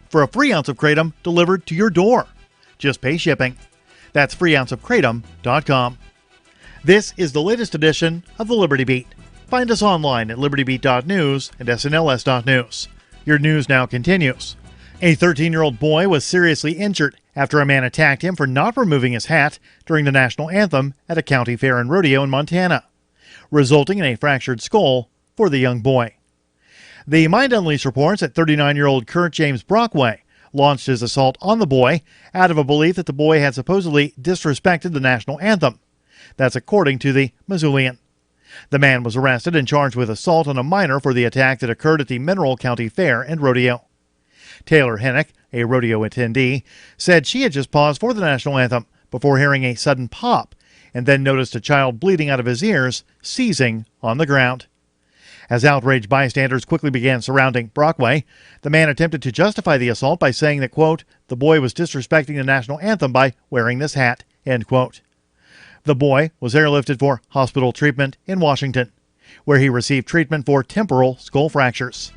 for a free ounce of Kratom delivered to your door. Just pay shipping. That's freeounceofkratom.com. This is the latest edition of the Liberty Beat. Find us online at libertybeat.news and snls.news. Your news now continues. A 13-year-old boy was seriously injured after a man attacked him for not removing his hat during the national anthem at a county fair and rodeo in Montana, resulting in a fractured skull for the young boy. The Mind Unleashed reports that 39-year-old Kurt James Brockway launched his assault on the boy out of a belief that the boy had supposedly disrespected the national anthem. That's according to the Missoulian. The man was arrested and charged with assault on a minor for the attack that occurred at the Mineral County Fair and Rodeo. Taylor Hennick, a rodeo attendee, said she had just paused for the national anthem before hearing a sudden pop and then noticed a child bleeding out of his ears, seizing on the ground. As outraged bystanders quickly began surrounding Brockway, the man attempted to justify the assault by saying that, quote, the boy was disrespecting the national anthem by wearing this hat, end quote. The boy was airlifted for hospital treatment in Washington, where he received treatment for temporal skull fractures.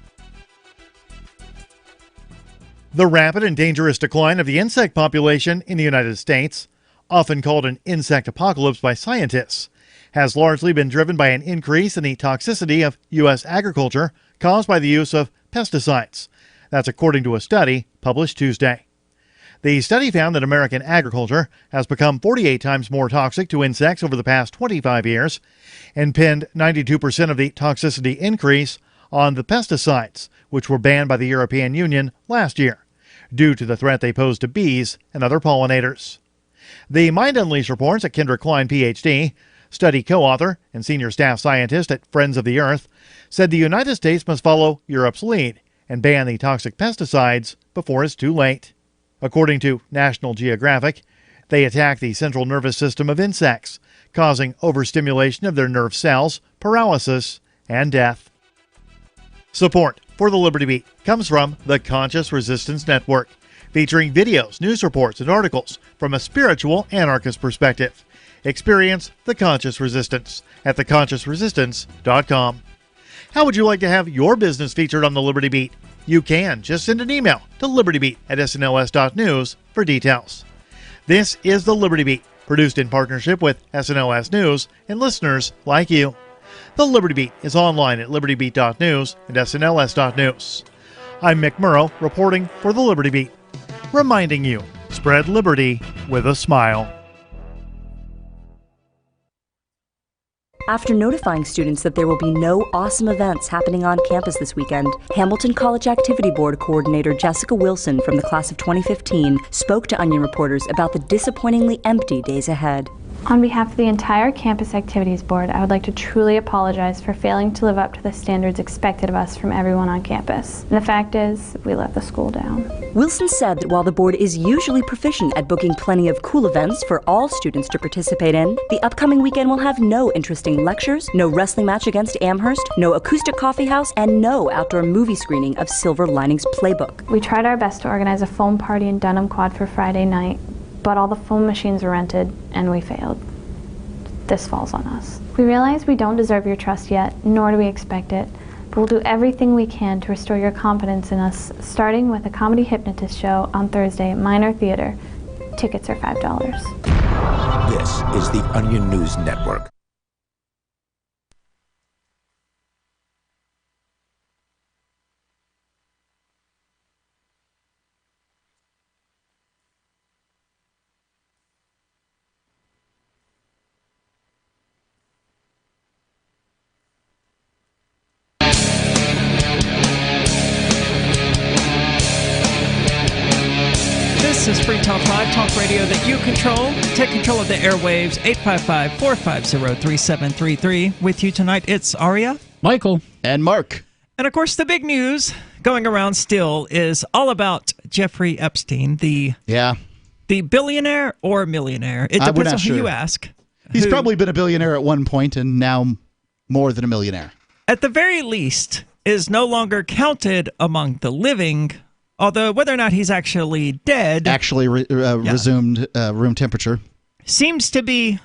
The rapid and dangerous decline of the insect population in the United States, often called an insect apocalypse by scientists, has largely been driven by an increase in the toxicity of U.S. agriculture caused by the use of pesticides. That's according to a study published Tuesday. The study found that American agriculture has become 48 times more toxic to insects over the past 25 years and pinned 92% of the toxicity increase on the pesticides, which were banned by the European Union last year, due to the threat they pose to bees and other pollinators. The Mind Unleashed reports that Kendra Klein, Ph.D., study co-author and senior staff scientist at Friends of the Earth, said the United States must follow Europe's lead and ban the toxic pesticides before it's too late. According to National Geographic, they attack the central nervous system of insects, causing overstimulation of their nerve cells, paralysis, and death. Support for the Liberty Beat comes from the Conscious Resistance Network, featuring videos, news reports, and articles from a spiritual anarchist perspective. Experience the Conscious Resistance at theconsciousresistance.com. How would you like to have your business featured on the Liberty Beat? You can. Just send an email to libertybeat@snls.news for details. This is the Liberty Beat, produced in partnership with SNLS News and listeners like you. The Liberty Beat is online at libertybeat.news and snls.news. I'm Mick Murrow, reporting for the Liberty Beat, reminding you, spread liberty with a smile. After notifying students that there will be no awesome events happening on campus this weekend, Hamilton College Activity Board Coordinator Jessica Wilson from the class of 2015 spoke to Onion reporters about the disappointingly empty days ahead. On behalf of the entire Campus Activities Board, I would like to truly apologize for failing to live up to the standards expected of us from everyone on campus. And the fact is, we let the school down. Wilson said that while the board is usually proficient at booking plenty of cool events for all students to participate in, the upcoming weekend will have no interesting lectures, no wrestling match against Amherst, no acoustic coffee house, and no outdoor movie screening of Silver Linings Playbook. We tried our best to organize a foam party in Dunham Quad for Friday night, but all the foam machines were rented, and we failed. This falls on us. We realize we don't deserve your trust yet, nor do we expect it, but we'll do everything we can to restore your confidence in us, starting with a comedy hypnotist show on Thursday at Minor Theater. Tickets are $5. This is the Onion News Network. This is Free Talk Live, talk radio that you control. Take control of the airwaves, 855-450-3733. With you tonight, it's Aria, Michael, and Mark. And of course, the big news going around still is all about Jeffrey Epstein, the billionaire or millionaire. It depends on who you ask. He's probably been a billionaire at one point and now more than a millionaire. At the very least, is no longer counted among the living. Although whether or not he's actually dead... resumed room temperature. Seems to be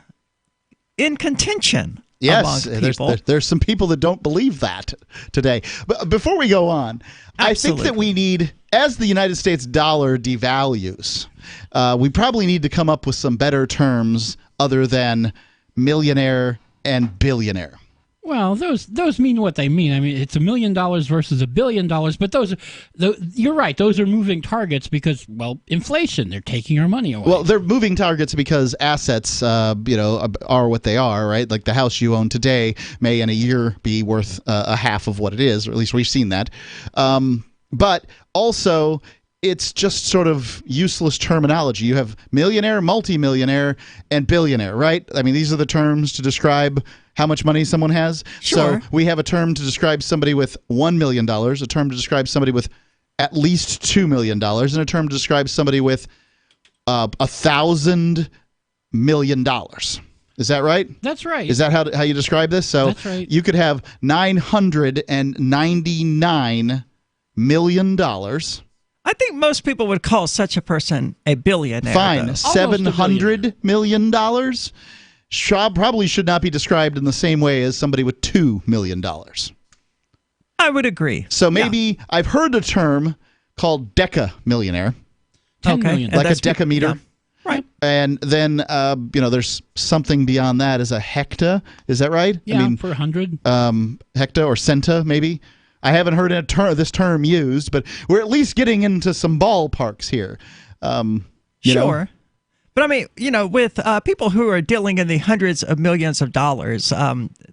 in contention. Yes, among people. there's some people that don't believe that today. But before we go on, I think that we need, as the United States dollar devalues, we probably need to come up with some better terms other than millionaire and billionaire. Well, those mean what they mean. I mean, it's $1 million versus $1 billion, but you're right. Those are moving targets because, well, inflation. They're taking our money away. Well, they're moving targets because assets, are what they are, right? Like the house you own today may in a year be worth a half of what it is, or at least we've seen that. But also, it's just sort of useless terminology. You have millionaire, multimillionaire, and billionaire, right? I mean, these are the terms to describe how much money someone has. Sure. So we have a term to describe somebody with $1 million, a term to describe somebody with at least $2 million, and a term to describe somebody with $1,000 million. Is that right? That's right. Is that how you describe this? So that's right. You could have $999 million. I think most people would call such a person a billionaire. Fine, though. $700 million. Schwab probably should not be described in the same way as somebody with $2 million. I would agree. So maybe I've heard a term called deca-millionaire. 10 million. Like a decameter. Yeah. Right. And then, there's something beyond that as a hecta. Is that right? Yeah, for 100. Hecta or centa, maybe. I haven't heard this term used, but we're at least getting into some ballparks here. Sure. But I mean, with people who are dealing in the hundreds of millions of dollars,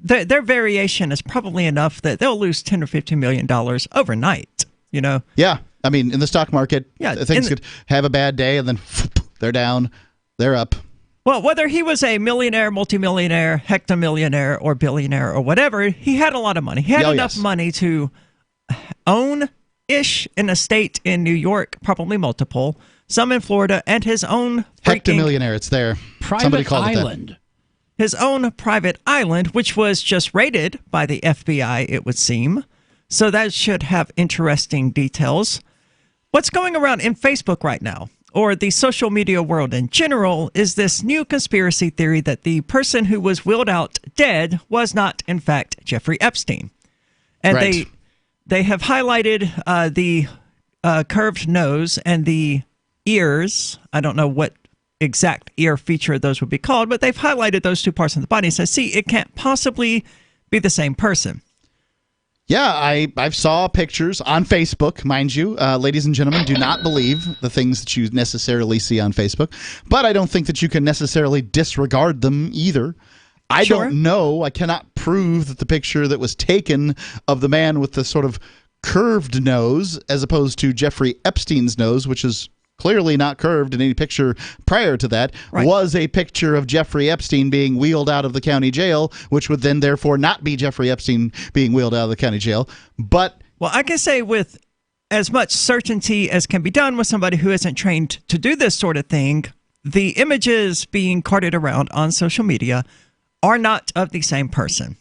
their variation is probably enough that they'll lose $10 or $15 million overnight. Yeah. I mean, in the stock market, things could have a bad day and then they're down, they're up. Well, whether he was a millionaire, multimillionaire, hectamillionaire, or billionaire, or whatever, he had a lot of money. He had enough money to own-ish an estate in New York, probably multiple, some in Florida, and his own hectamillionaire. It's there. Somebody called island. It that. His own private island, which was just raided by the FBI, it would seem. So that should have interesting details. What's going around in Facebook right now, or the social media world in general, is this new conspiracy theory that the person who was wheeled out dead was not, in fact, Jeffrey Epstein. And right. they have highlighted the curved nose and the ears. I don't know what exact ear feature those would be called, but they've highlighted those two parts of the body and said, see, it can't possibly be the same person. Yeah, I saw pictures on Facebook, mind you. Ladies and gentlemen, do not believe the things that you necessarily see on Facebook. But I don't think that you can necessarily disregard them either. I don't know. I cannot prove that the picture that was taken of the man with the sort of curved nose, as opposed to Jeffrey Epstein's nose, which is clearly not curved in any picture prior to that, was a picture of Jeffrey Epstein being wheeled out of the county jail, which would then therefore not be Jeffrey Epstein being wheeled out of the county jail. But well, I can say with as much certainty as can be done with somebody who isn't trained to do this sort of thing, the images being carted around on social media are not of the same person.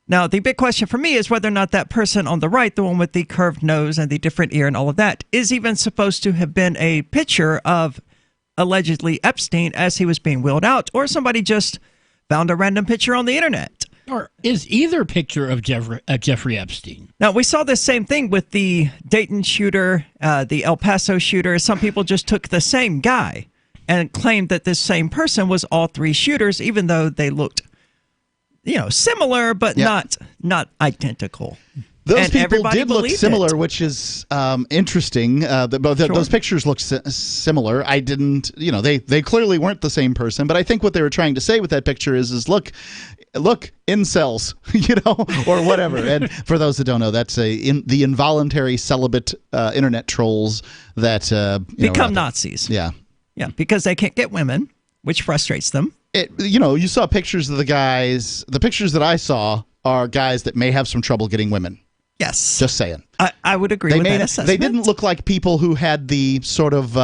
Now, the big question for me is whether or not that person on the right, the one with the curved nose and the different ear and all of that, is even supposed to have been a picture of allegedly Epstein as he was being wheeled out, or somebody just found a random picture on the internet. Or is either picture of Jeffrey Epstein. Now, we saw this same thing with the Dayton shooter, the El Paso shooter. Some people just took the same guy and claimed that this same person was all three shooters, even though they looked similar, but not identical. Those people did look similar, which is interesting. Those pictures look similar. I didn't, they clearly weren't the same person. But I think what they were trying to say with that picture is look, incels, or whatever. And for those that don't know, that's the involuntary celibate internet trolls that become Nazis. Yeah, because they can't get women, which frustrates them. You saw pictures of the guys. The pictures that I saw are guys that may have some trouble getting women. Yes. Just saying. I would agree with that assessment. They didn't look like people who had the sort of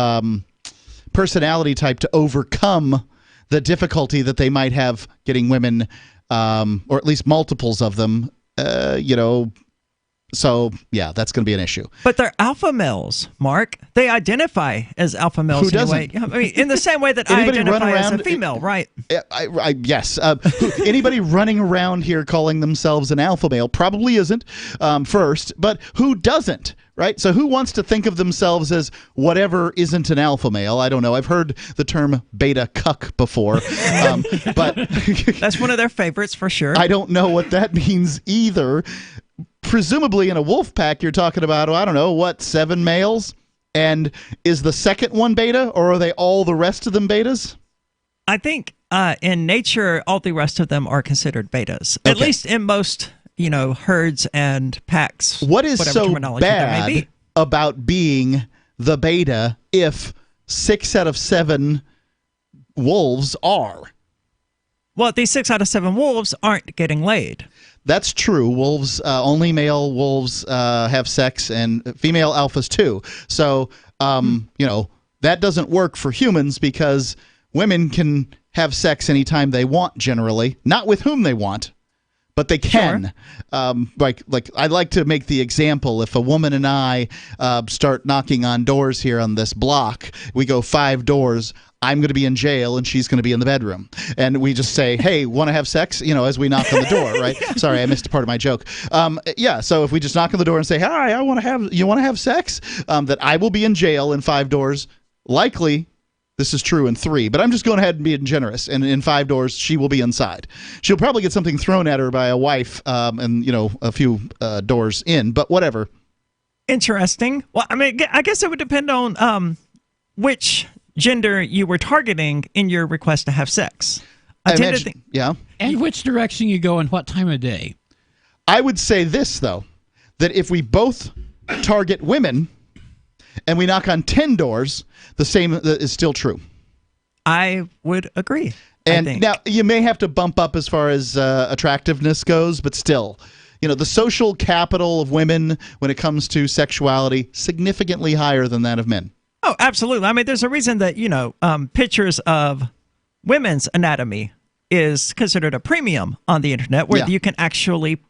personality type to overcome the difficulty that they might have getting women, or at least multiples of them, So, yeah, that's going to be an issue. But they're alpha males, Mark. They identify as alpha males. Who doesn't? Anyway. I mean, in the same way that I identify as a female, right? Yes. Anybody running around here calling themselves an alpha male probably isn't, first, but who doesn't? Right? So who wants to think of themselves as whatever isn't an alpha male? I don't know. I've heard the term beta cuck before, but That's one of their favorites for sure. I don't know what that means either. Presumably in a wolf pack, you're talking about, I don't know, what, 7 males? And is the second one beta, or are they all the rest of them betas? I think in nature, all the rest of them are considered betas, at Okay. least in most, herds and packs. What is whatever so terminology there may bad be. about being the beta if 6 out of 7 wolves are? Well, these 6 out of 7 wolves aren't getting laid. That's true. Wolves, only male wolves have sex, and female alphas too. So, that doesn't work for humans because women can have sex anytime they want, generally. Not with whom they want, but they can. Like I like to make the example: if a woman and I start knocking on doors here on this block, we go 5 doors. I'm going to be in jail and she's going to be in the bedroom. And we just say, hey, want to have sex? As we knock on the door, right? Sorry, I missed a part of my joke. So if we just knock on the door and say, hi, you want to have sex? That I will be in jail in 5 doors. Likely, this is true in 3, but I'm just going ahead and being generous. And in 5 doors, she will be inside. She'll probably get something thrown at her by a wife and, a few doors in, but whatever. Interesting. Well, I mean, I guess it would depend on which gender you were targeting in your request to have sex. I tend to think, yeah. And which direction you go and what time of day. I would say this, though, that if we both target women and we knock on 10 doors, the same is still true. I would agree. I And think. now you may have to bump up as far as attractiveness goes, but still, the social capital of women when it comes to sexuality, significantly higher than that of men. Oh, absolutely. I mean, there's a reason that, pictures of women's anatomy is considered a premium on the internet where Yeah. you can actually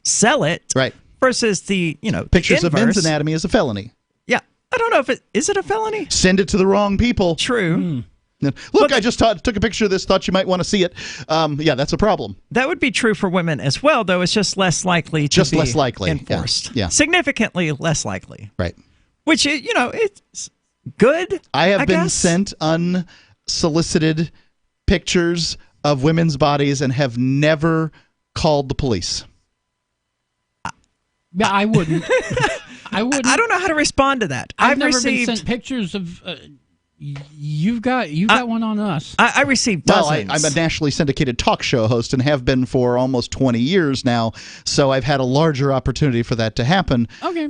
sell it Right. versus the, Pictures the of men's inverse. anatomy is a felony. Yeah. I don't know if is it a felony? Send it to the wrong people. True. Look, I just took a picture of this, thought you might want to see it. That's a problem. That would be true for women as well, though it's just less likely to be less likely. enforced. Yeah. Significantly less likely. Right. Which, it's good. I have been guess. sent unsolicited pictures of women's bodies and have never called the police. Yeah, I wouldn't. I wouldn't. I don't know how to respond to that. I've never received, been sent pictures of. You've got one on us. I received Well, dozens. I'm a nationally syndicated talk show host and have been for almost 20 years now, so I've had a larger opportunity for that to happen. Okay.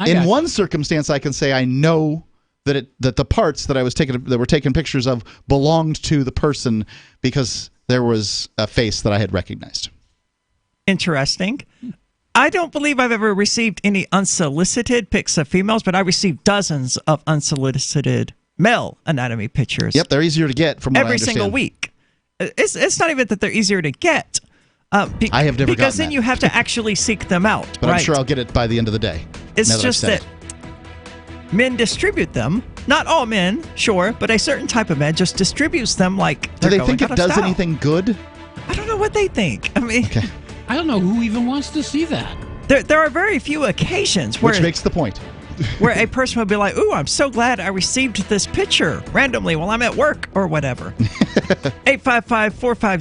In one circumstance, I can say I know that the parts that were taken pictures of belonged to the person because there was a face that I had recognized. Interesting. I don't believe I've ever received any unsolicited pics of females, but I received dozens of unsolicited male anatomy pictures. Yep, they're easier to get from what I every understand. single week. It's not even that they're easier to get. I have never because gotten then that. you have to actually seek them out. But right? I'm sure I'll get it by the end of the day. It's now that I've just said that it. men distribute them. Not all men, sure, but a certain type of man just distributes them like Do they're they going think out it of does style. anything good? I don't know what they think. I mean, Okay. I don't know who even wants to see that. there are very few occasions where Which makes the point. where a person would be like, ooh, I'm so glad I received this picture randomly while I'm at work or whatever.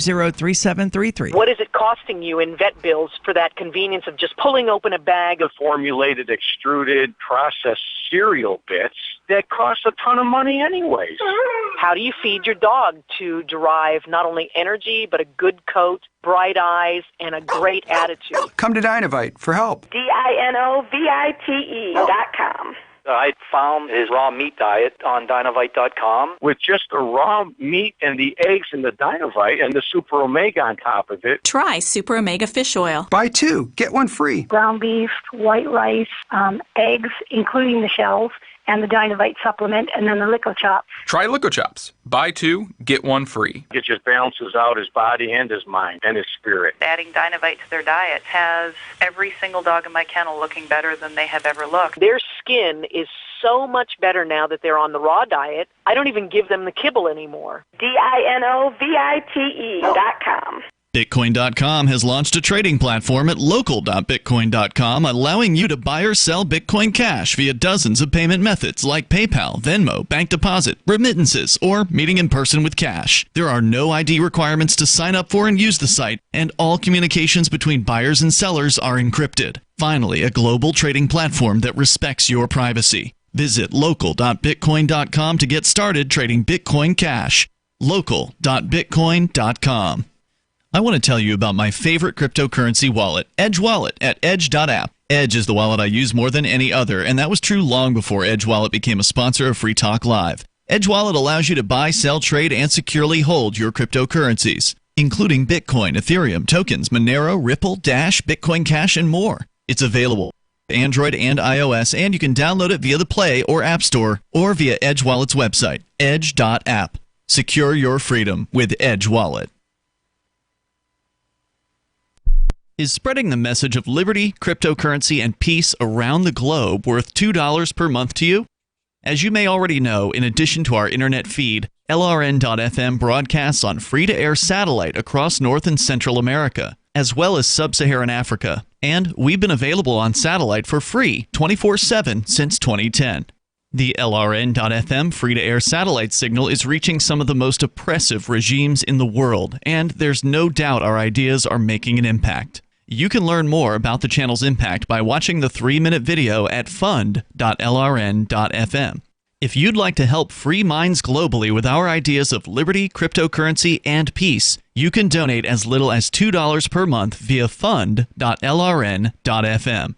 855-450-3733. What is it costing you in vet bills for that convenience of just pulling open a bag of formulated, extruded, processed cereal bits that cost a ton of money anyways? how do you feed your dog to derive not only energy, but a good coat, bright eyes, and a great attitude? Come to Dynovite for help. DINOVITE.com. I found his raw meat diet on Dynovite.com. With just the raw meat and the eggs and the Dynovite and the Super Omega on top of it. Try Super Omega Fish Oil. Buy 2, get 1 free. Ground beef, white rice, eggs, including the shells, and the Dynavite supplement, and then the Lico Chops. Try Lico Chops. Buy 2, get 1 free. It just balances out his body and his mind and his spirit. Adding Dynavite to their diet has every single dog in my kennel looking better than they have ever looked. Their skin is so much better now that they're on the raw diet. I don't even give them the kibble anymore. DINOVITE.com. Bitcoin.com has launched a trading platform at local.bitcoin.com, allowing you to buy or sell Bitcoin Cash via dozens of payment methods like PayPal, Venmo, bank deposit, remittances, or meeting in person with cash. There are no ID requirements to sign up for and use the site, and all communications between buyers and sellers are encrypted. Finally, a global trading platform that respects your privacy. Visit local.bitcoin.com to get started trading Bitcoin Cash. local.bitcoin.com. I want to tell you about my favorite cryptocurrency wallet, Edge Wallet, at edge.app. Edge is the wallet I use more than any other, and that was true long before Edge Wallet became a sponsor of Free Talk Live. Edge Wallet allows you to buy, sell, trade, and securely hold your cryptocurrencies, including Bitcoin, Ethereum, tokens, Monero, Ripple, Dash, Bitcoin Cash, and more. It's available on Android and iOS, and you can download it via the Play or App Store or via Edge Wallet's website, edge.app. Secure your freedom with Edge Wallet. Is spreading the message of liberty, cryptocurrency, and peace around the globe worth $2 per month to you? As you may already know, in addition to our internet feed, LRN.FM broadcasts on free-to-air satellite across North and Central America, as well as Sub-Saharan Africa. And we've been available on satellite for free 24/7 since 2010. The LRN.FM free-to-air satellite signal is reaching some of the most oppressive regimes in the world, and there's no doubt our ideas are making an impact. You can learn more about the channel's impact by watching the 3-minute video at fund.lrn.fm. If you'd like to help free minds globally with our ideas of liberty, cryptocurrency, and peace, you can donate as little as $2 per month via fund.lrn.fm.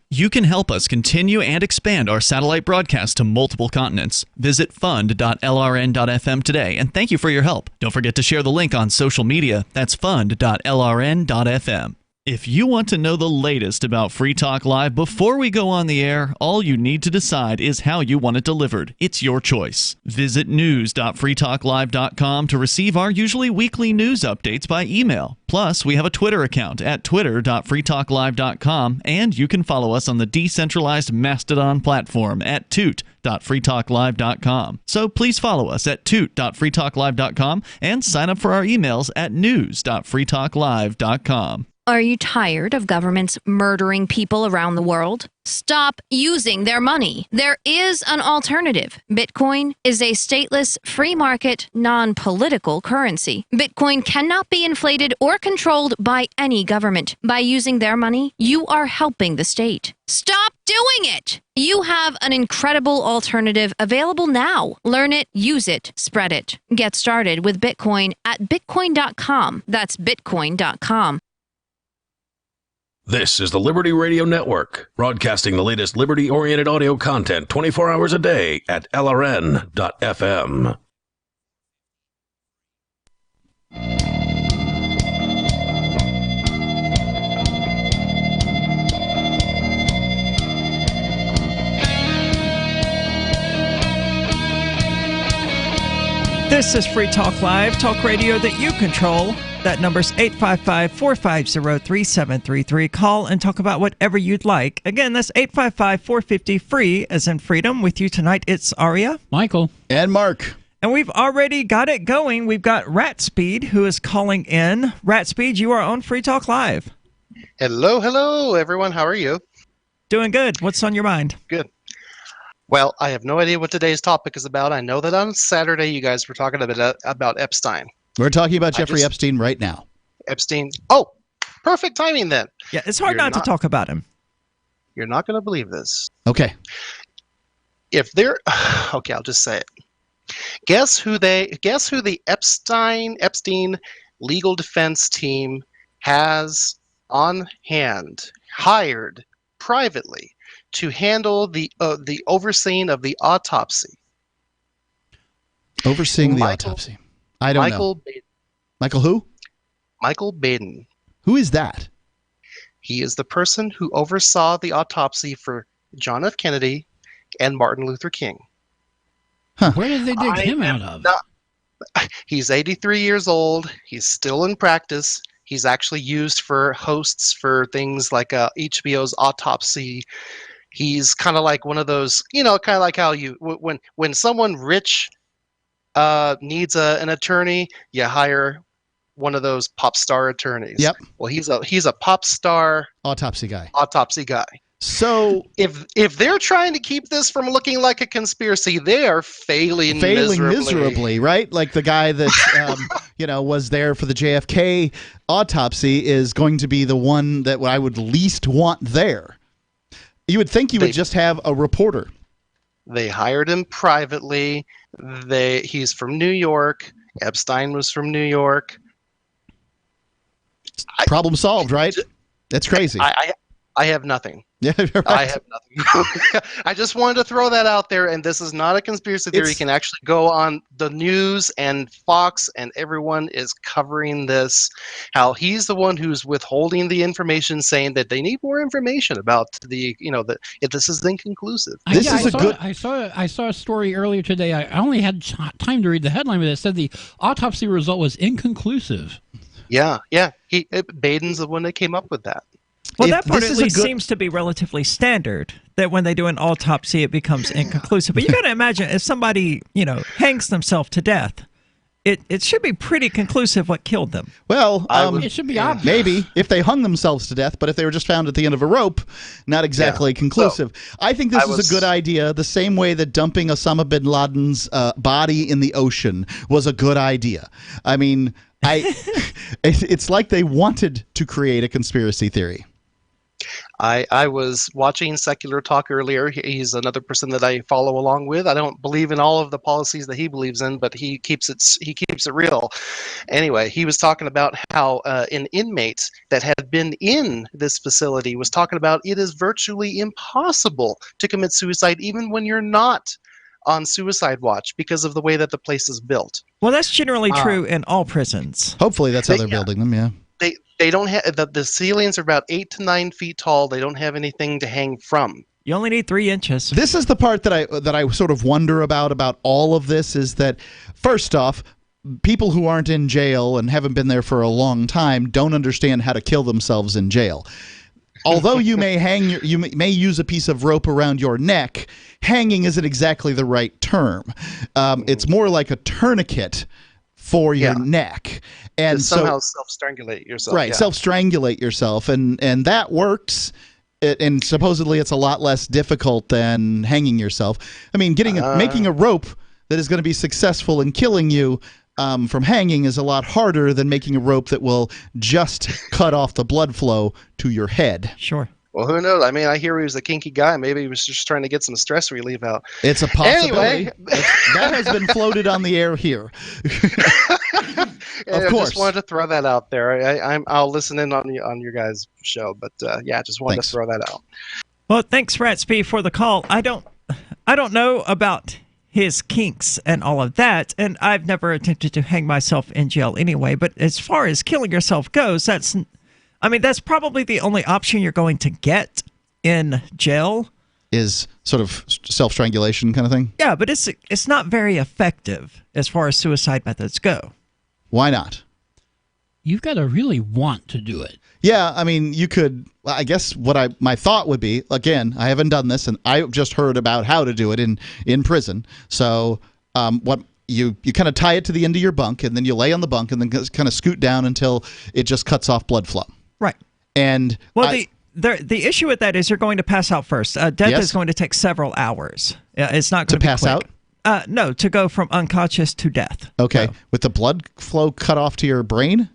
You can help us continue and expand our satellite broadcast to multiple continents. Visit fund.lrn.fm today, and thank you for your help. Don't forget to share the link on social media. That's fund.lrn.fm. If you want to know the latest about Free Talk Live before we go on the air, all you need to decide is how you want it delivered. It's your choice. Visit news.freetalklive.com to receive our usually weekly news updates by email. Plus, we have a Twitter account at twitter.freetalklive.com, and you can follow us on the decentralized Mastodon platform at toot.freetalklive.com. So please follow us at toot.freetalklive.com and sign up for our emails at news.freetalklive.com. Are you tired of governments murdering people around the world? Stop using their money. There is an alternative. Bitcoin is a stateless, free market, non-political currency. Bitcoin cannot be inflated or controlled by any government. By using their money, you are helping the state. Stop doing it! You have an incredible alternative available now. Learn it, use it, spread it. Get started with Bitcoin at bitcoin.com. That's bitcoin.com. This is the Liberty Radio Network, broadcasting the latest liberty-oriented audio content 24 hours a day at LRN.FM. This is Free Talk Live, talk radio that you control. That number's 855-450-3733. Call and talk about whatever you'd like. Again, that's 855-450-FREE, as in freedom. With you tonight, it's Aria, Michael, and Mark. And we've already got it going. We've got Rat Speed, who is calling in. Rat Speed, you are on Free Talk Live. Hello, everyone. How are you? Doing good. What's on your mind? Good. Well, I have no idea what today's topic is about. I know that on Saturday you guys were talking about Epstein. We're talking about Jeffrey Epstein right now. Epstein. Oh, perfect timing then. Yeah, it's hard not to talk about him. You're not going to believe this. Okay. Okay, I'll just say it. Guess who the Epstein legal defense team has on hand, hired privately to handle the overseeing of the autopsy. Overseeing the autopsy. I don't know. Michael who? Michael Baden. Who is that? He is the person who oversaw the autopsy for John F. Kennedy and Martin Luther King. Where did they dig him out of? He's 83 years old. He's still in practice. He's actually used for hosts for things like HBO's Autopsy. He's kind of like one of those, kind of like how when someone rich needs an attorney, you hire one of those pop star attorneys. Yep. Well, he's a pop star autopsy guy. So if they're trying to keep this from looking like a conspiracy, they are failing miserably, right? Like the guy that was there for the JFK autopsy is going to be the one that I would least want there. You would think you would just have a reporter. They hired him privately. He's from New York. Epstein was from New York. Problem solved, right? That's crazy. I have nothing. Yeah, right. I have nothing. I just wanted to throw that out there, and this is not a conspiracy theory. You can actually go on the news, and Fox and everyone is covering this, how he's the one who's withholding the information, saying that they need more information about if this is inconclusive. I saw a story earlier today. I only had time to read the headline, but it said the autopsy result was inconclusive. Yeah. Baden's the one that came up with that. Well, that part at least seems to be relatively standard, that when they do an autopsy, it becomes inconclusive. But you got to imagine, if somebody, hangs themselves to death, it should be pretty conclusive what killed them. Well, it should be obvious. Maybe if they hung themselves to death, but if they were just found at the end of a rope, not exactly conclusive. I think this is a good idea, the same way that dumping Osama bin Laden's body in the ocean was a good idea. I mean, it's like they wanted to create a conspiracy theory. I was watching Secular Talk earlier. He's another person that I follow along with. I don't believe in all of the policies that he believes in, but he keeps it real. Anyway, he was talking about how an inmate that had been in this facility was talking about it is virtually impossible to commit suicide even when you're not on suicide watch because of the way that the place is built. Well, that's generally true in all prisons. Hopefully that's how they're building them, yeah. They don't have the ceilings are about 8 to 9 feet tall. They don't have anything to hang from. You only need 3 inches. This is the part that I sort of wonder about all of this, is that first off, people who aren't in jail and haven't been there for a long time don't understand how to kill themselves in jail. Although you may you may use a piece of rope around your neck, hanging isn't exactly the right term. It's more like a tourniquet for your neck, and somehow self-strangulate yourself. Right, self-strangulate yourself, and that works. And supposedly it's a lot less difficult than hanging yourself. I mean, making a rope that is going to be successful in killing you from hanging is a lot harder than making a rope that will just cut off the blood flow to your head. Sure. Well, who knows? I mean, I hear he was a kinky guy. Maybe he was just trying to get some stress relief out. It's a possibility. Anyway. That has been floated on the air here. I just wanted to throw that out there. I'll listen in on your guys' show, but just wanted to throw that out. Well, thanks, Ratsby, for the call. I don't know about his kinks and all of that, and I've never attempted to hang myself in jail anyway. But as far as killing yourself goes, that's probably the only option you're going to get in jail. Is sort of self-strangulation kind of thing? Yeah, but it's not very effective as far as suicide methods go. Why not? You've got to really want to do it. Yeah, I mean, you could. I guess my thought would be, again, I haven't done this, and I just heard about how to do it in prison. So, what you kind of tie it to the end of your bunk, and then you lay on the bunk, and then kind of scoot down until it just cuts off blood flow. Right. And the issue with that is you're going to pass out first. Death is going to take several hours. It's not going to pass quick. out. No, to go from unconscious to death. Okay, with the blood flow cut off to your brain.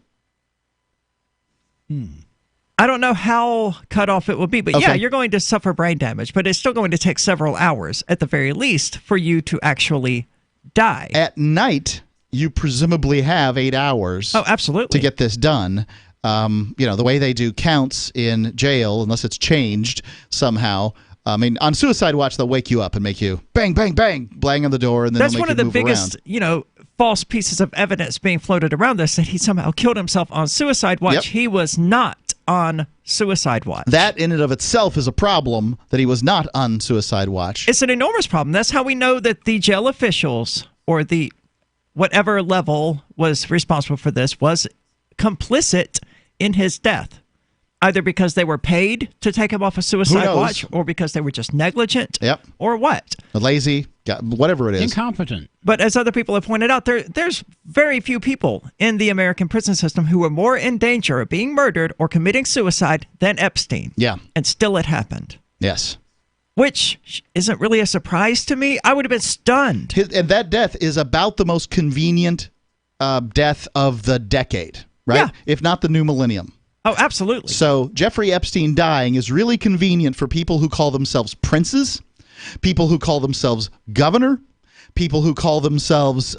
I don't know how cut off it will be, but yeah, you're going to suffer brain damage. But it's still going to take several hours, at the very least, for you to actually die. At night, you presumably have 8 hours. Oh, absolutely. To get this done. The way they do counts in jail, unless it's changed somehow. I mean, on suicide watch, they'll wake you up and make you bang, bang, bang, bang on the door, and then that's they'll make one of the move biggest, around. false pieces of evidence being floated around this that he somehow killed himself on suicide watch. Yep. He was not on suicide watch. That in and of itself is a problem that he was not on suicide watch. It's an enormous problem. That's how we know that the jail officials or the whatever level was responsible for this was complicit in his death, either because they were paid to take him off a suicide watch or because they were just negligent or what. Lazy, whatever it is. Incompetent. But as other people have pointed out, there's very few people in the American prison system who were more in danger of being murdered or committing suicide than Epstein. Yeah. And still it happened. Yes. Which isn't really a surprise to me. I would have been stunned. And that death is about the most convenient death of the decade, right? Yeah. If not the new millennium. Oh, absolutely. So Jeffrey Epstein dying is really convenient for people who call themselves princes, people who call themselves governor, people who call themselves,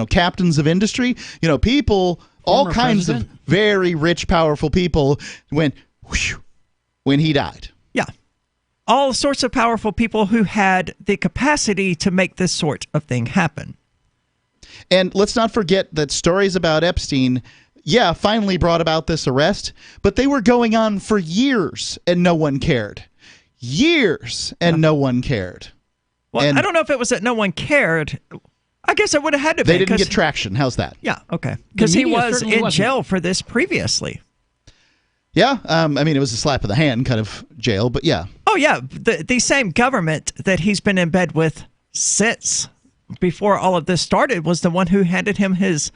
captains of industry, people, all kinds of very rich, powerful people when he died. Yeah. All sorts of powerful people who had the capacity to make this sort of thing happen. And let's not forget that stories about Epstein, finally brought about this arrest, but they were going on for years and no one cared. Years and no one cared. Well, I don't know if it was that no one cared. I guess it would have had to be. They didn't get traction. How's that? Yeah, okay. Because he was in jail for this previously. Yeah, it was a slap of the hand kind of jail, but yeah. Oh, yeah. The same government that he's been in bed with since before all of this started was the one who handed him his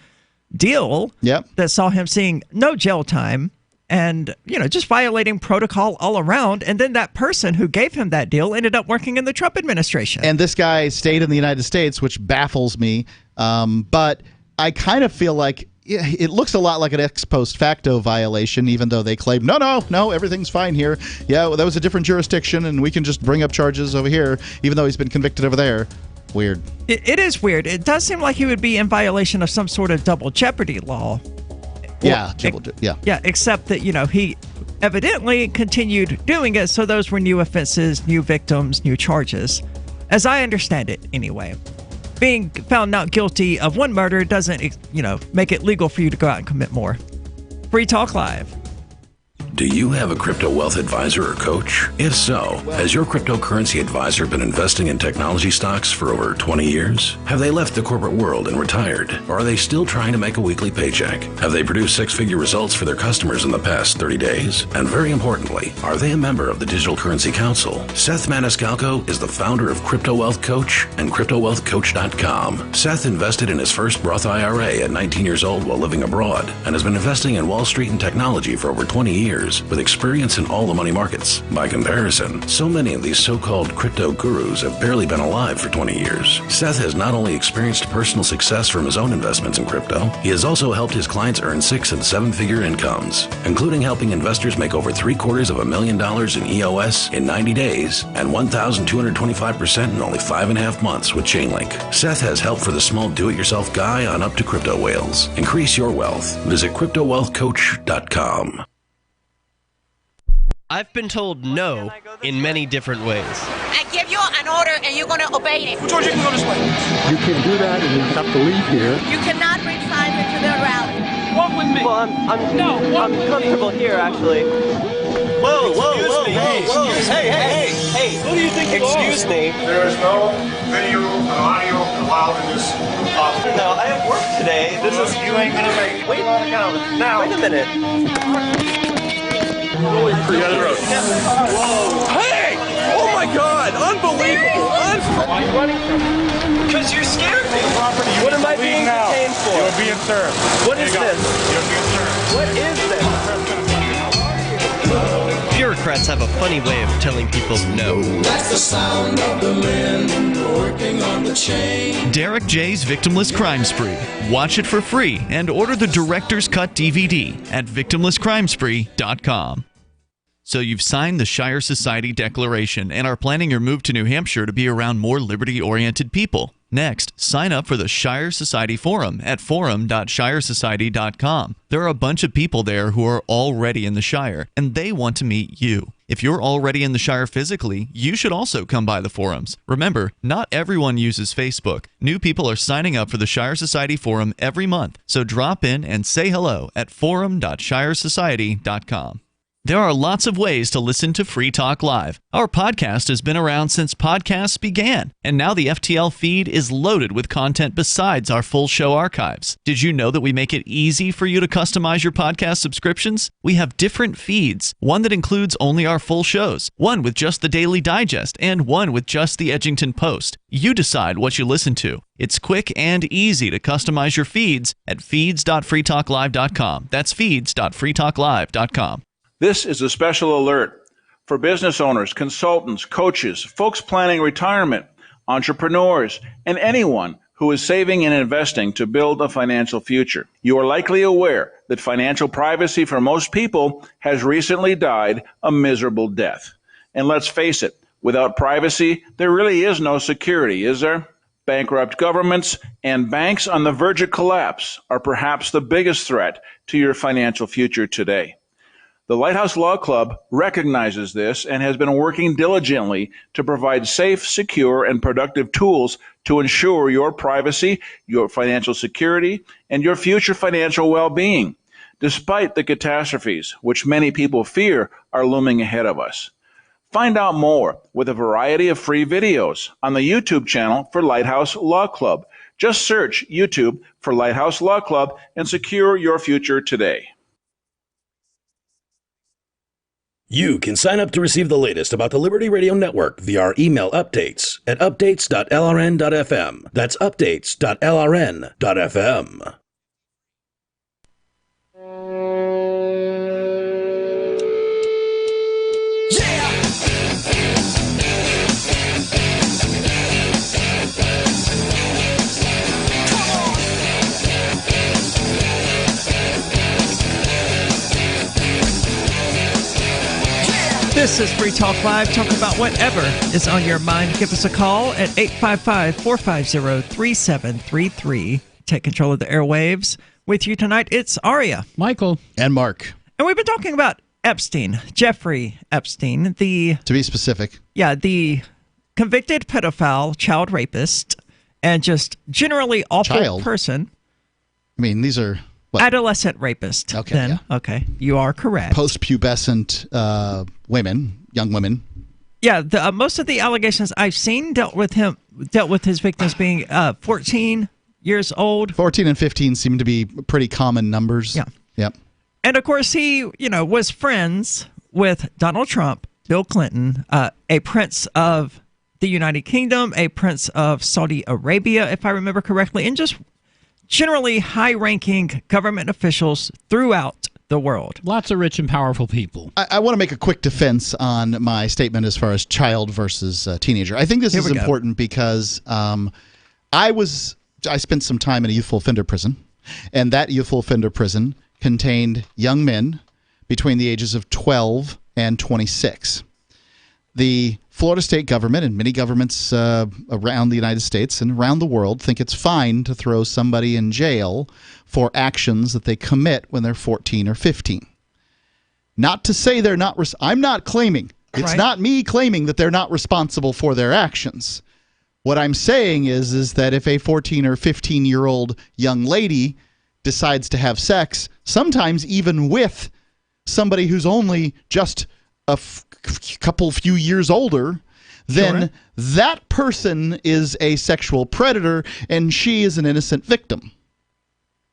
deal that saw him seeing no jail time and, just violating protocol all around. And then that person who gave him that deal ended up working in the Trump administration. And this guy stayed in the United States, which baffles me. But I kind of feel like it looks a lot like an ex post facto violation, even though they claim, no, everything's fine here. Yeah, that was a different jurisdiction, and we can just bring up charges over here, even though he's been convicted over there. Weird. It is weird. It does seem like he would be in violation of some sort of double jeopardy law. Yeah, except that, he evidently continued doing it, so those were new offenses, new victims, new charges. As I understand it, anyway. Being found not guilty of one murder doesn't, make it legal for you to go out and commit more. Free Talk Live. Do you have a crypto wealth advisor or coach? If so, has your cryptocurrency advisor been investing in technology stocks for over 20 years? Have they left the corporate world and retired? Or are they still trying to make a weekly paycheck? Have they produced six-figure results for their customers in the past 30 days? And very importantly, are they a member of the Digital Currency Council? Seth Maniscalco is the founder of Crypto Wealth Coach and CryptoWealthCoach.com. Seth invested in his first Roth IRA at 19 years old while living abroad and has been investing in Wall Street and technology for over 20 years. With experience in all the money markets. By comparison, so many of these so-called crypto gurus have barely been alive for 20 years. Seth has not only experienced personal success from his own investments in crypto, he has also helped his clients earn 6- and 7-figure incomes, including helping investors make over $750,000 in EOS in 90 days and 1,225% in only 5.5 months with Chainlink. Seth has help for the small do-it-yourself guy on up to crypto whales. Increase your wealth. Visit CryptoWealthCoach.com. I've been told no in many different ways. I give you an order and you're going to obey it. George, you can go this way. You can do that and you have to leave here. You cannot bring Simon to the rally. Walk with me. Well, I'm comfortable here, actually. Whoa. Hey. Who do you think you are? Excuse me. There is no video and audio allowed in this office. No, I have work today. You ain't going to make it. Wait a minute. Hey! Oh my God! Unbelievable! Why are you running from me? Because you're scared me. What am I being detained for? You're being served. What is this? You're being served. What is this? Bureaucrats have a funny way of telling people no. That's the sound of the men working on the chain. Derek J's Victimless Crime Spree. Watch it for free and order the Director's Cut DVD at victimlesscrimespree.com. So you've signed the Shire Society Declaration and are planning your move to New Hampshire to be around more liberty-oriented people. Next, sign up for the Shire Society Forum at forum.shiresociety.com. There are a bunch of people there who are already in the Shire, and they want to meet you. If you're already in the Shire physically, you should also come by the forums. Remember, not everyone uses Facebook. New people are signing up for the Shire Society Forum every month, so drop in and say hello at forum.shiresociety.com. There are lots of ways to listen to Free Talk Live. Our podcast has been around since podcasts began, and now the FTL feed is loaded with content besides our full show archives. Did you know that we make it easy for you to customize your podcast subscriptions? We have different feeds, one that includes only our full shows, one with just the Daily Digest, and one with just the Edgington Post. You decide what you listen to. It's quick and easy to customize your feeds at feeds.freetalklive.com. That's feeds.freetalklive.com. This is a special alert for business owners, consultants, coaches, folks planning retirement, entrepreneurs, and anyone who is saving and investing to build a financial future. You are likely aware that financial privacy for most people has recently died a miserable death. And let's face it, without privacy, there really is no security, is there? Bankrupt governments and banks on the verge of collapse are perhaps the biggest threat to your financial future today. The Lighthouse Law Club recognizes this and has been working diligently to provide safe, secure, and productive tools to ensure your privacy, your financial security, and your future financial well-being, despite the catastrophes which many people fear are looming ahead of us. Find out more with a variety of free videos on the YouTube channel for Lighthouse Law Club. Just search YouTube for Lighthouse Law Club and secure your future today. You can sign up to receive the latest about the Liberty Radio Network via our email updates at updates.lrn.fm. That's updates.lrn.fm. This is Free Talk Live. Talk about whatever is on your mind. Give us a call at 855-450-3733. Take control of the airwaves. With you tonight, it's Aria, Michael, and Mark. And we've been talking about Epstein, Jeffrey Epstein, to be specific. Yeah, the convicted pedophile, child rapist, and just generally awful person. I mean, these are... What? Adolescent rapist. Okay. Then. Yeah. Okay. You are correct. Post-pubescent women, young women. Yeah. Most of the allegations I've seen dealt with his victims being 14 years old. 14 and 15 seem to be pretty common numbers. Yeah. Yep. And of course, he, was friends with Donald Trump, Bill Clinton, a prince of the United Kingdom, a prince of Saudi Arabia, if I remember correctly, and just generally high-ranking government officials throughout the world. Lots of rich and powerful people. I want to make a quick defense on my statement as far as child versus teenager. I think this is important because I spent some time in a youthful offender prison, and that youthful offender prison contained young men between the ages of 12 and 26. The Florida state government and many governments around the United States and around the world think it's fine to throw somebody in jail for actions that they commit when they're 14 or 15. Not to say they're not I'm not claiming. It's not me claiming that they're not responsible for their actions. What I'm saying is that if a 14 or 15-year-old young lady decides to have sex, sometimes even with somebody who's only just a few years older, then that person is a sexual predator and she is an innocent victim.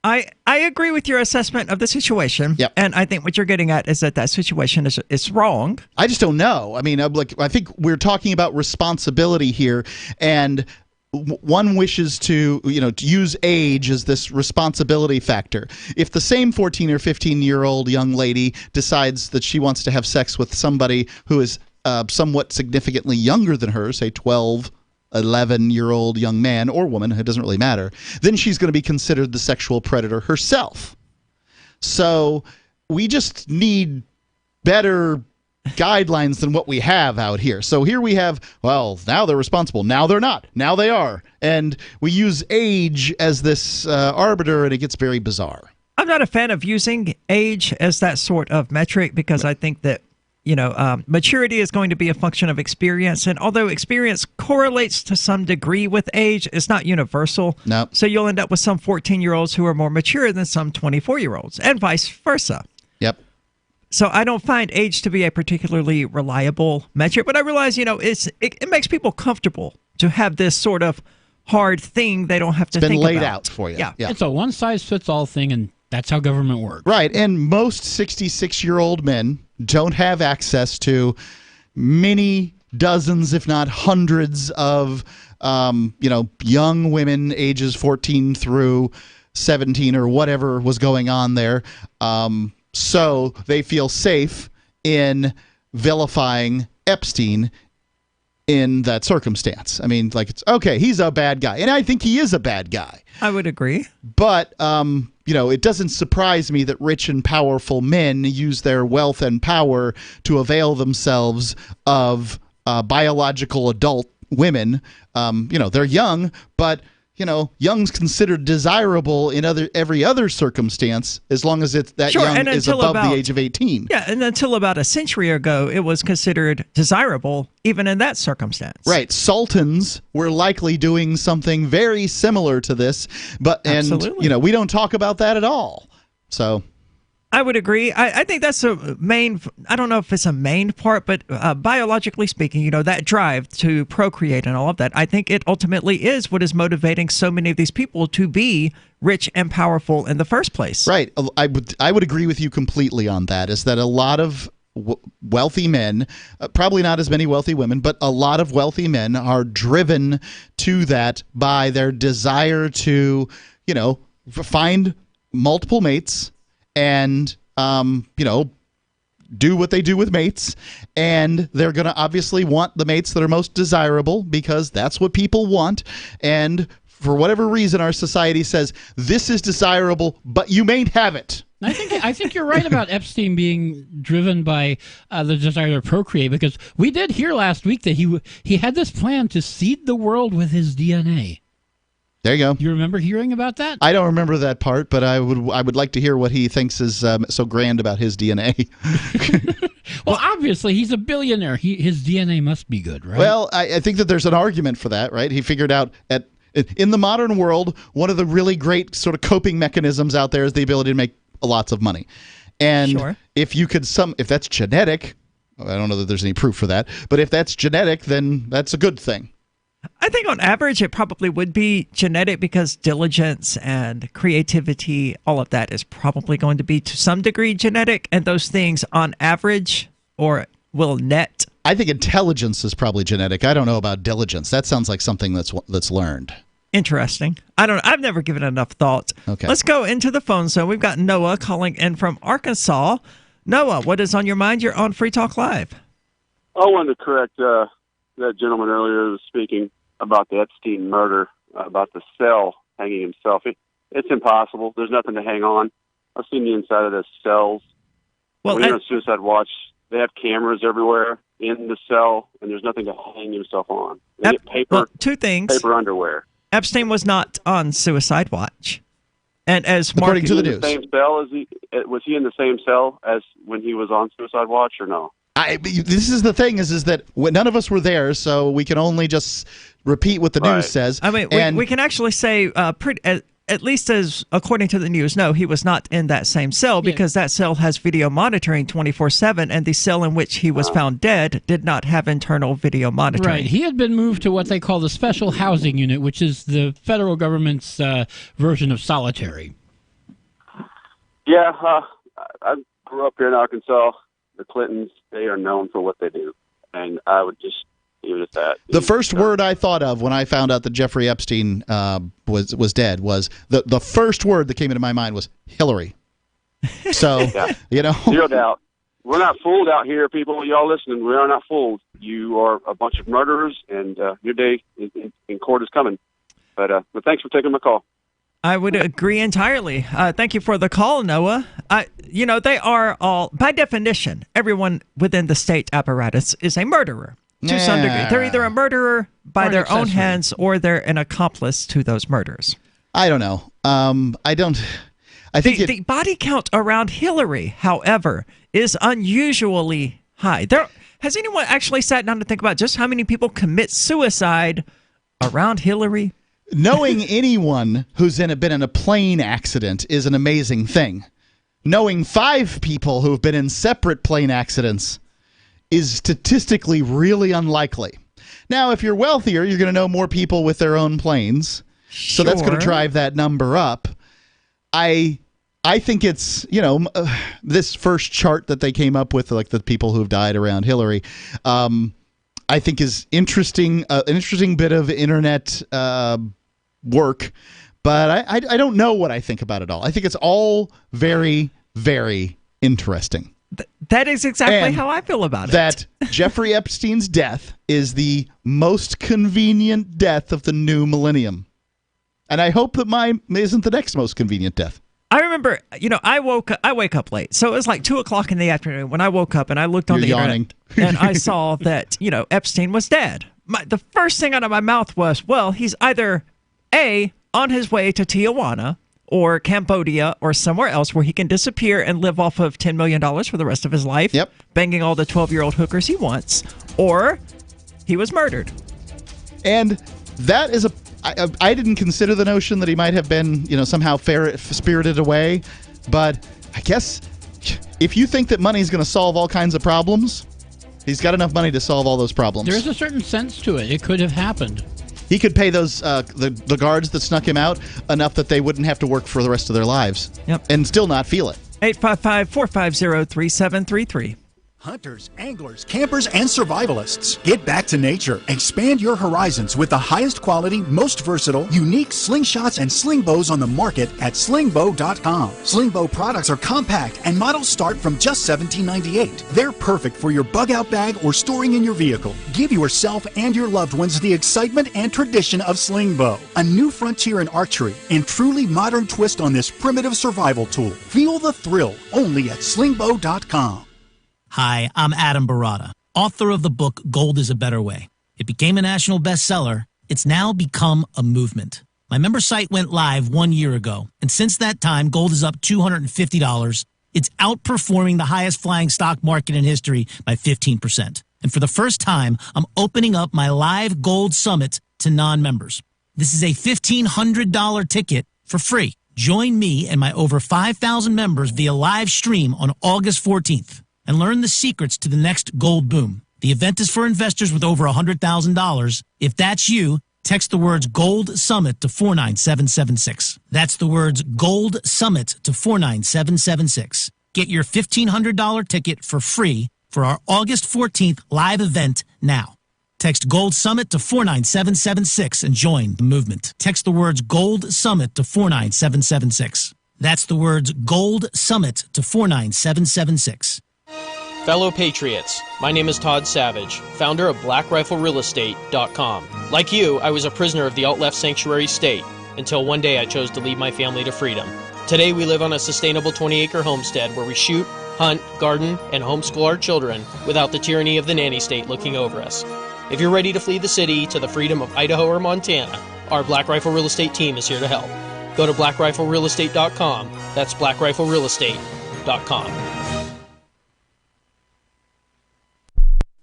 I agree with your assessment of the situation. Yep. And I think what you're getting at is that situation is wrong. I just don't know. I mean, I think we're talking about responsibility here, and one wishes to use age as this responsibility factor. If the same 14 or 15-year-old young lady decides that she wants to have sex with somebody who is somewhat significantly younger than her, say 12, 11-year-old young man or woman, it doesn't really matter, then she's going to be considered the sexual predator herself. So we just need better guidelines than what we have out here. So here we have, well, now they're responsible. Now they're not. Now they are. And we use age as this arbiter, and it gets very bizarre. I'm not a fan of using age as that sort of metric because I think that, maturity is going to be a function of experience. And although experience correlates to some degree with age, it's not universal. No. So you'll end up with some 14-year-olds who are more mature than some 24-year-olds and vice versa. Yep. So I don't find age to be a particularly reliable metric, but I realize, it makes people comfortable to have this sort of hard thing they don't have to think about. It's been laid out for you. Yeah. It's a one-size-fits-all thing, and that's how government works. Right, and most 66-year-old men don't have access to many dozens, if not hundreds, of young women ages 14 through 17 or whatever was going on there. So they feel safe in vilifying Epstein in that circumstance. I mean, like, it's okay, he's a bad guy. And I think he is a bad guy. I would agree. But, it doesn't surprise me that rich and powerful men use their wealth and power to avail themselves of biological adult women. They're young, but young's considered desirable in every other circumstance as long as young is above the age of 18. Yeah, and until about a century ago, it was considered desirable even in that circumstance. Right. Sultans were likely doing something very similar to this, Absolutely. We don't talk about that at all. So I would agree. I think that's a main, I don't know if it's a main part, but biologically speaking, that drive to procreate and all of that, I think it ultimately is what is motivating so many of these people to be rich and powerful in the first place. Right. I would agree with you completely on that, is that a lot of wealthy men, probably not as many wealthy women, but a lot of wealthy men are driven to that by their desire to, find multiple mates and do what they do with mates, and they're going to obviously want the mates that are most desirable because that's what people want. And for whatever reason, our society says this is desirable, but you mayn't have it. I think you're right about Epstein being driven by the desire to procreate, because we did hear last week that he had this plan to seed the world with his DNA. There you go. You remember hearing about that? I don't remember that part, but I would like to hear what he thinks is so grand about his DNA. Well, obviously, he's a billionaire. His DNA must be good, right? Well, I think that there's an argument for that, right? He figured out in the modern world, one of the really great sort of coping mechanisms out there is the ability to make lots of money. And sure. if that's genetic, I don't know that there's any proof for that, but if that's genetic, then that's a good thing. I think on average it probably would be genetic because diligence and creativity, all of that is probably going to be to some degree genetic, and those things on average or will net. I think intelligence is probably genetic. I don't know about diligence. That sounds like something that's learned. Interesting. I've never given it enough thought. Okay. Let's go into the phone zone. We've got Noah calling in from Arkansas. Noah, what is on your mind? You're on Free Talk Live. I wanted to correct that gentleman earlier was speaking about the Epstein murder, about the cell hanging himself. It's impossible. There's nothing to hang on. I've seen the inside of the cells. Well, when you're on Suicide Watch, they have cameras everywhere in the cell, and there's nothing to hang yourself on. They get paper. Well, two things. Paper underwear. Epstein was not on Suicide Watch, and as according to the news, same cell as was he in the same cell as when he was on Suicide Watch, or no? This is the thing is that none of us were there, so we can only just repeat what the news says. I mean, we can actually say, at least as according to the news, no, he was not in that same cell because that cell has video monitoring 24/7, and the cell in which he was found dead did not have internal video monitoring. Right. He had been moved to what they call the Special Housing Unit, which is the federal government's version of solitary. Yeah, I grew up here in Arkansas. The Clintons, they are known for what they do, and I would just leave it at that. The first word I thought of when I found out that Jeffrey Epstein was dead was the first word that came into my mind was Hillary. So, zero doubt. We're not fooled out here, people. Y'all listening, we are not fooled. You are a bunch of murderers, and your day in court is coming. But thanks for taking my call. I would agree entirely. Thank you for the call, Noah. They are all, by definition, everyone within the state apparatus is a murderer to some degree. They're either a murderer by their own hands or they're an accomplice to those murders. I don't know. I think the body count around Hillary, however, is unusually high. Has anyone actually sat down to think about just how many people commit suicide around Hillary? Knowing anyone who's been in a plane accident is an amazing thing. Knowing 5 people who've been in separate plane accidents is statistically really unlikely. Now, if you're wealthier, you're going to know more people with their own planes. So that's going to drive that number up. I think it's, this first chart that they came up with, like the people who've died around Hillary, I think is interesting, an interesting bit of internet work. But I don't know what I think about it all. I think it's all very, very interesting. That is exactly how I feel about it. That Jeffrey Epstein's death is the most convenient death of the new millennium. And I hope that mine isn't the next most convenient death. I remember, I wake up late. So it was like 2:00 in the afternoon when I woke up and I looked on the internet and I saw that, Epstein was dead. The first thing out of my mouth was, well, he's either A, on his way to Tijuana or Cambodia or somewhere else where he can disappear and live off of $10 million for the rest of his life, banging all the 12-year-old hookers he wants, or he was murdered. And that is I didn't consider the notion that he might have been, somehow spirited away. But I guess if you think that money's going to solve all kinds of problems, he's got enough money to solve all those problems. There's a certain sense to it. It could have happened. He could pay those the guards that snuck him out enough that they wouldn't have to work for the rest of their lives. And still not feel it. 855-450-3733. Hunters, anglers, campers, and survivalists. Get back to nature. Expand your horizons with the highest quality, most versatile, unique slingshots and sling bows on the market at slingbow.com. Slingbow products are compact and models start from just $17.98. They're perfect for your bug out bag or storing in your vehicle. Give yourself and your loved ones the excitement and tradition of Slingbow, a new frontier in archery and truly modern twist on this primitive survival tool. Feel the thrill only at slingbow.com. Hi, I'm Adam Barata, author of the book Gold is a Better Way. It became a national bestseller. It's now become a movement. My member site went live 1 year ago, and since that time, gold is up $250. It's outperforming the highest flying stock market in history by 15%. And for the first time, I'm opening up my live gold summit to non-members. This is a $1,500 ticket for free. Join me and my over 5,000 members via live stream on August 14th. And learn the secrets to the next gold boom. The event is for investors with over $100,000. If that's you, text the words Gold Summit to 49776. That's the words Gold Summit to 49776. Get your $1,500 ticket for free for our August 14th live event now. Text Gold Summit to 49776 and join the movement. Text the words Gold Summit to 49776. That's the words Gold Summit to 49776. Fellow Patriots, my name is Todd Savage, founder of BlackRifleRealEstate.com. Like you, I was a prisoner of the alt-left sanctuary state until one day I chose to lead my family to freedom. Today we live on a sustainable 20-acre homestead where we shoot, hunt, garden, and homeschool our children without the tyranny of the nanny state looking over us. If you're ready to flee the city to the freedom of Idaho or Montana, our Black Rifle Real Estate team is here to help. Go to BlackRifleRealEstate.com. That's BlackRifleRealEstate.com.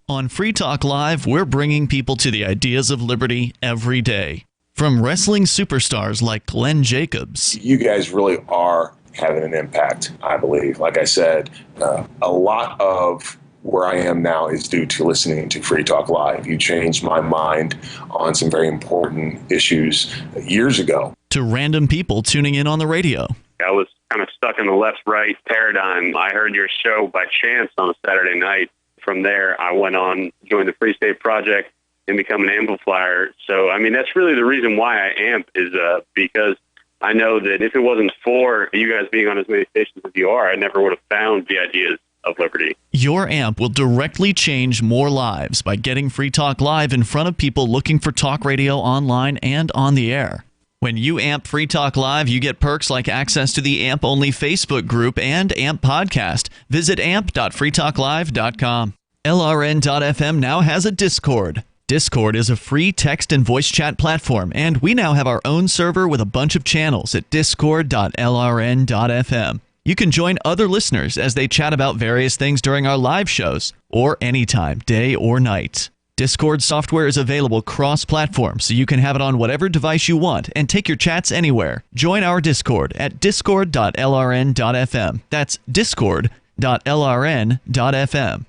On Free Talk Live, we're bringing people to the ideas of liberty every day. From wrestling superstars like Glenn Jacobs. You guys really are having an impact, I believe. Like I said, a lot of where I am now is due to listening to Free Talk Live. You changed my mind on some very important issues years ago. To random people tuning in on the radio. I was kind of stuck in the left-right paradigm. I heard your show by chance on a Saturday night. From there, I went on, joined the Free State Project, and become an amplifier. So, I mean, that's really the reason why I amp is because I know that if it wasn't for you guys being on as many stations as you are, I never would have found the ideas of liberty. Your amp will directly change more lives by getting Free Talk Live in front of people looking for talk radio online and on the air. When you AMP Free Talk Live, you get perks like access to the AMP-only Facebook group and AMP podcast. Visit amp.freetalklive.com. LRN.FM now has a Discord. Discord is a free text and voice chat platform, and we now have our own server with a bunch of channels at discord.lrn.fm. You can join other listeners as they chat about various things during our live shows, or anytime, day or night. Discord software is available cross-platform, so you can have it on whatever device you want and take your chats anywhere. Join our Discord at discord.lrn.fm. That's discord.lrn.fm.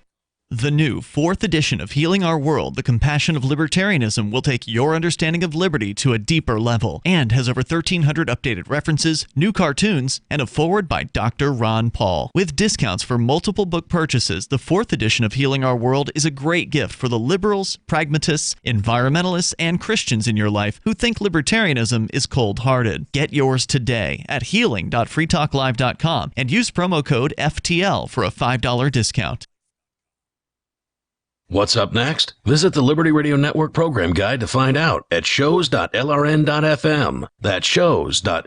The new 4th edition of Healing Our World, The Compassion of Libertarianism, will take your understanding of liberty to a deeper level and has over 1,300 updated references, new cartoons, and a foreword by Dr. Ron Paul. With discounts for multiple book purchases, the 4th edition of Healing Our World is a great gift for the liberals, pragmatists, environmentalists, and Christians in your life who think libertarianism is cold-hearted. Get yours today at healing.freetalklive.com and use promo code FTL for a $5 discount. What's up next? Visit the Liberty Radio Network program guide to find out at shows.lrn.fm. That's shows.lrn.fm.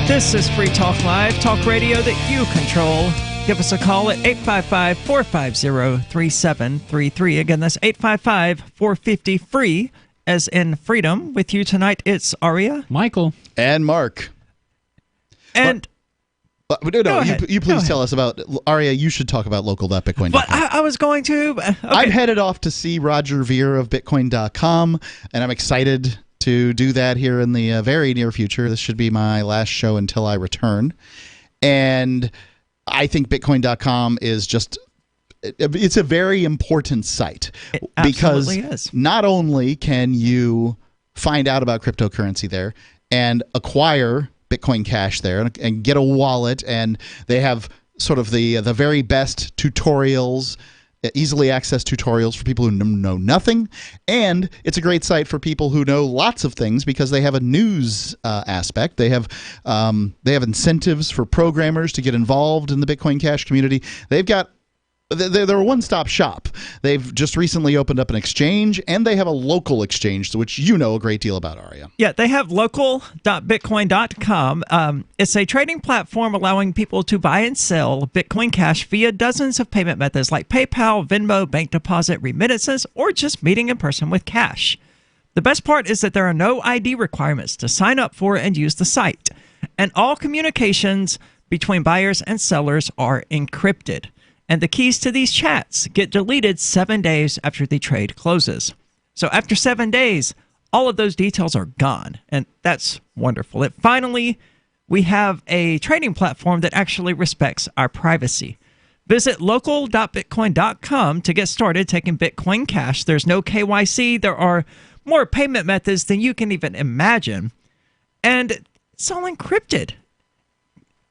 This is Free Talk Live, talk radio that you control. Give us a call at 855-450-3733. Again, that's 855-450-FREE, as in freedom. With you tonight, it's Aria, Michael, and Mark. And... you please tell us about, Aria, you should talk about local.bitcoin.com. But I was going to... Okay. I'm headed off to see Roger Ver of Bitcoin.com, and I'm excited to do that here in the very near future. This should be my last show until I return. And I think Bitcoin.com is just, it's a very important site. It because is. Not only can you find out about cryptocurrency there and acquire Bitcoin Cash there and get a wallet, and they have sort of the very best tutorials, easily accessed tutorials for people who know nothing, and it's a great site for people who know lots of things because they have a news aspect. They have incentives for programmers to get involved in the Bitcoin Cash community. They're a one-stop shop. They've just recently opened up an exchange, and they have a local exchange, which you know a great deal about, Aria. Yeah, they have local.bitcoin.com. It's a trading platform allowing people to buy and sell Bitcoin Cash via dozens of payment methods like PayPal, Venmo, bank deposit, remittances, or just meeting in person with cash. The best part is that there are no ID requirements to sign up for and use the site, and all communications between buyers and sellers are encrypted. And the keys to these chats get deleted 7 days after the trade closes. So after 7 days, all of those details are gone. And that's wonderful. Finally, we have a trading platform that actually respects our privacy. Visit local.bitcoin.com to get started taking Bitcoin Cash. There's no KYC. There are more payment methods than you can even imagine. And it's all encrypted.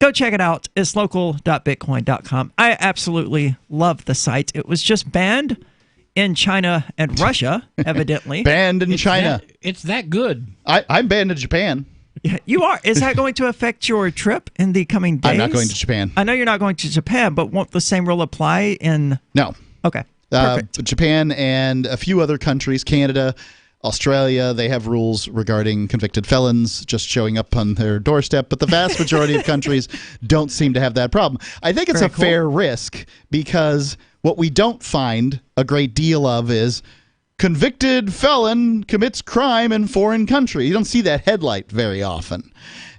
Go check it out. It's local.bitcoin.com. I absolutely love the site. It was just banned in China and Russia, evidently. Banned in China. It's that good. I'm banned in Japan. Yeah, you are. Is that going to affect your trip in the coming days? I'm not going to Japan. I know you're not going to Japan, but won't the same rule apply in... No. Okay. Perfect. Japan and a few other countries, Canada, Australia, they have rules regarding convicted felons just showing up on their doorstep, but the vast majority of countries don't seem to have that problem. I think it's fair risk because what we don't find a great deal of is convicted felon commits crime in foreign country. You don't see that headlight very often.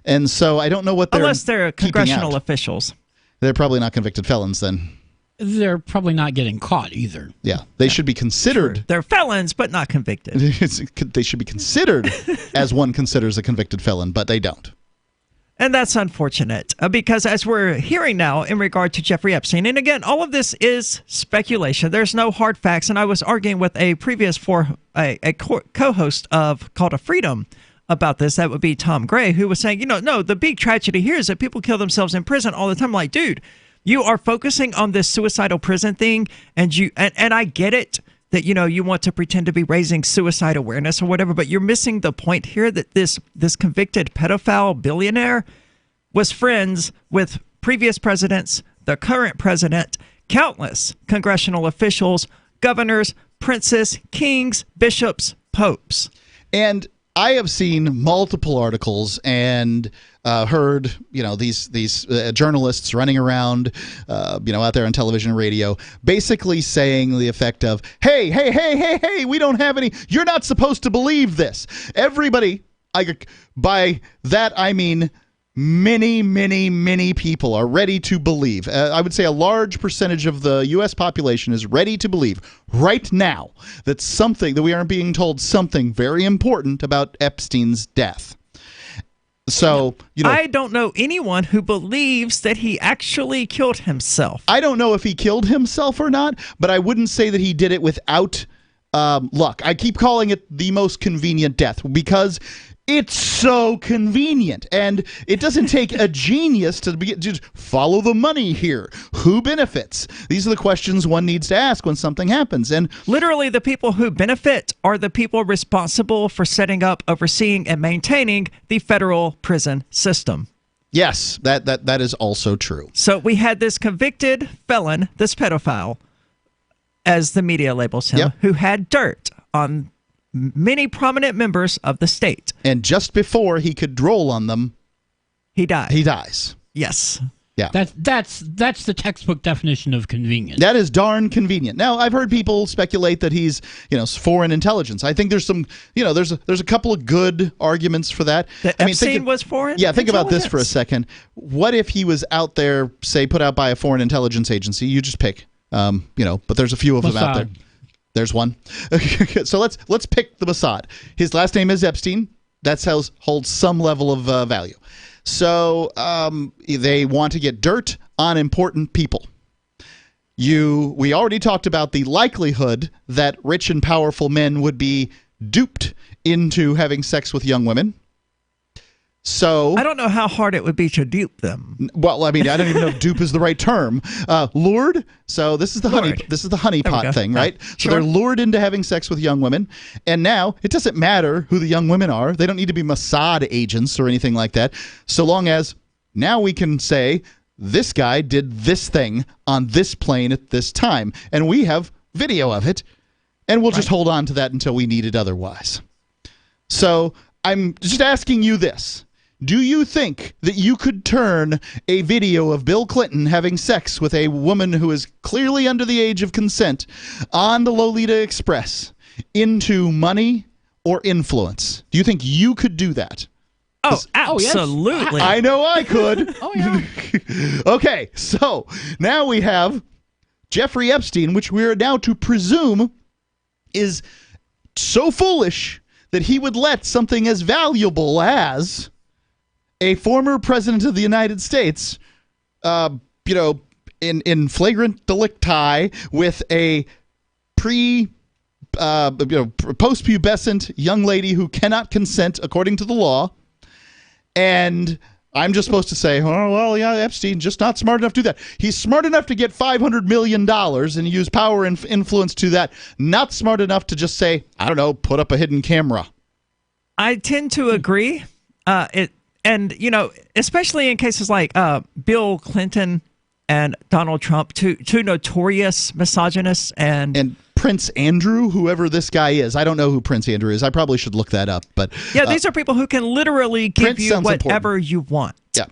And so I don't know what they're Unless they're congressional out. Officials. They're probably not convicted felons then. They're probably not getting caught either. Yeah, they should be considered. Sure. They're felons, but not convicted. They should be considered as one considers a convicted felon, but they don't. And that's unfortunate because as we're hearing now in regard to Jeffrey Epstein, and again, all of this is speculation. There's no hard facts. And I was arguing with a previous co-host of Call to Freedom about this. That would be Tom Gray, who was saying, no, the big tragedy here is that people kill themselves in prison all the time. Like, dude, You are focusing on this suicidal prison thing, and I get it that you want to pretend to be raising suicide awareness or whatever, but you're missing the point here that this convicted pedophile billionaire was friends with previous presidents, the current president, countless congressional officials, governors, princes, kings, bishops, popes. And I have seen multiple articles and heard, these journalists running around, out there on television and radio, basically saying the effect of, hey, we don't have any, you're not supposed to believe this. Everybody, by that I mean many, many, many people are ready to believe. I would say a large percentage of the U.S. population is ready to believe right now that we are being told something very important about Epstein's death. So, I don't know anyone who believes that he actually killed himself. I don't know if he killed himself or not, but I wouldn't say that he did it without luck. I keep calling it the most convenient death because it's so convenient, and it doesn't take a genius to just follow the money here. Who benefits? These are the questions one needs to ask when something happens. And literally, the people who benefit are the people responsible for setting up, overseeing, and maintaining the federal prison system. Yes, that is also true. So we had this convicted felon, this pedophile, as the media labels him, who had dirt on many prominent members of the state. And just before he could roll on them, he died. He dies. Yes. Yeah. That's the textbook definition of convenient. That is darn convenient. Now, I've heard people speculate that he's, foreign intelligence. I think there's some, there's a couple of good arguments for that. Epstein was foreign? Yeah, think about this for a second. What if he was out there, say, put out by a foreign intelligence agency? You just pick, but there's a few of them out there. There's one. So let's pick the Mossad. His last name is Epstein. That holds some level of value. So they want to get dirt on important people. We already talked about the likelihood that rich and powerful men would be duped into having sex with young women. So I don't know how hard it would be to dupe them. Well, I don't even know if dupe is the right term. Lured. So this is the honeypot thing, right? Sure. So they're lured into having sex with young women, and now it doesn't matter who the young women are. They don't need to be Mossad agents or anything like that. So long as now we can say this guy did this thing on this plane at this time, and we have video of it, and we'll just hold on to that until we need it otherwise. So I'm just asking you this. Do you think that you could turn a video of Bill Clinton having sex with a woman who is clearly under the age of consent on the Lolita Express into money or influence? Do you think you could do that? Oh, absolutely. I know I could. Oh, yeah. Okay, so now we have Jeffrey Epstein, which we are now to presume is so foolish that he would let something as valuable as a former president of the United States, in flagrant delicti with a post-pubescent young lady who cannot consent according to the law, and I'm just supposed to say, oh, well, yeah, Epstein just not smart enough to do that. He's smart enough to get $500 million and use power and influence to that. Not smart enough to just say, I don't know, put up a hidden camera. I tend to agree. Especially in cases like Bill Clinton and Donald Trump, two notorious misogynists, and Prince Andrew, whoever this guy is. I don't know who Prince Andrew is. I probably should look that up. But yeah, these are people who can literally give Prince you whatever you want. Yeah.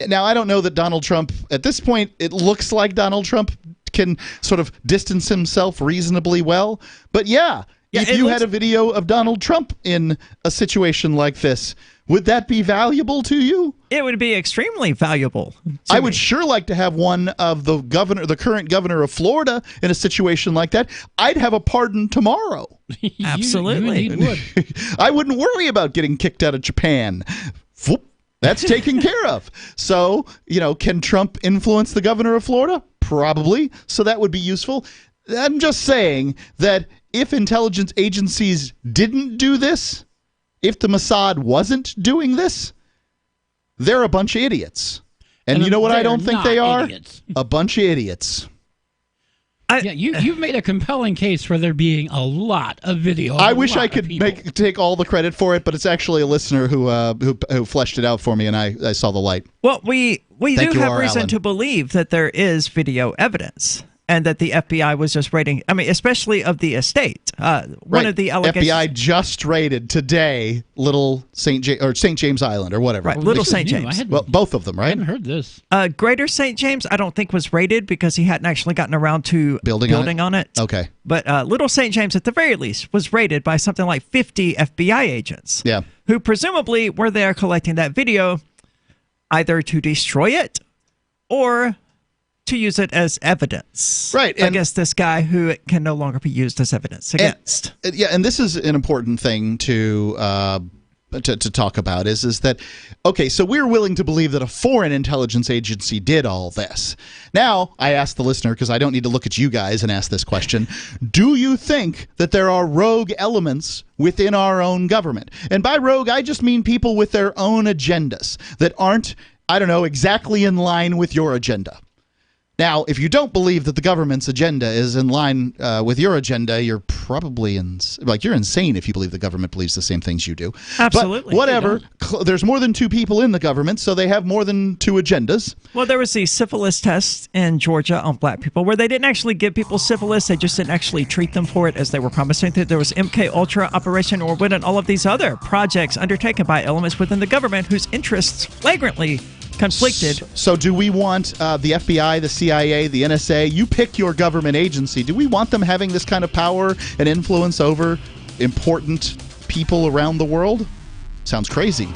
Now, I don't know that Donald Trump, at this point, it looks like Donald Trump can sort of distance himself reasonably well. But yeah, if you had a video of Donald Trump in a situation like this, would that be valuable to you? It would be extremely valuable. I would sure like to have one of the current governor of Florida in a situation like that. I'd have a pardon tomorrow. Absolutely. You would. I wouldn't worry about getting kicked out of Japan. That's taken care of. So, can Trump influence the governor of Florida? Probably. So that would be useful. I'm just saying that if intelligence agencies didn't do this, if the Mossad wasn't doing this, they're a bunch of idiots. And you know what I don't think they are? Idiots. A bunch of idiots. You've made a compelling case for there being a lot of video. I wish I could take all the credit for it, but it's actually a listener who fleshed it out for me, and I saw the light. Well, we Thank do you, have R. reason Allen. to believe that there is video evidence, and that the FBI was just raiding. I mean, especially of the estate. One of the allegations. FBI just raided today Little St. James Island or whatever. Right, Little St. James. Well, both of them, right? I haven't heard this. Greater St. James, I don't think was raided because he hadn't actually gotten around to Building on it. Okay. But Little St. James, at the very least, was raided by something like 50 FBI agents. Yeah. Who presumably were there collecting that video either to destroy it or to use it as evidence. Right. Against this guy who it can no longer be used as evidence against. And this is an important thing to talk about is that, okay, so we're willing to believe that a foreign intelligence agency did all this. Now, I ask the listener, because I don't need to look at you guys and ask this question, do you think that there are rogue elements within our own government? And by rogue, I just mean people with their own agendas that aren't, I don't know, exactly in line with your agenda. Now, if you don't believe that the government's agenda is in line with your agenda, you're probably you're insane if you believe the government believes the same things you do. Absolutely. But whatever. There's more than 2 people in the government, so they have more than 2 agendas. Well, there was the syphilis test in Georgia on black people where they didn't actually give people syphilis. They just didn't actually treat them for it as they were promising. There was MK Ultra, Operation Orwin, and all of these other projects undertaken by elements within the government whose interests flagrantly conflicted. So do we want the FBI, the CIA, the NSA, you pick your government agency, do we want them having this kind of power and influence over important people around the world? Sounds crazy.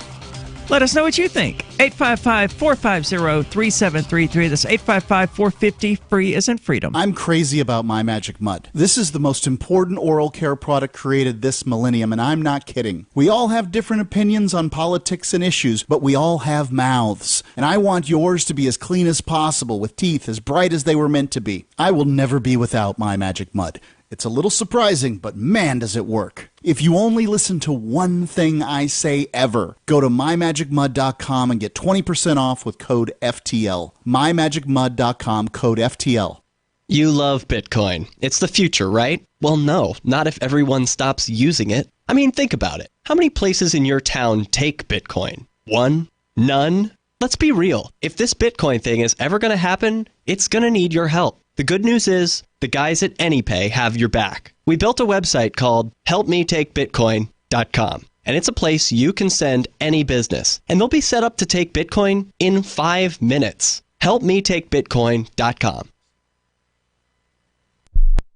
Let us know what you think. 855-450-3733. That's 855-450-FREE as in freedom. I'm crazy about My Magic Mud. This is the most important oral care product created this millennium, and I'm not kidding. We all have different opinions on politics and issues, but we all have mouths. And I want yours to be as clean as possible, with teeth as bright as they were meant to be. I will never be without My Magic Mud. It's a little surprising, but man, does it work. If you only listen to one thing I say ever, go to mymagicmud.com and get 20% off with code FTL. mymagicmud.com, code FTL. You love Bitcoin. It's the future, right? Well, no, not if everyone stops using it. I mean, think about it. How many places in your town take Bitcoin? 1? None? Let's be real. If this Bitcoin thing is ever going to happen, it's going to need your help. The good news is, the guys at AnyPay have your back. We built a website called helpmetakebitcoin.com, and it's a place you can send any business, and they'll be set up to take Bitcoin in 5 minutes. helpmetakebitcoin.com.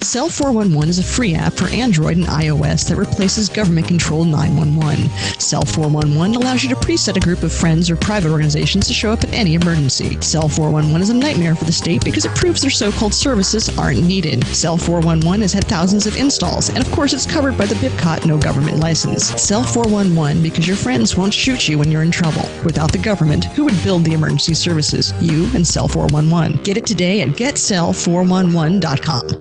Cell 411 is a free app for Android and iOS that replaces government-controlled 911. Cell 411 allows you to preset a group of friends or private organizations to show up in any emergency. Cell 411 is a nightmare for the state because it proves their so-called services aren't needed. Cell 411 has had thousands of installs, and of course it's covered by the BIPCOT no government license. Cell 411 because your friends won't shoot you when you're in trouble. Without the government, who would build the emergency services? You and Cell 411. Get it today at getcell411.com.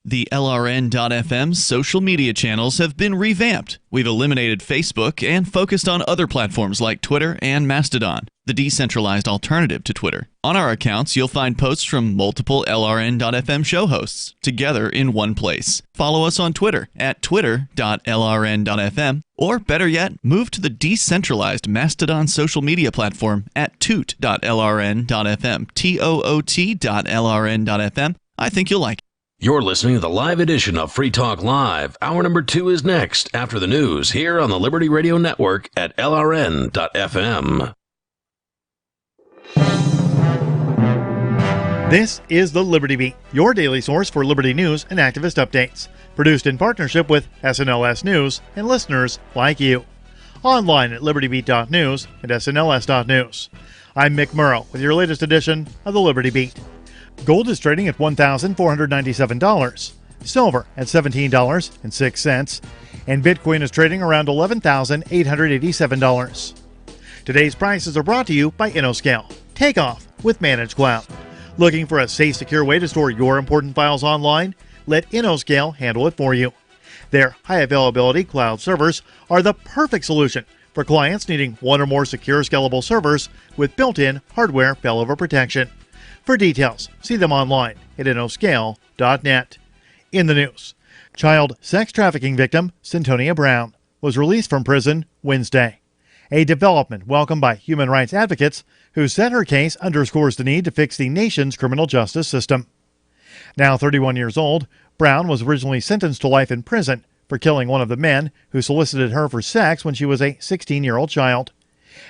The LRN.FM social media channels have been revamped. We've eliminated Facebook and focused on other platforms like Twitter and Mastodon, the decentralized alternative to Twitter. On our accounts, you'll find posts from multiple LRN.FM show hosts together in one place. Follow us on Twitter at twitter.lrn.fm, or better yet, move to the decentralized Mastodon social media platform at toot.lrn.fm, toot.lrn.fm. I think you'll like it. You're listening to the live edition of Free Talk Live. Hour number 2 is next after the news here on the Liberty Radio Network at LRN.FM. This is the Liberty Beat, your daily source for Liberty news and activist updates. Produced in partnership with SNLS News and listeners like you. Online at libertybeat.news and snls.news. I'm Mick Murrow with your latest edition of the Liberty Beat. Gold is trading at $1,497, silver at $17.06, and Bitcoin is trading around $11,887. Today's prices are brought to you by InnoScale. Take off with Managed Cloud. Looking for a safe, secure way to store your important files online? Let InnoScale handle it for you. Their high availability cloud servers are the perfect solution for clients needing one or more secure scalable servers with built-in hardware failover protection. For details, see them online at innoscale.net. In the news, child sex trafficking victim Centonia Brown was released from prison Wednesday. A development welcomed by human rights advocates who said her case underscores the need to fix the nation's criminal justice system. Now 31 years old, Brown was originally sentenced to life in prison for killing one of the men who solicited her for sex when she was a 16-year-old child.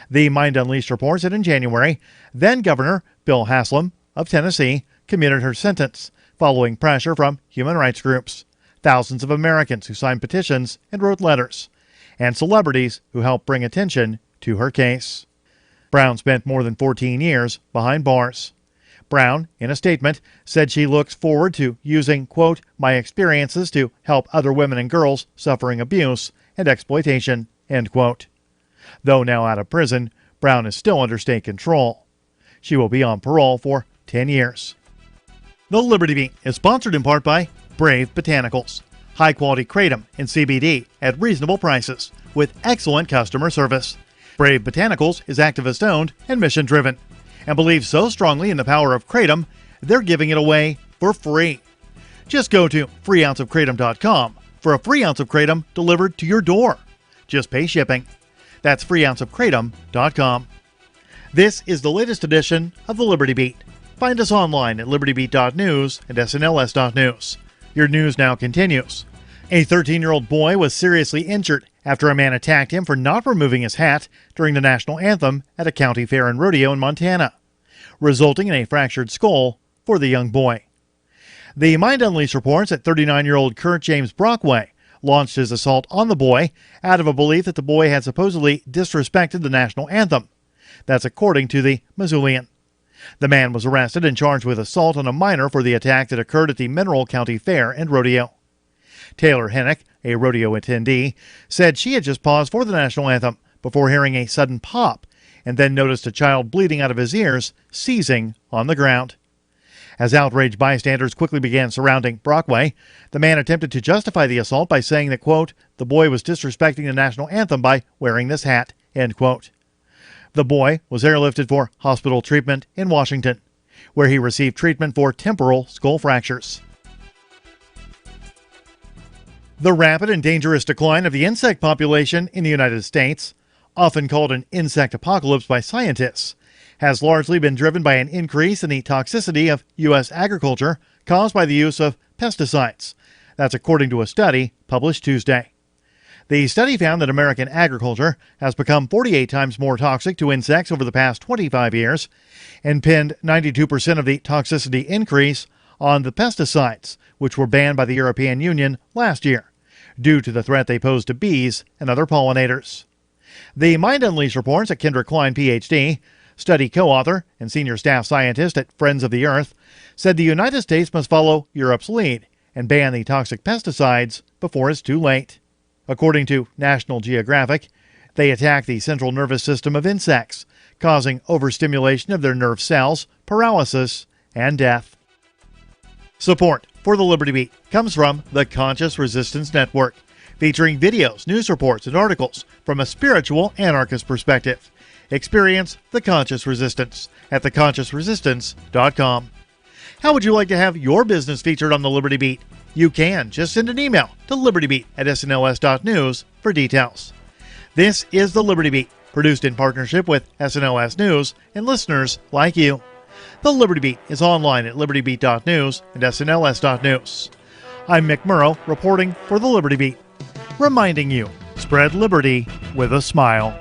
The Mind Unleashed reports that in January, then-Governor Bill Haslam of Tennessee commuted her sentence following pressure from human rights groups, thousands of Americans who signed petitions and wrote letters, and celebrities who helped bring attention to her case. Brown spent more than 14 years behind bars. Brown, in a statement, said she looks forward to using, quote, my experiences to help other women and girls suffering abuse and exploitation, end quote. Though now out of prison, Brown is still under state control. She will be on parole for 10 years. The Liberty Beat is sponsored in part by Brave Botanicals, high-quality kratom and CBD at reasonable prices with excellent customer service. Brave Botanicals is activist-owned and mission-driven, and believes so strongly in the power of kratom, they're giving it away for free. Just go to freeounceofkratom.com for a free ounce of kratom delivered to your door. Just pay shipping. That's freeounceofkratom.com. This is the latest edition of the Liberty Beat. Find us online at libertybeat.news and snls.news. Your news now continues. A 13-year-old boy was seriously injured after a man attacked him for not removing his hat during the national anthem at a county fair and rodeo in Montana, resulting in a fractured skull for the young boy. The Mind Unleashed reports that 39-year-old Kurt James Brockway launched his assault on the boy out of a belief that the boy had supposedly disrespected the national anthem. That's according to the Missoulian. The man was arrested and charged with assault on a minor for the attack that occurred at the Mineral County Fair and Rodeo. Taylor Hennick, a rodeo attendee, said she had just paused for the national anthem before hearing a sudden pop and then noticed a child bleeding out of his ears, seizing on the ground. As outraged bystanders quickly began surrounding Brockway, the man attempted to justify the assault by saying that, quote, the boy was disrespecting the national anthem by wearing this hat, end quote. The boy was airlifted for hospital treatment in Washington, where he received treatment for temporal skull fractures. The rapid and dangerous decline of the insect population in the United States, often called an insect apocalypse by scientists, has largely been driven by an increase in the toxicity of U.S. agriculture caused by the use of pesticides. That's according to a study published Tuesday. The study found that American agriculture has become 48 times more toxic to insects over the past 25 years and pinned 92% of the toxicity increase on the pesticides, which were banned by the European Union last year, due to the threat they pose to bees and other pollinators. The Mind Unleashed reports that Kendra Klein, Ph.D., study co-author and senior staff scientist at Friends of the Earth, said the United States must follow Europe's lead and ban the toxic pesticides before it's too late. According to National Geographic, they attack the central nervous system of insects, causing overstimulation of their nerve cells, paralysis, and death. Support for the Liberty Beat comes from the Conscious Resistance Network, featuring videos, news reports, and articles from a spiritual anarchist perspective. Experience the Conscious Resistance at theconsciousresistance.com. How would you like to have your business featured on the Liberty Beat? You can. Just send an email to libertybeat@snls.news for details. This is the Liberty Beat, produced in partnership with SNLS News and listeners like you. The Liberty Beat is online at libertybeat.news and snls.news. I'm Mick Murrow, reporting for the Liberty Beat, reminding you, spread liberty with a smile.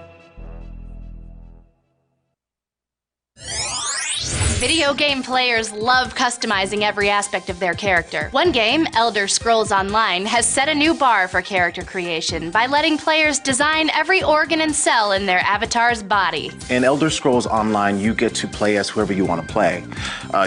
Video game players love customizing every aspect of their character. One game, Elder Scrolls Online, has set a new bar for character creation by letting players design every organ and cell in their avatar's body. In Elder Scrolls Online, you get to play as whoever you want to play.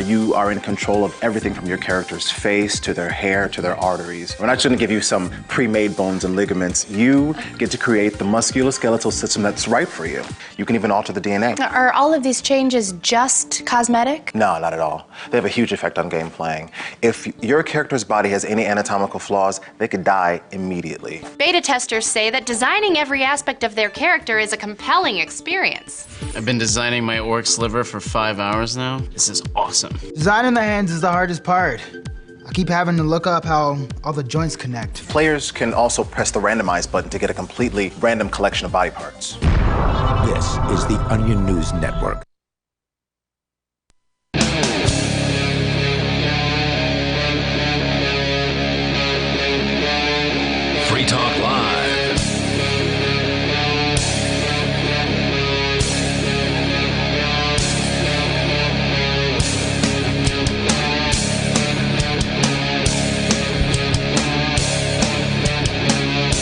You are in control of everything from your character's face to their hair to their arteries. We're not just going to give you some pre-made bones and ligaments. You get to create the musculoskeletal system that's right for you. You can even alter the DNA. Are all of these changes just cosmetic medic? No, not at all. They have a huge effect on game playing. If your character's body has any anatomical flaws, they could die immediately. Beta testers say that designing every aspect of their character is a compelling experience. I've been designing my orc's liver for 5 hours now. This is awesome. Designing the hands is the hardest part. I keep having to look up how all the joints connect. Players can also press the randomize button to get a completely random collection of body parts. This is the Onion News Network. Free Talk Live.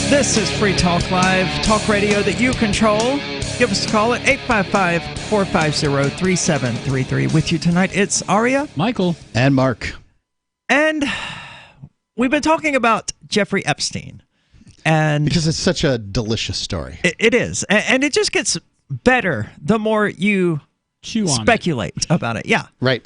This is Free Talk Live, talk radio that you control. Give us a call at 855-450-3733. With you tonight, it's Aria, Michael, and Mark. And we've been talking about Jeffrey Epstein. And because it's such a delicious story. It is. And it just gets better the more you speculate about it. Yeah. Right.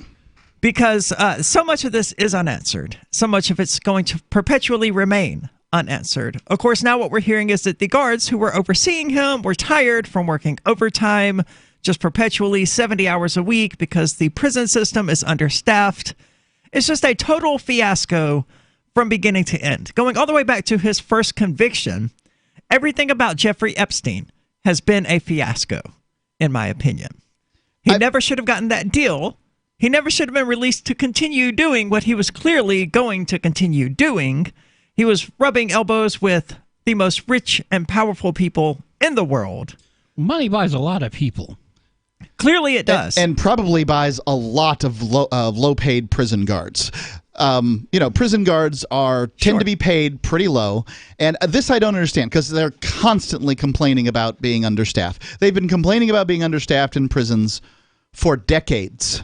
Because so much of this is unanswered. So much of it's going to perpetually remain unanswered. Of course, now what we're hearing is that the guards who were overseeing him were tired from working overtime, just perpetually 70 hours a week because the prison system is understaffed. It's just a total fiasco from beginning to end. Going all the way back to his first conviction, everything about Jeffrey Epstein has been a fiasco, in my opinion. He never should have gotten that deal. He never should have been released to continue doing what he was clearly going to continue doing. He was rubbing elbows with the most rich and powerful people in the world. Money buys a lot of people. Clearly it does. And probably buys a lot of low-paid prison guards. Prison guards tend to be paid pretty low. And this I don't understand because they're constantly complaining about being understaffed. They've been complaining about being understaffed in prisons for decades.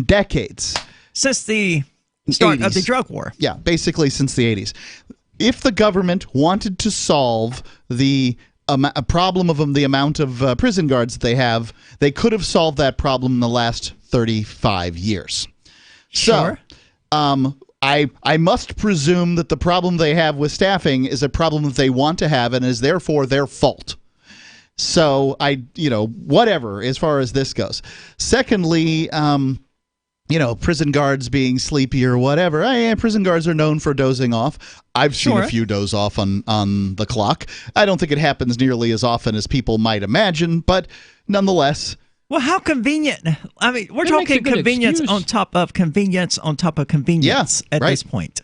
Decades. Since the start of the drug war. Yeah, basically since the 80s. If the government wanted to solve the problem of the amount of prison guards that they have, they could have solved that problem in the last 35 years. Sure. So, I must presume that the problem they have with staffing is a problem that they want to have and is therefore their fault. So, whatever as far as this goes. Secondly, prison guards being sleepy or whatever. Prison guards are known for dozing off. I've seen a few doze off on the clock. I don't think it happens nearly as often as people might imagine, but nonetheless. Well, how convenient. I mean, we're talking convenience on top of convenience on top of convenience at this point.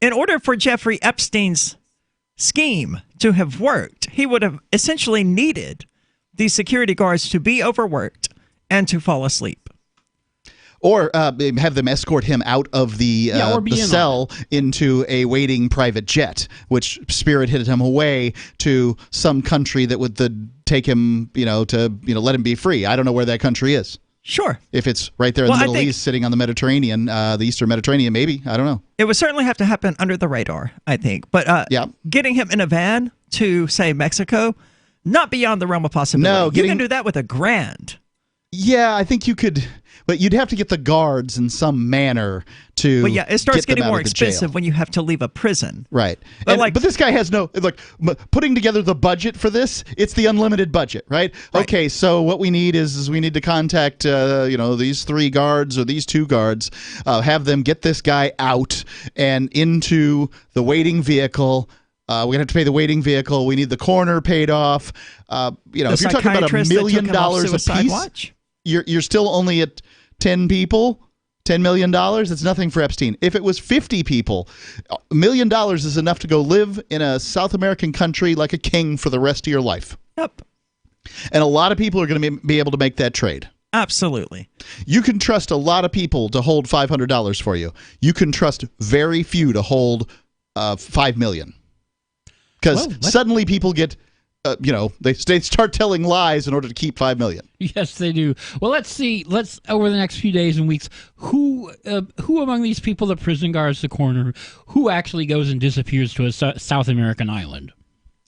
In order for Jeffrey Epstein's scheme to have worked, he would have essentially needed these security guards to be overworked and to fall asleep. Or have them escort him out of the cell into a waiting private jet, which spirited him away to some country that would take him, to let him be free. I don't know where that country is. Sure. If it's right there in the Middle East, sitting on the Mediterranean, the Eastern Mediterranean, maybe. I don't know. It would certainly have to happen under the radar, I think. But getting him in a van to, say, Mexico, not beyond the realm of possibility. No, you can do that with $1,000. Yeah, I think you could, but you'd have to get the guards in some manner to. But yeah, it starts getting more expensive jail. when you have to leave a prison. Right, but this guy has no putting together the budget for this. It's the unlimited budget, right? Okay, so what we need is we need to contact these 3 guards or these 2 guards, have them get this guy out and into the waiting vehicle. We're going to have to pay the waiting vehicle. We need the coroner paid off. If you're talking about $1 million a piece, you're still only at 10 people, $10 million. That's nothing for Epstein. If it was 50 people, $1 million is enough to go live in a South American country like a king for the rest of your life. Yep. And a lot of people are going to be able to make that trade. Absolutely. You can trust a lot of people to hold $500 for you. You can trust very few to hold $5 million. Because suddenly people get, they start telling lies in order to keep $5 million. Yes, they do. Well, let's see. Let's over the next few days and weeks, who among these people, the prison guards, the coroner, who actually goes and disappears to a South American island?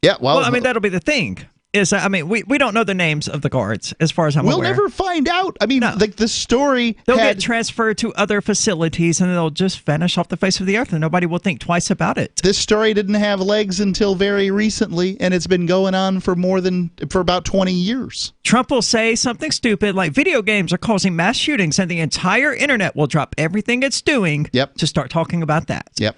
Yeah, well, I mean, that'll be the thing. is, I mean, we don't know the names of the guards as far as I'm aware. We'll never find out. I mean, like the story They'll get transferred to other facilities and they'll just vanish off the face of the earth and nobody will think twice about it. This story didn't have legs until very recently, and it's been going on for about 20 years. Trump will say something stupid like video games are causing mass shootings and the entire internet will drop everything it's doing to start talking about that. Yep.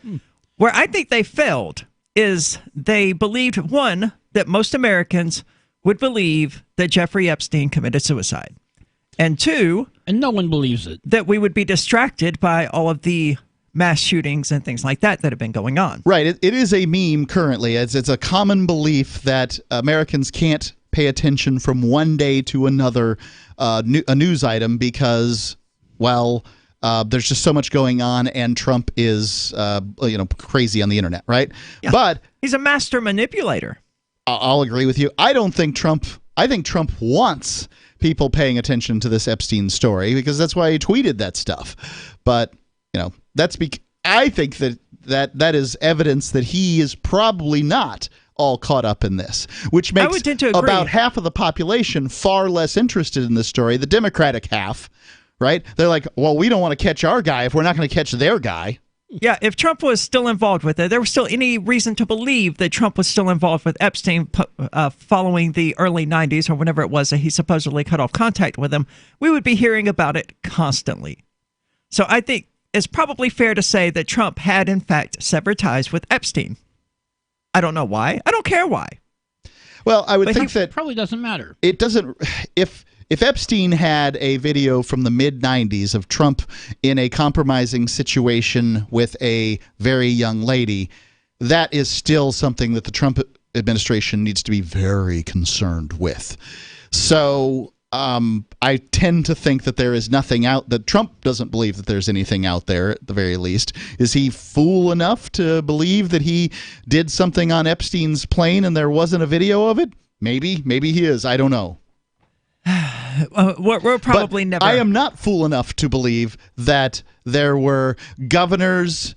Where I think they failed is they believed, one, that most Americans would believe that Jeffrey Epstein committed suicide. And two, and no one believes it, that we would be distracted by all of the mass shootings and things like that have been going on. Right. It is a meme currently. It's a common belief that Americans can't pay attention from one day to another a news item because, well, there's just so much going on, and Trump is, crazy on the internet, right? Yeah. But he's a master manipulator. I'll agree with you. I think Trump wants people paying attention to this Epstein story because that's why he tweeted that stuff. But I think that is evidence that he is probably not all caught up in this, which makes about half of the population far less interested in this story. The Democratic half. Right? They're like, well, we don't want to catch our guy if we're not going to catch their guy. Yeah, if Trump was still involved with it, there was still any reason to believe that Trump was still involved with Epstein following the early 90s or whenever it was that he supposedly cut off contact with him, we would be hearing about it constantly. So I think it's probably fair to say that Trump had, in fact, severed ties with Epstein. I don't know why. I don't care why. Well, I would think that probably doesn't matter. It doesn't. If Epstein had a video from the mid-90s of Trump in a compromising situation with a very young lady, that is still something that the Trump administration needs to be very concerned with. So I tend to think that there is nothing out, that Trump doesn't believe that there's anything out there, at the very least. Is he fool enough to believe that he did something on Epstein's plane and there wasn't a video of it? Maybe he is. I don't know. We're probably never. I am not fool enough to believe that there were governors,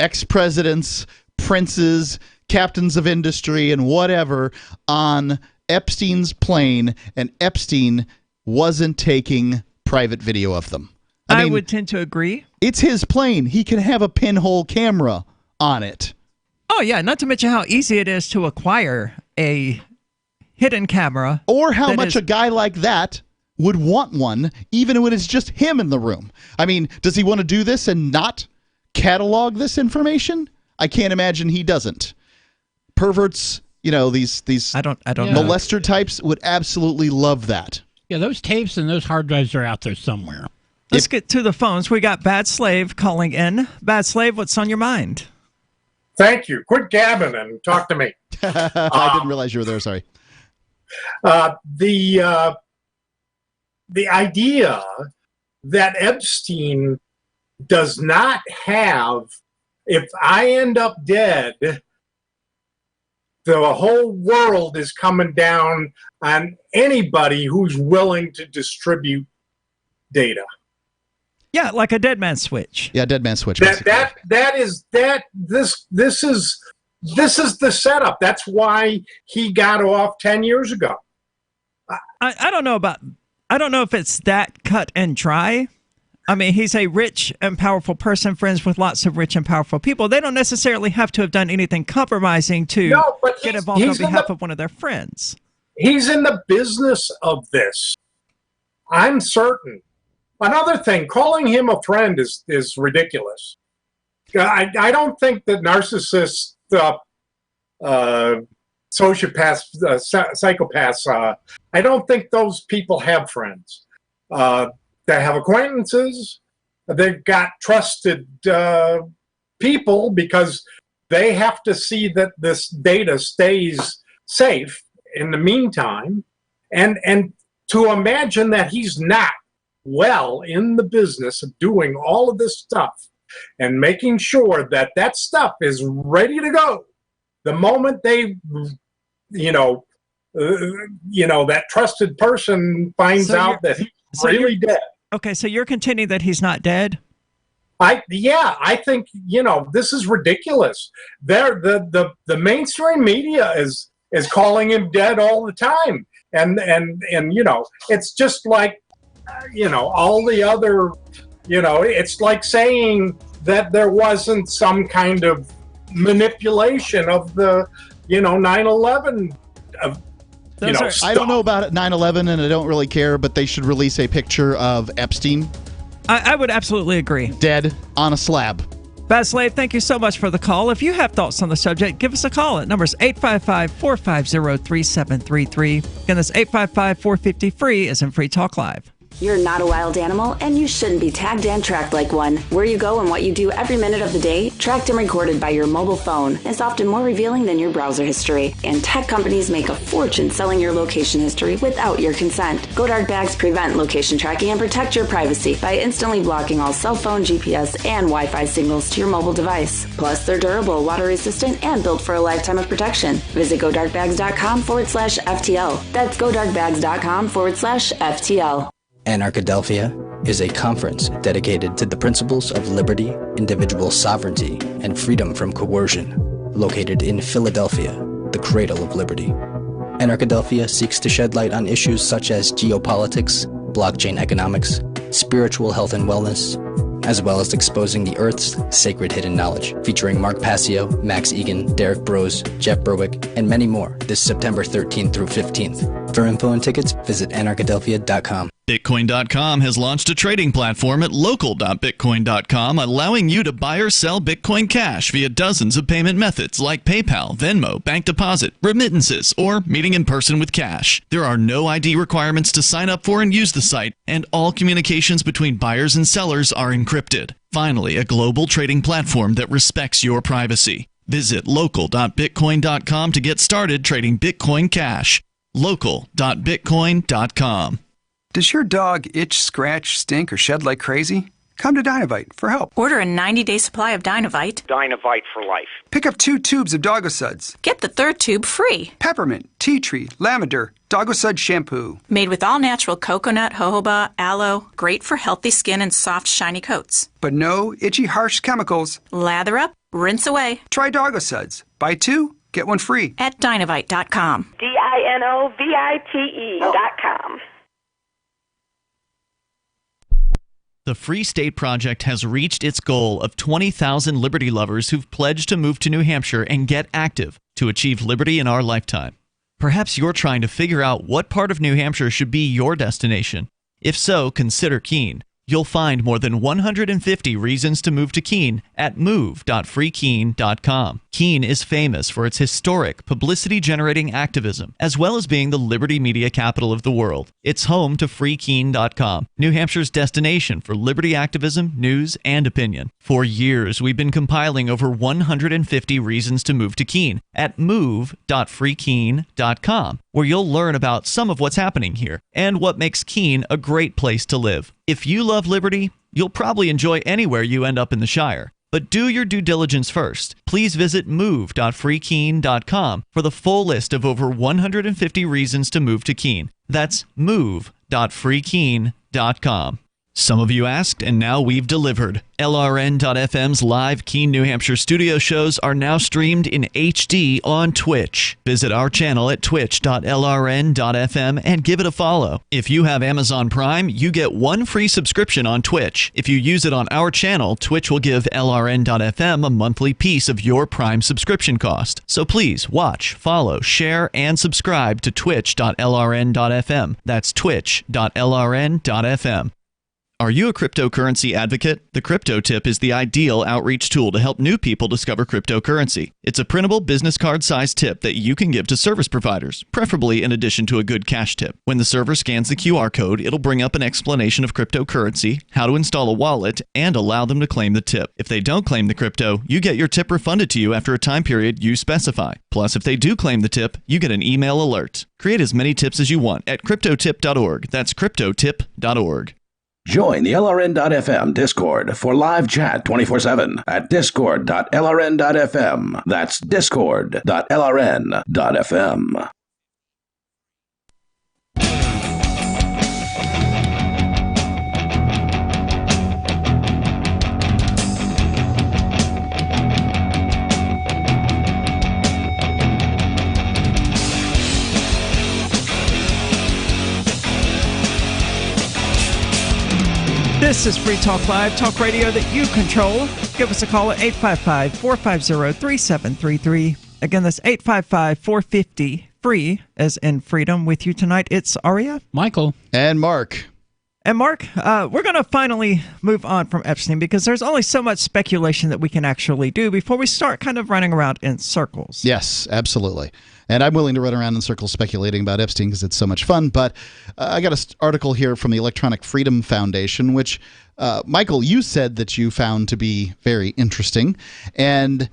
ex-presidents, princes, captains of industry, and whatever on Epstein's plane, and Epstein wasn't taking private video of them. I mean, would tend to agree. It's his plane. He can have a pinhole camera on it. Oh, yeah. Not to mention how easy it is to acquire a hidden camera. Or how much a guy like that would want one, even when it's just him in the room. I mean, does he want to do this and not catalog this information? I can't imagine he doesn't. Perverts, these I don't molester types would absolutely love that. Yeah, those tapes and those hard drives are out there somewhere. Let's get to the phones. We got Bad Slave calling in. Bad Slave, what's on your mind? Thank you. Quit gabbing and talk to me. I didn't realize you were there. Sorry. The idea that Epstein does not have, if I end up dead, the whole world is coming down on anybody who's willing to distribute data. Yeah, like a dead man switch. Yeah, dead man switch. This is the setup. That's why he got off 10 years ago. I don't know if it's that cut and dry. I mean, he's a rich and powerful person, friends with lots of rich and powerful people. They don't necessarily have to have done anything compromising to get involved on behalf of one of their friends. He's in the business of this. I'm certain. Another thing, calling him a friend is ridiculous. I don't think that narcissists, sociopaths, psychopaths, I don't think those people have friends. They have acquaintances. They've got trusted people because they have to see that this data stays safe in the meantime. And to imagine that he's not well in the business of doing all of this stuff and making sure that that stuff is ready to go the moment they, that trusted person finds out that he's really dead. Okay, so you're contending that he's not dead? I think this is ridiculous. The mainstream media is is calling him dead all the time. And it's just like, all the other, it's like saying that there wasn't some kind of manipulation of the, 9/11 I don't know about 9/11, and I don't really care, but they should release a picture of Epstein. I would absolutely agree. Dead on a slab. Baslave, thank you so much for the call. If you have thoughts on the subject, give us a call at numbers 855-450-3733. Again, that's 855-450-FREE as in Free Talk Live. You're not a wild animal, and you shouldn't be tagged and tracked like one. Where you go and what you do every minute of the day, tracked and recorded by your mobile phone, is often more revealing than your browser history. And tech companies make a fortune selling your location history without your consent. GoDark bags prevent location tracking and protect your privacy by instantly blocking all cell phone, GPS, and Wi-Fi signals to your mobile device. Plus, they're durable, water-resistant, and built for a lifetime of protection. Visit GoDarkbags.com/FTL. That's GoDarkbags.com/FTL. Anarchadelphia is a conference dedicated to the principles of liberty, individual sovereignty, and freedom from coercion, located in Philadelphia, the cradle of liberty. Anarchadelphia seeks to shed light on issues such as geopolitics, blockchain economics, spiritual health and wellness, as well as exposing the Earth's sacred hidden knowledge, featuring Mark Passio, Max Egan, Derek Brose, Jeff Berwick, and many more this September 13th through 15th. For info and tickets, visit anarchadelphia.com. Bitcoin.com has launched a trading platform at local.bitcoin.com, allowing you to buy or sell Bitcoin Cash via dozens of payment methods like PayPal, Venmo, bank deposit, remittances, or meeting in person with cash. There are no ID requirements to sign up for and use the site, and all communications between buyers and sellers are encrypted. Finally, a global trading platform that respects your privacy. Visit local.bitcoin.com to get started trading Bitcoin Cash. local.bitcoin.com. Does your dog itch, scratch, stink, or shed like crazy? Come to Dinovite for help. Order a 90-day supply of Dinovite. Dinovite for life. Pick up 2 tubes of Dogosuds. Get the 3rd tube free. Peppermint, tea tree, lavender, Dogosud shampoo. Made with all-natural coconut, jojoba, aloe. Great for healthy skin and soft, shiny coats. But no itchy, harsh chemicals. Lather up, rinse away. Try Dogosuds. Buy 2, get 1 free. At Dinovite.com. DINOVITE.com. The Free State Project has reached its goal of 20,000 liberty lovers who've pledged to move to New Hampshire and get active to achieve liberty in our lifetime. Perhaps you're trying to figure out what part of New Hampshire should be your destination. If so, consider Keene. You'll find more than 150 reasons to move to Keene at move.freekeene.com. Keene is famous for its historic, publicity-generating activism, as well as being the liberty media capital of the world. It's home to freekeene.com, New Hampshire's destination for liberty activism, news, and opinion. For years, we've been compiling over 150 reasons to move to Keene at move.freekeene.com, where you'll learn about some of what's happening here and what makes Keene a great place to live. If you love liberty, you'll probably enjoy anywhere you end up in the Shire. But do your due diligence first. Please visit move.freekeene.com for the full list of over 150 reasons to move to Keene. That's move.freekeene.com. Some of you asked, and now we've delivered. LRN.FM's live Keene, New Hampshire studio shows are now streamed in HD on Twitch. Visit our channel at twitch.lrn.fm and give it a follow. If you have Amazon Prime, you get 1 free subscription on Twitch. If you use it on our channel, Twitch will give LRN.FM a monthly piece of your Prime subscription cost. So please watch, follow, share, and subscribe to twitch.lrn.fm. That's twitch.lrn.fm. Are you a cryptocurrency advocate? The Crypto Tip is the ideal outreach tool to help new people discover cryptocurrency. It's a printable business card-sized tip that you can give to service providers, preferably in addition to a good cash tip. When the server scans the QR code, it'll bring up an explanation of cryptocurrency, how to install a wallet, and allow them to claim the tip. If they don't claim the crypto, you get your tip refunded to you after a time period you specify. Plus, if they do claim the tip, you get an email alert. Create as many tips as you want at cryptotip.org. That's cryptotip.org. Join the LRN.FM Discord for live chat 24/7 at discord.lrn.fm. That's discord.lrn.fm. This is Free Talk Live, talk radio that you control. Give us a call at 855-450-3733. Again, that's 855-450-FREE, as in freedom. With you tonight, it's Aria, Michael, and Mark. And Mark, we're going to finally move on from Epstein because there's only so much speculation that we can actually do before we start kind of running around in circles. Yes, absolutely. And I'm willing to run around in circles speculating about Epstein because it's so much fun. But I got an article here from the Electronic Freedom Foundation, which, Michael, you said that you found to be very interesting. And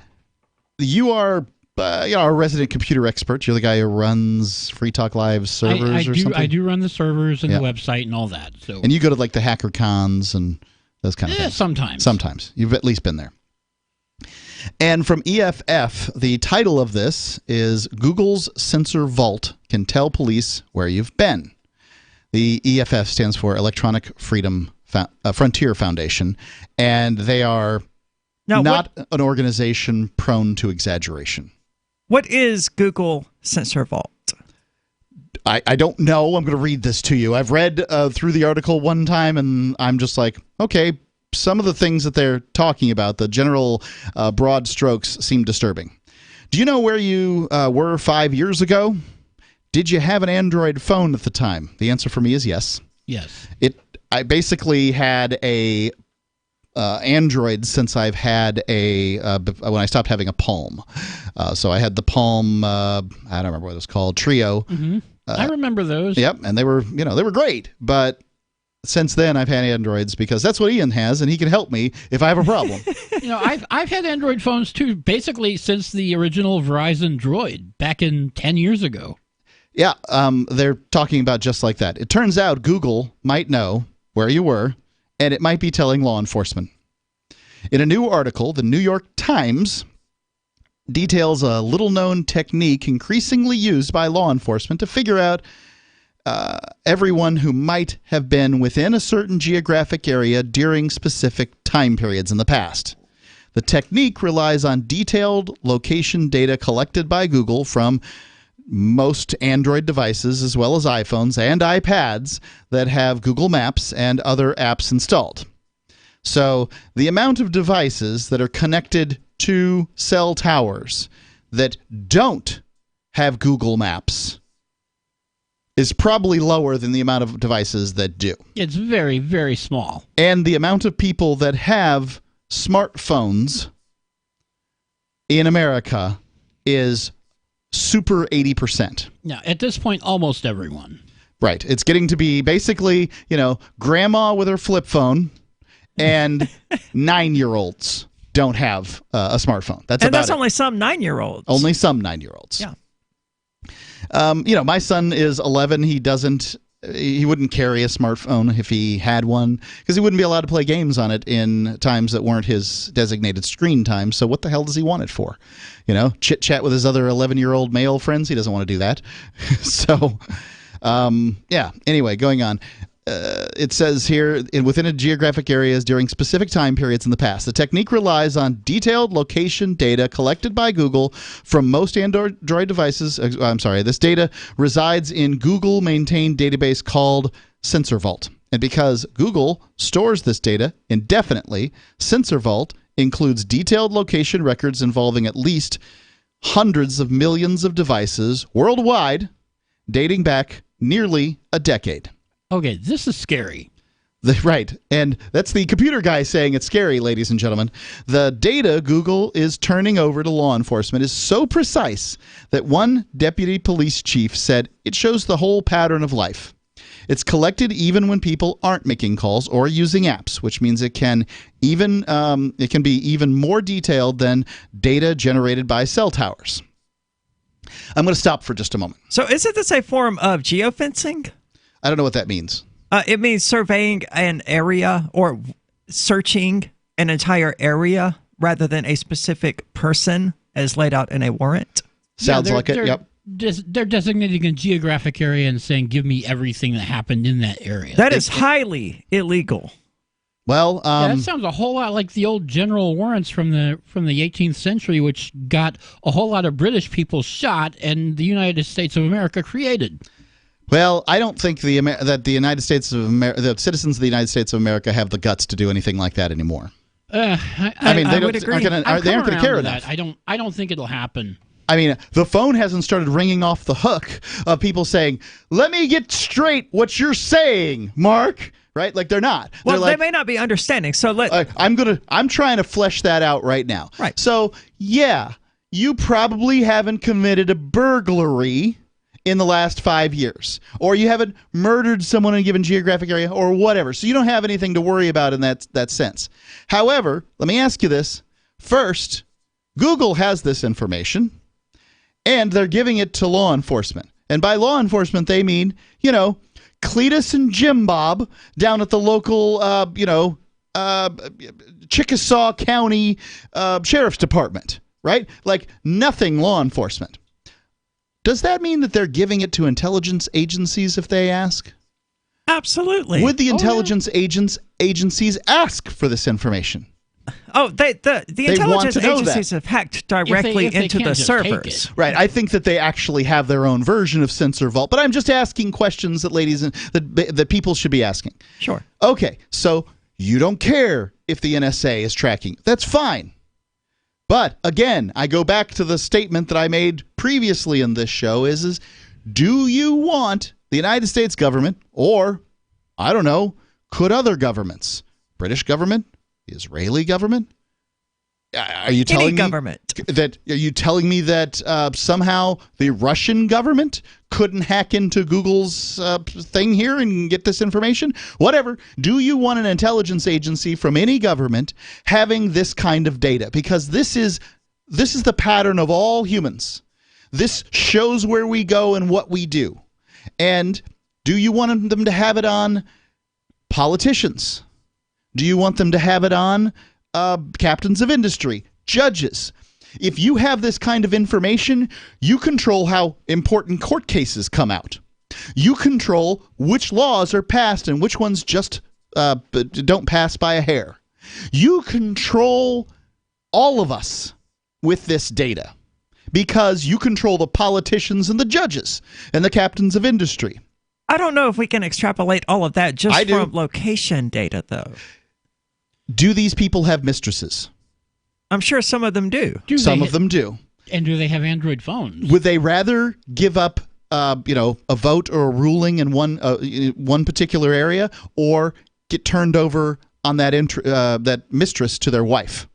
you are a resident computer expert. You're the guy who runs Free Talk Live servers or something? I do run the servers and the website and all that. So. And you go to like the hacker cons and those kind of things? Sometimes. Sometimes. You've at least been there. And from EFF, the title of this is Google's Censor Vault Can Tell Police Where You've Been. The EFF stands for Electronic Freedom Frontier Foundation, and they are not an organization prone to exaggeration. What is Google Censor Vault? I don't know. I'm going to read this to you. I've read through the article one time, and I'm just like, okay, some of the things that they're talking about, the general broad strokes, seem disturbing. Do you know where you were 5 years ago? Did you have an Android phone at the time? The answer for me is yes. Yes. I basically had a Android since I've had when I stopped having a Palm. So I had the Palm, I don't remember what it was called, Trio. Mm-hmm. I remember those. Yep, and they were great. But since then, I've had Androids because that's what Ian has, and he can help me if I have a problem. I've had Android phones too, basically since the original Verizon Droid back in 10 years ago. Yeah, they're talking about just like that. It turns out Google might know where you were, and it might be telling law enforcement. In a new article, the New York Times details a little-known technique increasingly used by law enforcement to figure out everyone who might have been within a certain geographic area during specific time periods in the past. The technique relies on detailed location data collected by Google from most Android devices as well as iPhones and iPads that have Google Maps and other apps installed. So the amount of devices that are connected to cell towers that don't have Google Maps is probably lower than the amount of devices that do. It's very, very small. And the amount of people that have smartphones in America is super 80%. Now, at this point, almost everyone. Right. It's getting to be basically, grandma with her flip phone and 9-year-olds don't have a smartphone. That's only some 9-year-olds. Only some 9-year-olds. Yeah. My son is 11. He wouldn't carry a smartphone if he had one because he wouldn't be allowed to play games on it in times that weren't his designated screen time. So what the hell does he want it for? Chit chat with his other 11-year-old male friends. He doesn't want to do that. So, anyway, going on. It says here, within a geographic areas during specific time periods in the past. The technique relies on detailed location data collected by Google from most Android devices. This data resides in Google-maintained database called Censor Vault. And because Google stores this data indefinitely, Censor Vault includes detailed location records involving at least hundreds of millions of devices worldwide, dating back nearly a decade. Okay, this is scary. Right, and that's the computer guy saying it's scary, ladies and gentlemen. The data Google is turning over to law enforcement is so precise that one deputy police chief said it shows the whole pattern of life. It's collected even when people aren't making calls or using apps, which means it can be even more detailed than data generated by cell towers. I'm going to stop for just a moment. So isn't this a form of geofencing? I don't know what that means. It means surveying an area or searching an entire area rather than a specific person as laid out in a warrant. Sounds like it, yep. They're designating a geographic area and saying, give me everything that happened in that area. That is highly illegal. Well, that sounds a whole lot like the old general warrants from the 18th century, which got a whole lot of British people shot and the United States of America created. Well, I don't think that the United States of the citizens of the United States of America have the guts to do anything like that anymore. I mean, they would agree. aren't going to care enough. I don't think it'll happen. I mean, the phone hasn't started ringing off the hook of people saying, "Let me get straight what you're saying, Mark." Right? Like they're not. Well, they're they may not be understanding. So I'm trying to flesh that out right now. Right. So yeah, you probably haven't committed a burglary in the last 5 years, or you haven't murdered someone in a given geographic area, or whatever. So you don't have anything to worry about in that sense. However, let me ask you this. First, Google has this information, and they're giving it to law enforcement. And by law enforcement, they mean, Cletus and Jim Bob down at the local, Chickasaw County Sheriff's Department, right? Like nothing law enforcement. Does that mean that they're giving it to intelligence agencies if they ask? Absolutely. Would the intelligence agencies ask for this information? Oh, the intelligence agencies have hacked directly into the servers. Right. I think that they actually have their own version of Censor Vault, but I'm just asking questions that that people should be asking. Sure. Okay, so you don't care if the NSA is tracking. That's fine. But again, I go back to the statement that I made previously in this show is do you want the United States government, or, I don't know, could other governments, British government, the Israeli government? Are you telling me that? Are you telling me that somehow the Russian government couldn't hack into Google's thing here and get this information? Whatever. Do you want an intelligence agency from any government having this kind of data? Because this is the pattern of all humans. This shows where we go and what we do. And do you want them to have it on politicians? Do you want them to have it on captains of industry, judges? If you have this kind of information, you control how important court cases come out. You control which laws are passed and which ones just don't pass by a hair. You control all of us with this data because you control the politicians and the judges and the captains of industry. I don't know if we can extrapolate all of that just from location data, though. Do these people have mistresses? I'm sure some of them do. Some of them do. And do they have Android phones? Would they rather give up, a vote or a ruling in one particular area, or get turned over on that mistress to their wife?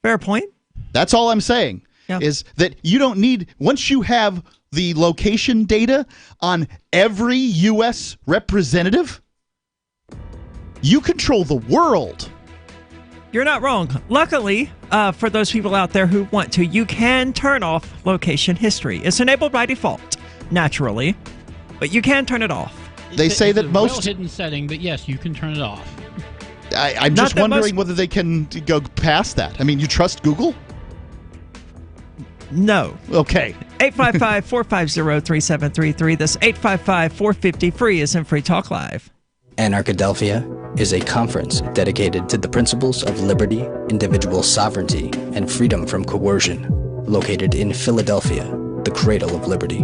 Fair point. That's all I'm saying. Yeah. Is that you don't need, once you have the location data on every U.S. representative, you control the world. You're not wrong. Luckily, for those people out there who want to, you can turn off location history. It's enabled by default, naturally, but you can turn it off. They say that most well-hidden setting, but yes, you can turn it off. I'm just wondering whether they can go past that. I mean, you trust Google? No. Okay. 855-450-3733. That's 855-450-FREE is in Free Talk Live. Anarchadelphia is a conference dedicated to the principles of liberty, individual sovereignty, and freedom from coercion, located in Philadelphia, the cradle of liberty.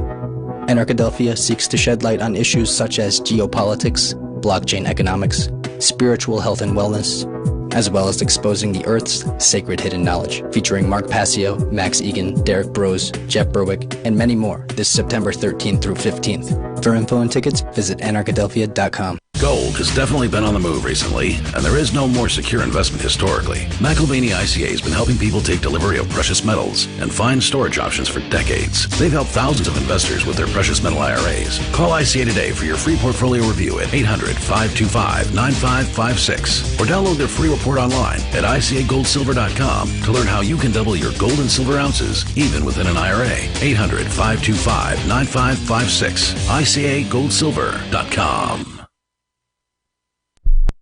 Anarchadelphia seeks to shed light on issues such as geopolitics, blockchain economics, spiritual health and wellness, as well as exposing the Earth's sacred hidden knowledge, featuring Mark Passio, Max Egan, Derek Brose, Jeff Berwick, and many more this September 13th through 15th. For info and tickets, visit anarchadelphia.com. Gold has definitely been on the move recently, and there is no more secure investment historically. McIlvaney ICA has been helping people take delivery of precious metals and find storage options for decades. They've helped thousands of investors with their precious metal IRAs. Call ICA today for your free portfolio review at 800-525-9556 or download their free report online at ICAGoldSilver.com to learn how you can double your gold and silver ounces even within an IRA. 800-525-9556. ICAGoldSilver.com.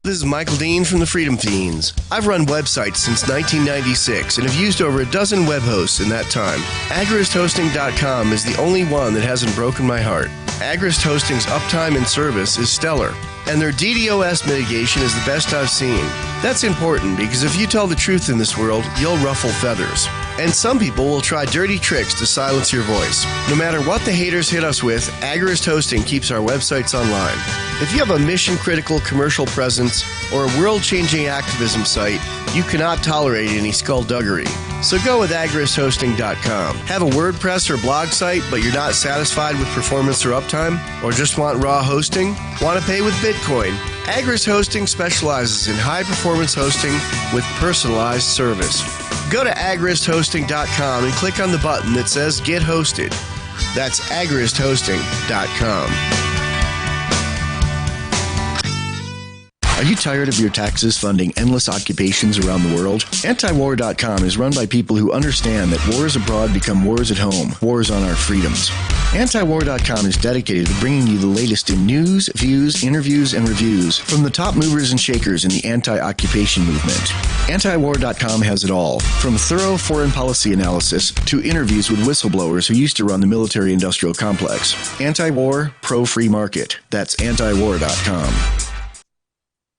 This is Michael Dean from the Freedom Fiends. I've run websites since 1996 and have used over a dozen web hosts in that time. AgristHosting.com is the only one that hasn't broken my heart. Agrist Hosting's uptime and service is stellar, and their DDoS mitigation is the best I've seen. That's important because if you tell the truth in this world, you'll ruffle feathers. And some people will try dirty tricks to silence your voice. No matter what the haters hit us with, Agorist Hosting keeps our websites online. If you have a mission-critical commercial presence or a world-changing activism site, you cannot tolerate any skullduggery. So go with agoristhosting.com. Have a WordPress or blog site, but you're not satisfied with performance or uptime? Or just want raw hosting? Want to pay with Bitcoin? Agorist Hosting specializes in high-performance hosting with personalized service. Go to agoristhosting.com and click on the button that says Get Hosted. That's agoristhosting.com. Are you tired of your taxes funding endless occupations around the world? Antiwar.com is run by people who understand that wars abroad become wars at home, wars on our freedoms. Antiwar.com is dedicated to bringing you the latest in news, views, interviews, and reviews from the top movers and shakers in the anti-occupation movement. Antiwar.com has it all, from thorough foreign policy analysis to interviews with whistleblowers who used to run the military-industrial complex. Anti-war, pro-free market. That's antiwar.com.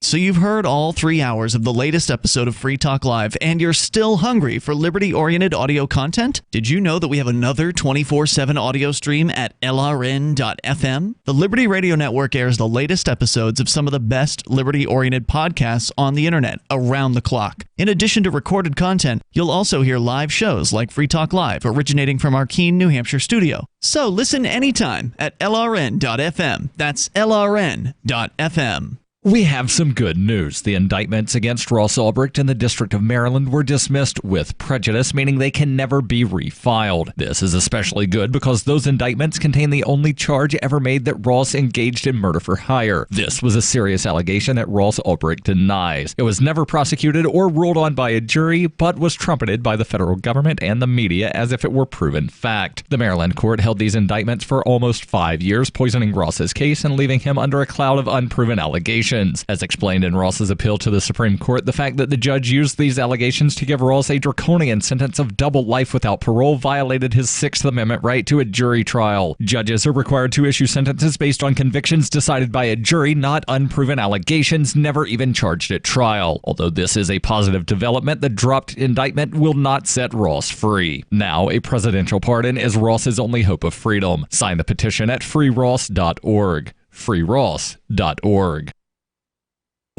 So you've heard all 3 hours of the latest episode of Free Talk Live, and you're still hungry for liberty-oriented audio content? Did you know that we have another 24/7 audio stream at LRN.FM? The Liberty Radio Network airs the latest episodes of some of the best liberty-oriented podcasts on the internet around the clock. In addition to recorded content, you'll also hear live shows like Free Talk Live, originating from our Keene, New Hampshire studio. So listen anytime at LRN.FM. That's LRN.FM. We have some good news. The indictments against Ross Ulbricht in the District of Maryland were dismissed with prejudice, meaning they can never be refiled. This is especially good because those indictments contain the only charge ever made that Ross engaged in murder for hire. This was a serious allegation that Ross Ulbricht denies. It was never prosecuted or ruled on by a jury, but was trumpeted by the federal government and the media as if it were proven fact. The Maryland court held these indictments for almost 5 years, poisoning Ross's case and leaving him under a cloud of unproven allegations. As explained in Ross's appeal to the Supreme Court, the fact that the judge used these allegations to give Ross a draconian sentence of double life without parole violated his Sixth Amendment right to a jury trial. Judges are required to issue sentences based on convictions decided by a jury, not unproven allegations never even charged at trial. Although this is a positive development, the dropped indictment will not set Ross free. Now, a presidential pardon is Ross's only hope of freedom. Sign the petition at freeross.org. freeross.org.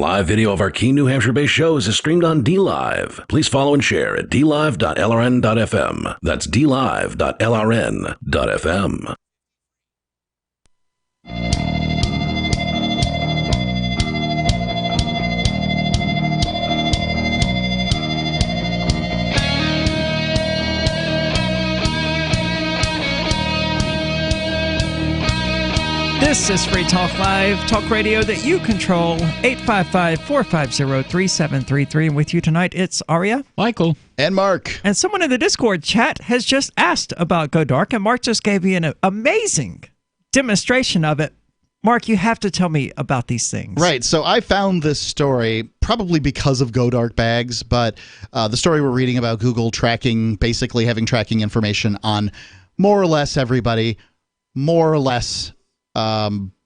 Live video of our Keene, New Hampshire-based shows is streamed on DLive. Please follow and share at dlive.lrn.fm. That's dlive.lrn.fm. This is Free Talk Live, talk radio that you control, 855-450-3733. And with you tonight, it's Aria, Michael, and Mark. And someone in the Discord chat has just asked about Go Dark, and Mark just gave you an amazing demonstration of it. Mark, you have to tell me about these things. Right. So I found this story probably because of Go Dark bags, but the story we're reading about Google tracking, basically having tracking information on more or less everybody, more or less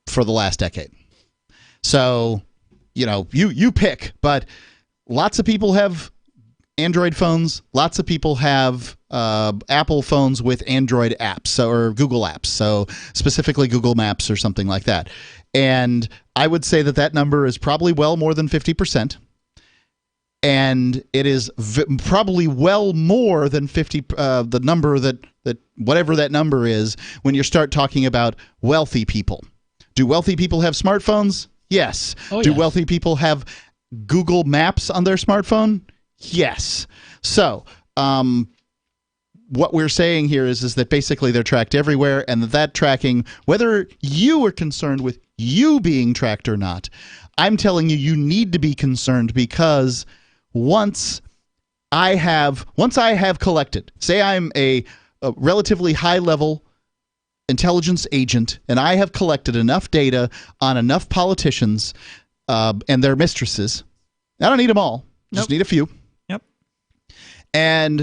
for the last decade. So, you know, you pick, but lots of people have Android phones. Lots of people have Apple phones with Android apps or Google apps, so specifically Google Maps or something like that. And I would say that that number is probably well more than 50%. And it is probably well more than 50, the number that whatever that number is when you start talking about wealthy people. Do wealthy people have smartphones? Yes. Oh, Do yes. wealthy people have Google Maps on their smartphone? Yes. So what we're saying here is that basically they're tracked everywhere, and that tracking, whether you are concerned with you being tracked or not, I'm telling you, you need to be concerned, because once I have collected, say I'm a relatively high-level intelligence agent, and I have collected enough data on enough politicians and their mistresses. I don't need them all. Just need a few. Yep.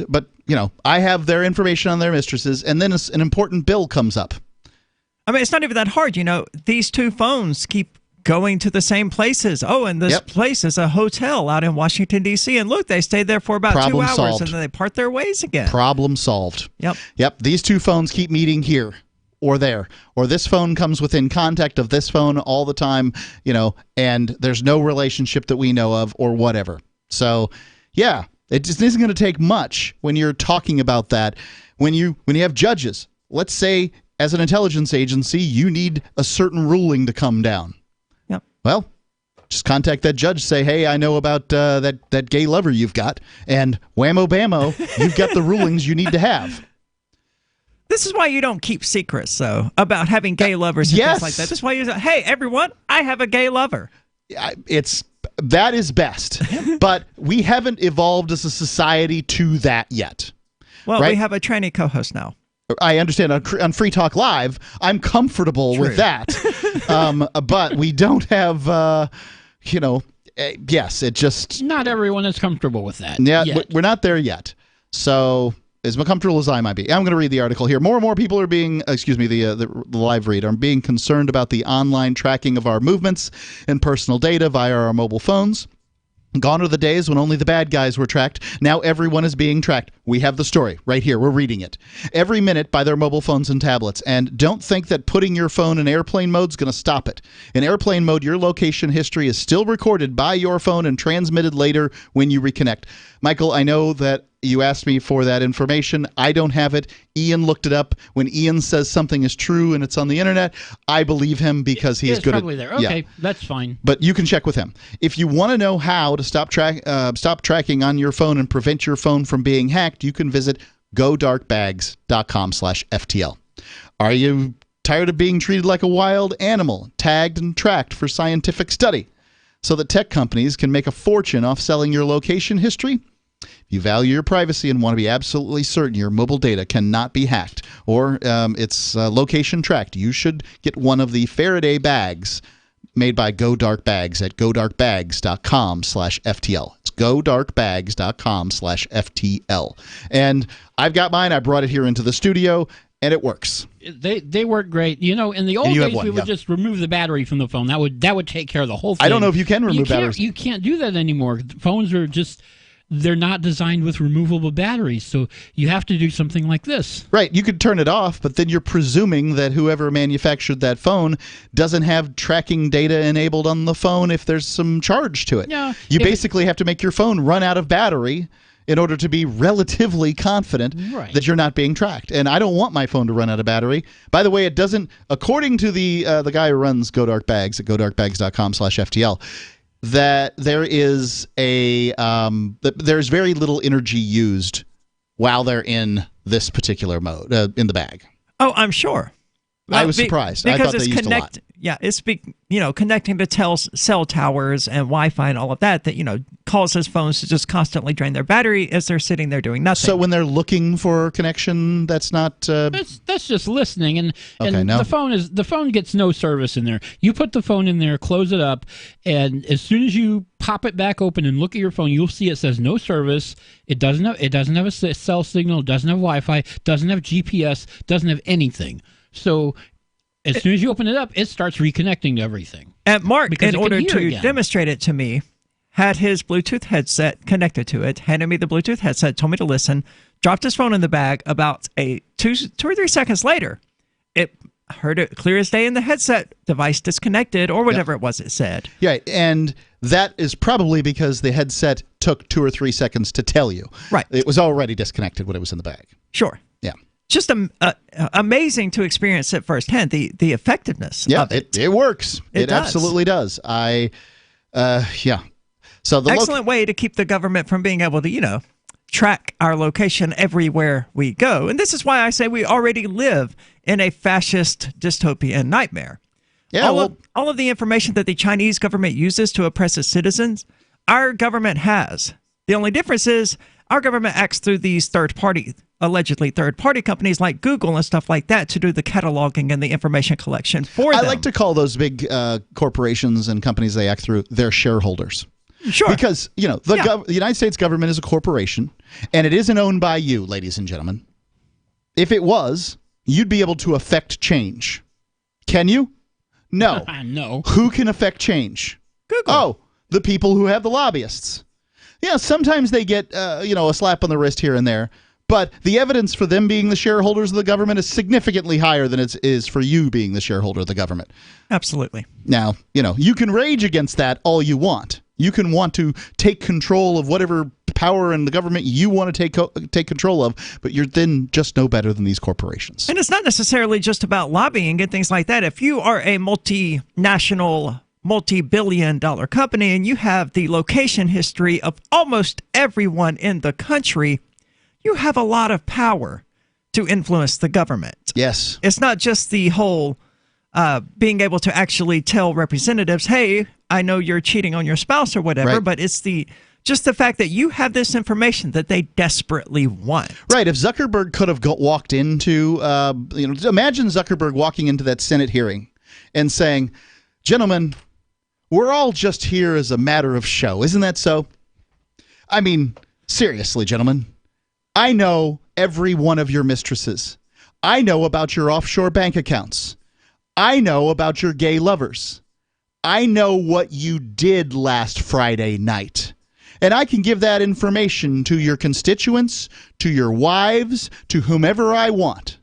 But you know, I have their information on their mistresses, and then an important bill comes up. I mean, it's not even that hard. You know, these two phones keep going to the same places. Oh, and this place is a hotel out in Washington, D.C. And look, they stayed there for about Problem 2 hours solved. and then they part their ways again. Problem solved. Yep. These two phones keep meeting here or there, or this phone comes within contact of this phone all the time, and there's no relationship that we know of or whatever. So, yeah, it just isn't going to take much when you're talking about that. When you have judges, let's say as an intelligence agency, you need a certain ruling to come down. Yep. Well, just contact that judge, say, hey, I know about that gay lover you've got, and whammo bammo, you've got the rulings you need to have. This is why you don't keep secrets, though, about having gay lovers and things like that. This is why you say, hey, everyone, I have a gay lover. That is best, but we haven't evolved as a society to that yet. Well, right? we have a tranny co-host now. I understand on Free Talk Live, I'm comfortable with that, but we don't have, yes, it just... Not everyone is comfortable with that. Yeah, yet. We're not there yet. So... as comfortable as I might be. I'm going to read the article here. More and more people are being, the live read, are being concerned about the online tracking of our movements and personal data via our mobile phones. Gone are the days when only the bad guys were tracked. Now everyone is being tracked. We have the story right here. We're reading it. Every minute by their mobile phones and tablets. And don't think that putting your phone in airplane mode is going to stop it. In airplane mode, your location history is still recorded by your phone and transmitted later when you reconnect. Michael, I know that you asked me for that information. I don't have it. Ian looked it up. When Ian says something is true and it's on the internet, I believe him because he's good probably at there. Okay, that's fine. But you can check with him. If you want to know how to stop tracking on your phone and prevent your phone from being hacked, you can visit godarkbags.com/FTL. Are you tired of being treated like a wild animal, tagged and tracked for scientific study, so that tech companies can make a fortune off selling your location history? If you value your privacy and want to be absolutely certain your mobile data cannot be hacked or it's location tracked, you should get one of the Faraday bags made by Go Dark Bags at godarkbags.com/FTL. It's godarkbags.com/FTL. And I've got mine. I brought it here into the studio, and it works. They work great. In the old days, we would just remove the battery from the phone. That would take care of the whole thing. I don't know if you can remove batteries. You can't do that anymore. Phones are just... they're not designed with removable batteries, so you have to do something like this. Right. You could turn it off, but then you're presuming that whoever manufactured that phone doesn't have tracking data enabled on the phone if there's some charge to it. Yeah, you basically have to make your phone run out of battery in order to be relatively confident that you're not being tracked. And I don't want my phone to run out of battery. By the way, it doesn't, according to the guy who runs Go Dark Bags at godarkbags.com/FTL, that there is there's very little energy used while they're in this particular mode in the bag. Oh, I'm sure. I was surprised. I thought they used a lot. Yeah, it's connecting to cell towers and Wi-Fi and all of that causes phones to just constantly drain their battery as they're sitting there doing nothing. So when they're looking for a connection, that's not. That's just listening, and no. the phone gets no service in there. You put the phone in there, close it up, and as soon as you pop it back open and look at your phone, you'll see it says no service. It doesn't have a cell signal. Doesn't have Wi-Fi. Doesn't have GPS. Doesn't have anything. So as soon as you open it up, it starts reconnecting to everything. And Mark, in order to demonstrate it to me, had his Bluetooth headset connected to it, handed me the Bluetooth headset, told me to listen, dropped his phone in the bag. About 2 or 3 seconds later, it heard it clear as day in the headset, device disconnected, or whatever it was it said. Yeah, and that is probably because the headset took 2 or 3 seconds to tell you. Right. It was already disconnected when it was in the bag. Sure. Yeah. Just amazing to experience it firsthand, the effectiveness of it. It works. It does. absolutely does. So the excellent way to keep the government from being able to, track our location everywhere we go. And this is why I say we already live in a fascist dystopian nightmare. Yeah, all of the information that the Chinese government uses to oppress its citizens, our government has. The only difference is our government acts through these allegedly third-party companies like Google and stuff like that to do the cataloging and the information collection for them. I like to call those big corporations and companies they act through their shareholders. Sure. Because, the United States government is a corporation, and it isn't owned by you, ladies and gentlemen. If it was, you'd be able to affect change. Can you? No. No. Who can affect change? Google. Oh, the people who have the lobbyists. Yeah, sometimes they get a slap on the wrist here and there, but the evidence for them being the shareholders of the government is significantly higher than it is for you being the shareholder of the government. Absolutely. Now, you can rage against that all you want. You can want to take control of whatever power in the government you want to take control of, but you're then just no better than these corporations. And it's not necessarily just about lobbying and things like that. If you are a multinational, multi-billion-dollar company and you have the location history of almost everyone in the country, you have a lot of power to influence the government. Yes. It's not just the whole being able to actually tell representatives, hey, I know you're cheating on your spouse or whatever, right. but it's just the fact that you have this information that they desperately want. Right. If Zuckerberg could have walked into, imagine Zuckerberg walking into that Senate hearing and saying, gentlemen, we're all just here as a matter of show. Isn't that so? I mean, seriously, gentlemen, I know every one of your mistresses. I know about your offshore bank accounts. I know about your gay lovers. I know what you did last Friday night. And I can give that information to your constituents, to your wives, to whomever I want.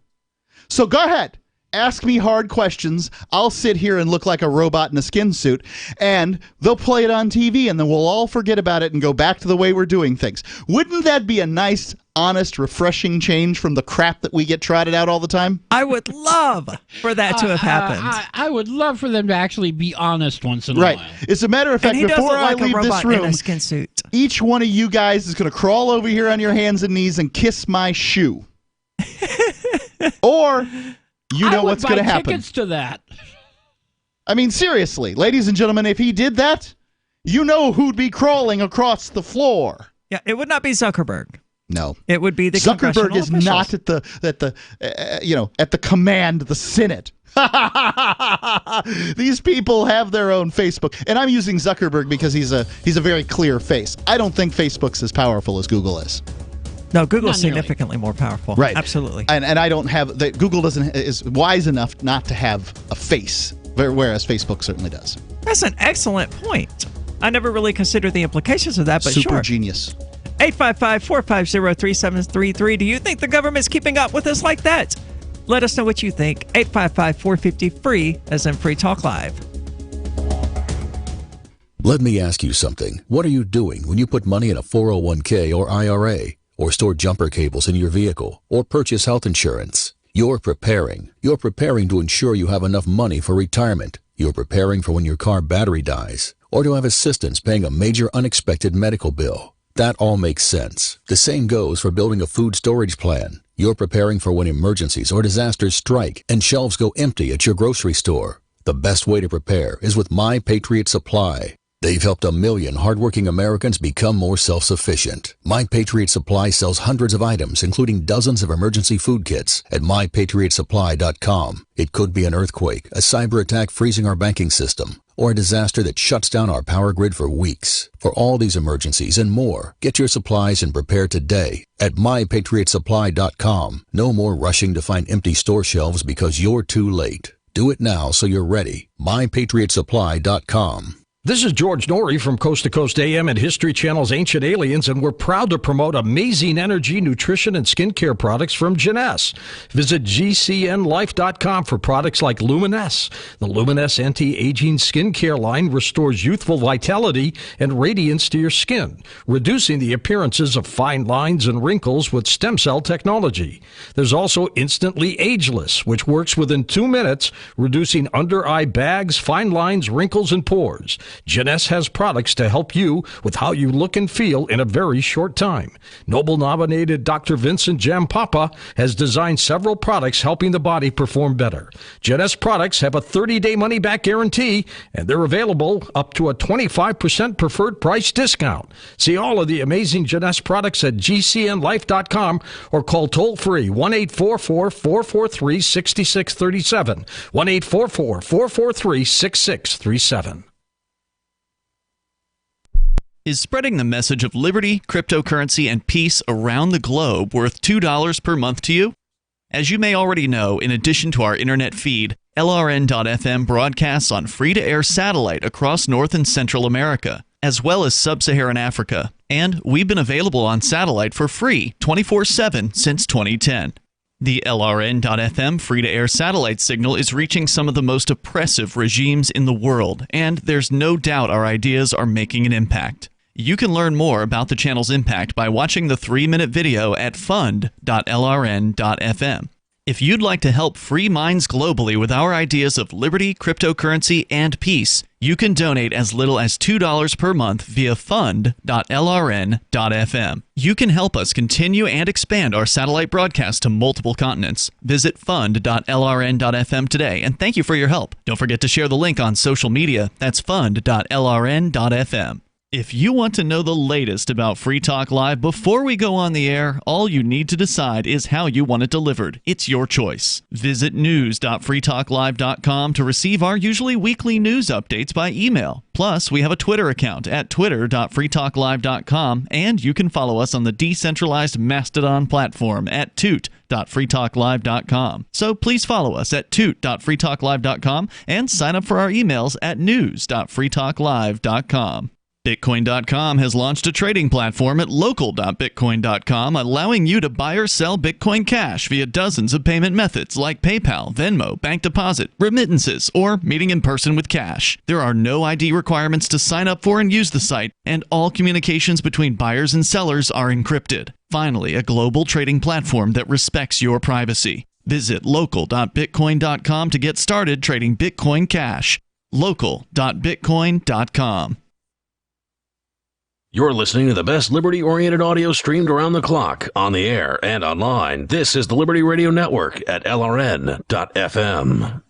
So go ahead. Ask me hard questions. I'll sit here and look like a robot in a skin suit, and they'll play it on TV, and then we'll all forget about it and go back to the way we're doing things. Wouldn't that be a nice, honest, refreshing change from the crap that we get trotted out all the time? I would love for that to have happened. I would love for them to actually be honest once in a while. As a matter of fact, before I leave this room, skin suit. Each one of you guys is going to crawl over here on your hands and knees and kiss my shoe. Or... you know what's going to happen. Tickets to that. I mean, seriously, ladies and gentlemen, if he did that, you know who'd be crawling across the floor. Yeah, it would not be Zuckerberg. No, it would be the Zuckerberg is officials. not at the command of the Senate. These people have their own Facebook, and I'm using Zuckerberg because he's a very clear face. I don't think Facebook's as powerful as Google is. No, Google's significantly more powerful. Right. Absolutely. And I don't have that. Google is wise enough not to have a face, whereas Facebook certainly does. That's an excellent point. I never really considered the implications of that, but super sure. Genius. 855-450-3733. Do you think the government's keeping up with us like that? Let us know what you think. 855-450-FREE, as in Free Talk Live. Let me ask you something. What are you doing when you put money in a 401k or IRA? Or store jumper cables in your vehicle, or purchase health insurance? You're preparing. You're preparing to ensure you have enough money for retirement. You're preparing for when your car battery dies, or to have assistance paying a major unexpected medical bill. That all makes sense. The same goes for building a food storage plan. You're preparing for when emergencies or disasters strike and shelves go empty at your grocery store. The best way to prepare is with My Patriot Supply. They've helped 1 million hardworking Americans become more self-sufficient. My Patriot Supply sells hundreds of items, including dozens of emergency food kits at MyPatriotSupply.com. It could be an earthquake, a cyber attack freezing our banking system, or a disaster that shuts down our power grid for weeks. For all these emergencies and more, get your supplies and prepare today at MyPatriotSupply.com. No more rushing to find empty store shelves because you're too late. Do it now so you're ready. MyPatriotSupply.com. This is George Norrie from Coast to Coast AM and History Channel's Ancient Aliens, and we're proud to promote amazing energy, nutrition, and skincare products from Jeunesse. Visit GCNLife.com for products like Luminesce. The Luminesce anti-aging skincare line restores youthful vitality and radiance to your skin, reducing the appearances of fine lines and wrinkles with stem cell technology. There's also Instantly Ageless, which works within 2 minutes, reducing under-eye bags, fine lines, wrinkles, and pores. Jeunesse has products to help you with how you look and feel in a very short time. Nobel-nominated Dr. Vincent Jampapa has designed several products helping the body perform better. Jeunesse products have a 30-day money-back guarantee, and they're available up to a 25% preferred price discount. See all of the amazing Jeunesse products at GCNLife.com or call toll-free 1-844-443-6637, 1-844-443-6637. Is spreading the message of liberty, cryptocurrency, and peace around the globe worth $2 per month to you? As you may already know, in addition to our internet feed, LRN.FM broadcasts on free-to-air satellite across North and Central America, as well as Sub-Saharan Africa. And we've been available on satellite for free 24/7 since 2010. The LRN.FM free-to-air satellite signal is reaching some of the most oppressive regimes in the world, and there's no doubt our ideas are making an impact. You can learn more about the channel's impact by watching the 3-minute video at fund.lrn.fm. If you'd like to help free minds globally with our ideas of liberty, cryptocurrency, and peace, you can donate as little as $2 per month via fund.lrn.fm. You can help us continue and expand our satellite broadcast to multiple continents. Visit fund.lrn.fm today, and thank you for your help. Don't forget to share the link on social media. That's fund.lrn.fm. If you want to know the latest about Free Talk Live before we go on the air, all you need to decide is how you want it delivered. It's your choice. Visit news.freetalklive.com to receive our usually weekly news updates by email. Plus, we have a Twitter account at twitter.freetalklive.com, and you can follow us on the decentralized Mastodon platform at toot.freetalklive.com. So please follow us at toot.freetalklive.com and sign up for our emails at news.freetalklive.com. Bitcoin.com has launched a trading platform at local.bitcoin.com, allowing you to buy or sell Bitcoin Cash via dozens of payment methods like PayPal, Venmo, bank deposit, remittances, or meeting in person with cash. There are no ID requirements to sign up for and use the site, and all communications between buyers and sellers are encrypted. Finally, a global trading platform that respects your privacy. Visit local.bitcoin.com to get started trading Bitcoin Cash. local.bitcoin.com. You're listening to the best liberty-oriented audio streamed around the clock, on the air and online. This is the Liberty Radio Network at LRN.FM.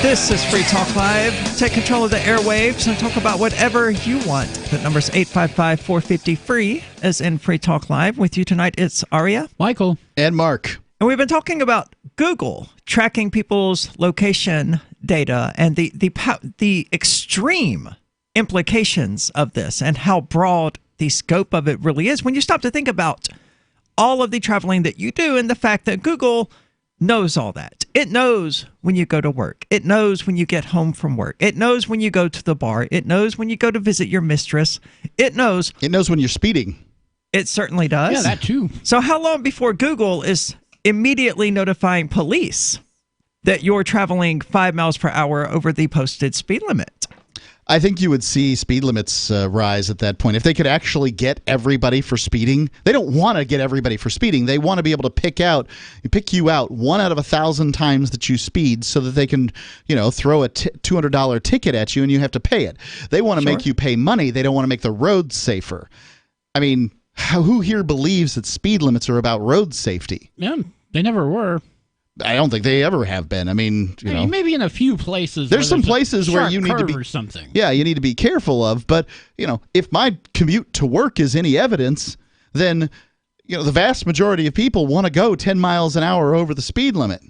This is Free Talk Live. Take control of the airwaves and talk about whatever you want. The number's 855-450-FREE, as in Free Talk Live. With you tonight, it's Aria, Michael, and Mark. And we've been talking about Google tracking people's location data and the extreme implications of this and how broad the scope of it really is when you stop to think about all of the traveling that you do and the fact that Google knows all that. It knows when you go to work. It knows when you get home from work. It knows when you go to the bar. It knows when you go to visit your mistress. It knows when you're speeding. It certainly does. Yeah, that too. So how long before Google is immediately notifying police that you're traveling 5 miles per hour over the posted speed limit? I think you would see speed limits rise at that point. If they could actually get everybody for speeding, they don't want to get everybody for speeding. They want to be able to pick you out 1 out of 1,000 times that you speed so that they can, throw a $200 ticket at you and you have to pay it. They want to make you pay money. They don't want to make the roads safer. I mean, who here believes that speed limits are about road safety? Yeah, they never were. I don't think they ever have been. I mean, maybe in a few places. There's some places where you need to be or something. Yeah, you need to be careful of. But if my commute to work is any evidence, then the vast majority of people want to go 10 miles an hour over the speed limit.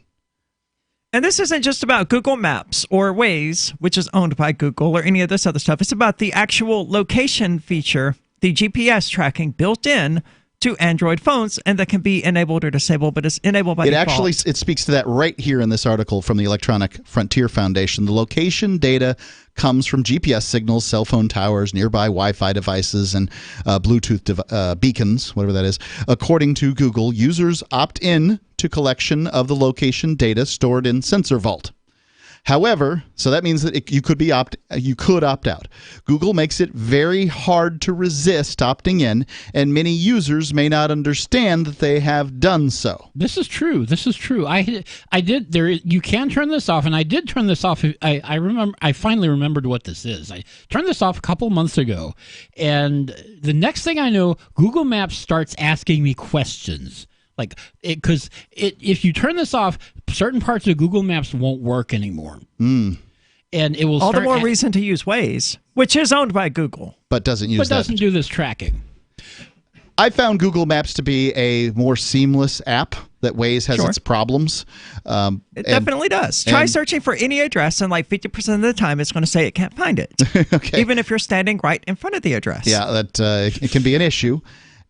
And this isn't just about Google Maps or Waze, which is owned by Google, or any of this other stuff. It's about the actual location feature, the GPS tracking built in to Android phones, and that can be enabled or disabled, but it's enabled by default. It speaks to that right here in this article from the Electronic Frontier Foundation. The location data comes from GPS signals, cell phone towers, nearby Wi-Fi devices, and Bluetooth beacons, whatever that is. According to Google, users opt in to collection of the location data stored in Sensor Vault. However, so that means that you could opt out. Google makes it very hard to resist opting in, and many users may not understand that they have done so. This is true. I did. You can turn this off, and I did turn this off. I remember. I finally remembered what this is. I turned this off a couple months ago, and the next thing I know, Google Maps starts asking me questions. Because if you turn this off, certain parts of Google Maps won't work anymore. And it will all the more reason to use Waze, which is owned by Google. But doesn't do this tracking. I found Google Maps to be a more seamless app that Waze has its problems. It definitely does. Try searching for any address, and like 50% of the time, it's going to say it can't find it. Okay. Even if you're standing right in front of the address. Yeah, that it can be an issue.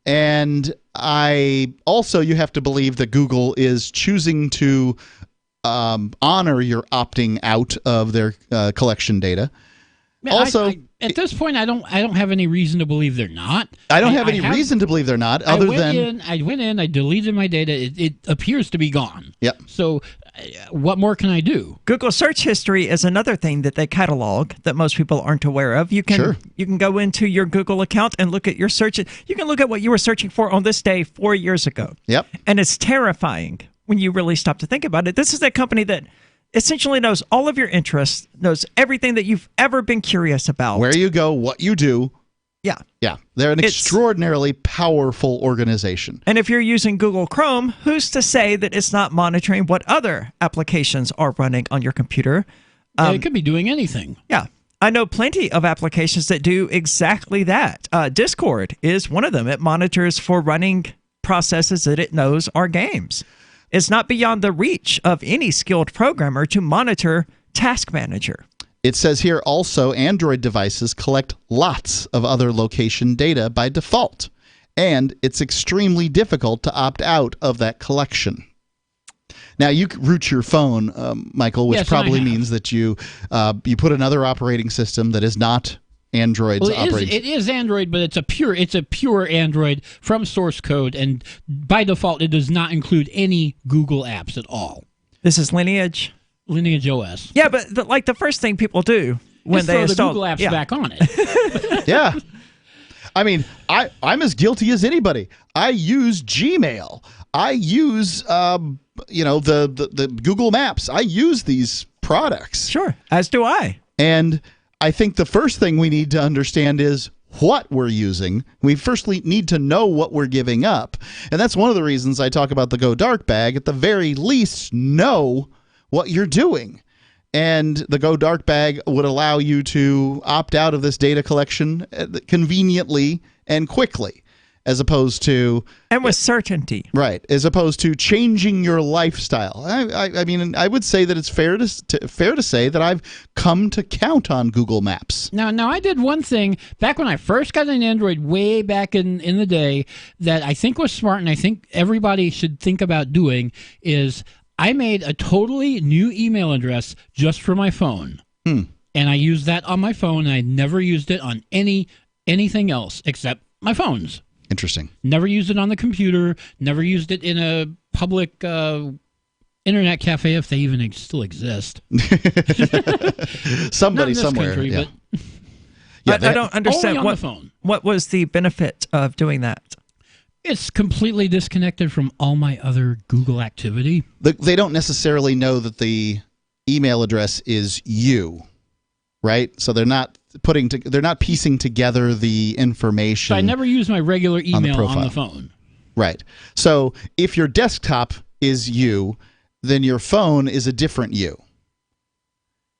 And you have to believe that Google is choosing to honor your opting out of their collection data. Also, at this point, I don't have any reason to believe they're not. I don't have any reason to believe they're not, I went in, I deleted my data. It appears to be gone. Yep. So what more can I do? Google search history is another thing that they catalog that most people aren't aware of. You can go into your Google account and look at your search. You can look at what you were searching for on this day 4 years ago. Yep. And it's terrifying when you really stop to think about it. This is a company that essentially knows all of your interests, knows everything that you've ever been curious about. Where you go, what you do. Yeah. Yeah. They're an extraordinarily powerful organization. And if you're using Google Chrome, who's to say that it's not monitoring what other applications are running on your computer? It could be doing anything. Yeah. I know plenty of applications that do exactly that. Discord is one of them. It monitors for running processes that it knows are games. It's not beyond the reach of any skilled programmer to monitor Task Manager. It says here also Android devices collect lots of other location data by default, and it's extremely difficult to opt out of that collection. Now, you root your phone, Michael, which probably means that you put another operating system that is not Android's operating system. It is Android, but it's a pure Android from source code, and by default, it does not include any Google apps at all. This is Lineage OS. Yeah, but the first thing people do when they install the Google apps back on it. Yeah. I mean, I'm as guilty as anybody. I use Gmail. I use the Google Maps. I use these products. Sure, as do I. And I think the first thing we need to understand is what we're using. We first need to know what we're giving up. And that's one of the reasons I talk about the Go Dark bag. At the very least, know what you're doing. And the Go Dark bag would allow you to opt out of this data collection conveniently and quickly, as opposed to... And with certainty. Right, as opposed to changing your lifestyle. I mean, I would say that it's fair to say that I've come to count on Google Maps. Now, I did one thing back when I first got an Android way back in the day that I think was smart, and I think everybody should think about doing, is I made a totally new email address just for my phone. And I used that on my phone, and I never used it on anything else except my phones. Interesting. Never used it on the computer. Never used it in a public internet cafe, if they even still exist. Somebody Not in this somewhere. Country, yeah. but I don't understand only on the phone. What was the benefit of doing that? It's completely disconnected from all my other Google activity. They don't necessarily know that the email address is you, right? So they're not piecing together the information. So I never use my regular email on the phone. Right. So if your desktop is you, then your phone is a different you.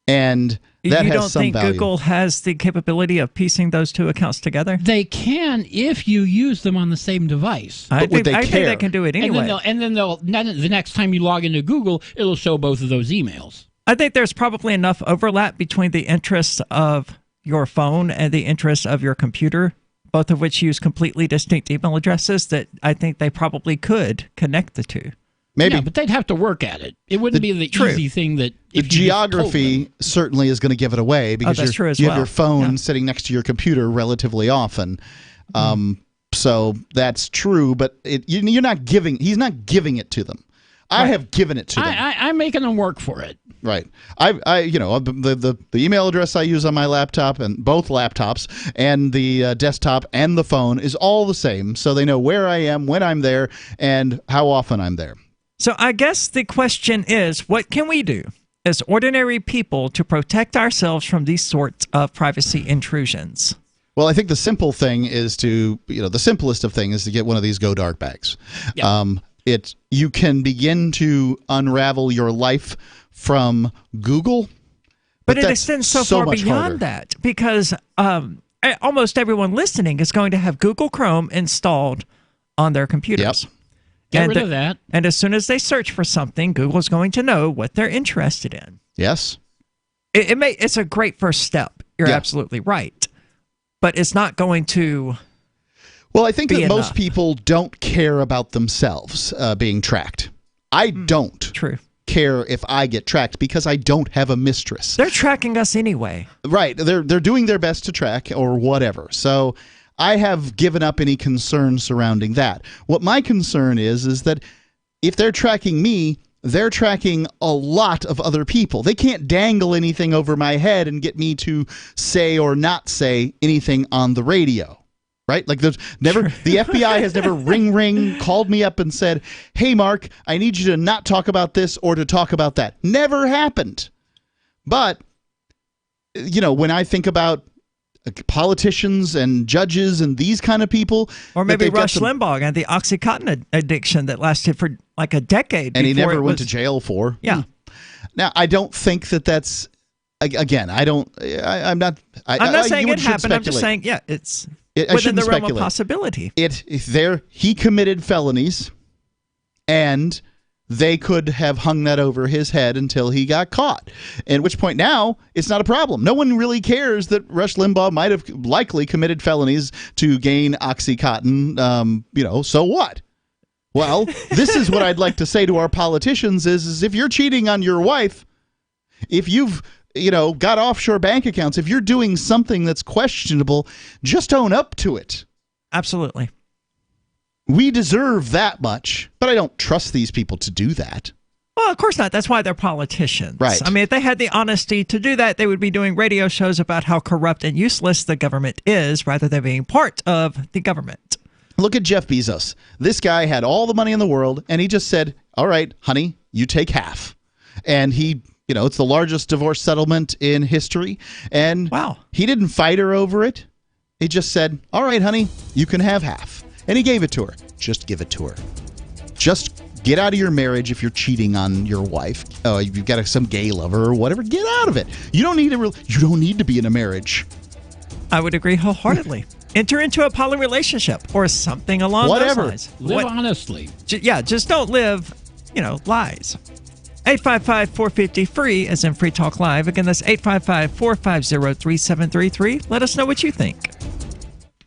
And that you has don't some think value. Google has the capability of piecing those two accounts together? They can if you use them on the same device. I think they can do it anyway. And then the next time you log into Google, it'll show both of those emails. I think there's probably enough overlap between the interests of your phone and the interests of your computer, both of which use completely distinct email addresses, that I think they probably could connect the two. Maybe. Yeah, but they'd have to work at it. It wouldn't be the easy thing that... The geography certainly is going to give it away because that's true as you well. have your phone sitting next to your computer relatively often. So that's true, but he's not giving it to them. I have given it to them. I'm making them work for it. Right. The email address I use on my laptop and both laptops and the desktop and the phone is all the same. So they know where I am, when I'm there, and how often I'm there. So I guess the question is, what can we do as ordinary people to protect ourselves from these sorts of privacy intrusions? Well, I think the simple thing is the simplest of things is to get one of these Go Dark bags. Yeah. You can begin to unravel your life from Google, but it extends so far much beyond harder. that, because almost everyone listening is going to have Google Chrome installed on their computers. Yep. Get rid of that. And as soon as they search for something, Google's going to know what they're interested in. Yes. It's a great first step. You're absolutely right. But it's not going to. Well, I think that most people don't care about themselves being tracked. I don't care if I get tracked because I don't have a mistress. They're tracking us anyway. Right. They're doing their best to track or whatever. So I have given up any concern surrounding that. What my concern is that if they're tracking me, they're tracking a lot of other people. They can't dangle anything over my head and get me to say or not say anything on the radio. Right? Like the FBI has never ring called me up and said, "Hey Mark, I need you to not talk about this or to talk about that." Never happened. But when I think about politicians and judges and these kind of people, or maybe Rush Limbaugh and the OxyContin addiction that lasted for like a decade, and he never went to jail for. Yeah. Now I don't think that's. Again, I'm not saying it happened. I'm just saying, it's within the realm of possibility. He committed felonies, and they could have hung that over his head until he got caught. At which point now it's not a problem. No one really cares that Rush Limbaugh might have likely committed felonies to gain OxyContin. So what? Well, this is what I'd like to say to our politicians: is if you're cheating on your wife, if you've got offshore bank accounts, if you're doing something that's questionable, just own up to it. Absolutely. We deserve that much, but I don't trust these people to do that. Well, of course not. That's why they're politicians. Right. I mean, if they had the honesty to do that, they would be doing radio shows about how corrupt and useless the government is rather than being part of the government. Look at Jeff Bezos. This guy had all the money in the world, and he just said, "All right, honey, you take half." And he... it's the largest divorce settlement in history. And he didn't fight her over it. He just said, "All right, honey, you can have half." And he gave it to her. Just give it to her. Just get out of your marriage if you're cheating on your wife. Oh, you've got some gay lover or whatever. Get out of it. You don't need to be in a marriage. I would agree wholeheartedly. Enter into a poly relationship or something along those lines. Live honestly. Just don't live, lies. 855-450-FREE as in Free Talk Live. Again, that's 855-450-3733. Let us know what you think.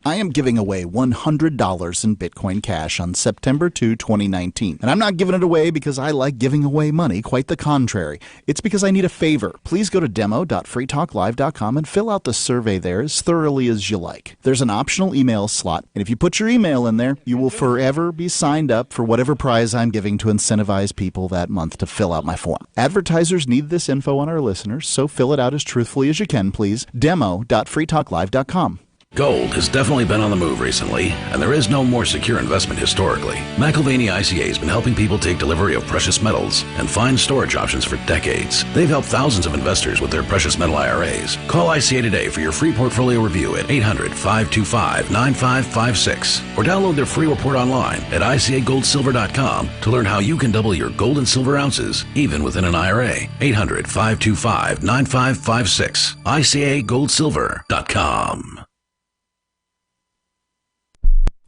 I am giving away $100 in Bitcoin Cash on September 2, 2019. And I'm not giving it away because I like giving away money. Quite the contrary. It's because I need a favor. Please go to demo.freetalklive.com and fill out the survey there as thoroughly as you like. There's an optional email slot, and if you put your email in there, you will forever be signed up for whatever prize I'm giving to incentivize people that month to fill out my form. Advertisers need this info on our listeners, so fill it out as truthfully as you can, please. Demo.freetalklive.com. Gold has definitely been on the move recently, and there is no more secure investment historically. McIlvaney ICA has been helping people take delivery of precious metals and find storage options for decades. They've helped thousands of investors with their precious metal IRAs. Call ICA today for your free portfolio review at 800-525-9556 or download their free report online at ICAGoldSilver.com to learn how you can double your gold and silver ounces even within an IRA. 800-525-9556. ICAGoldSilver.com.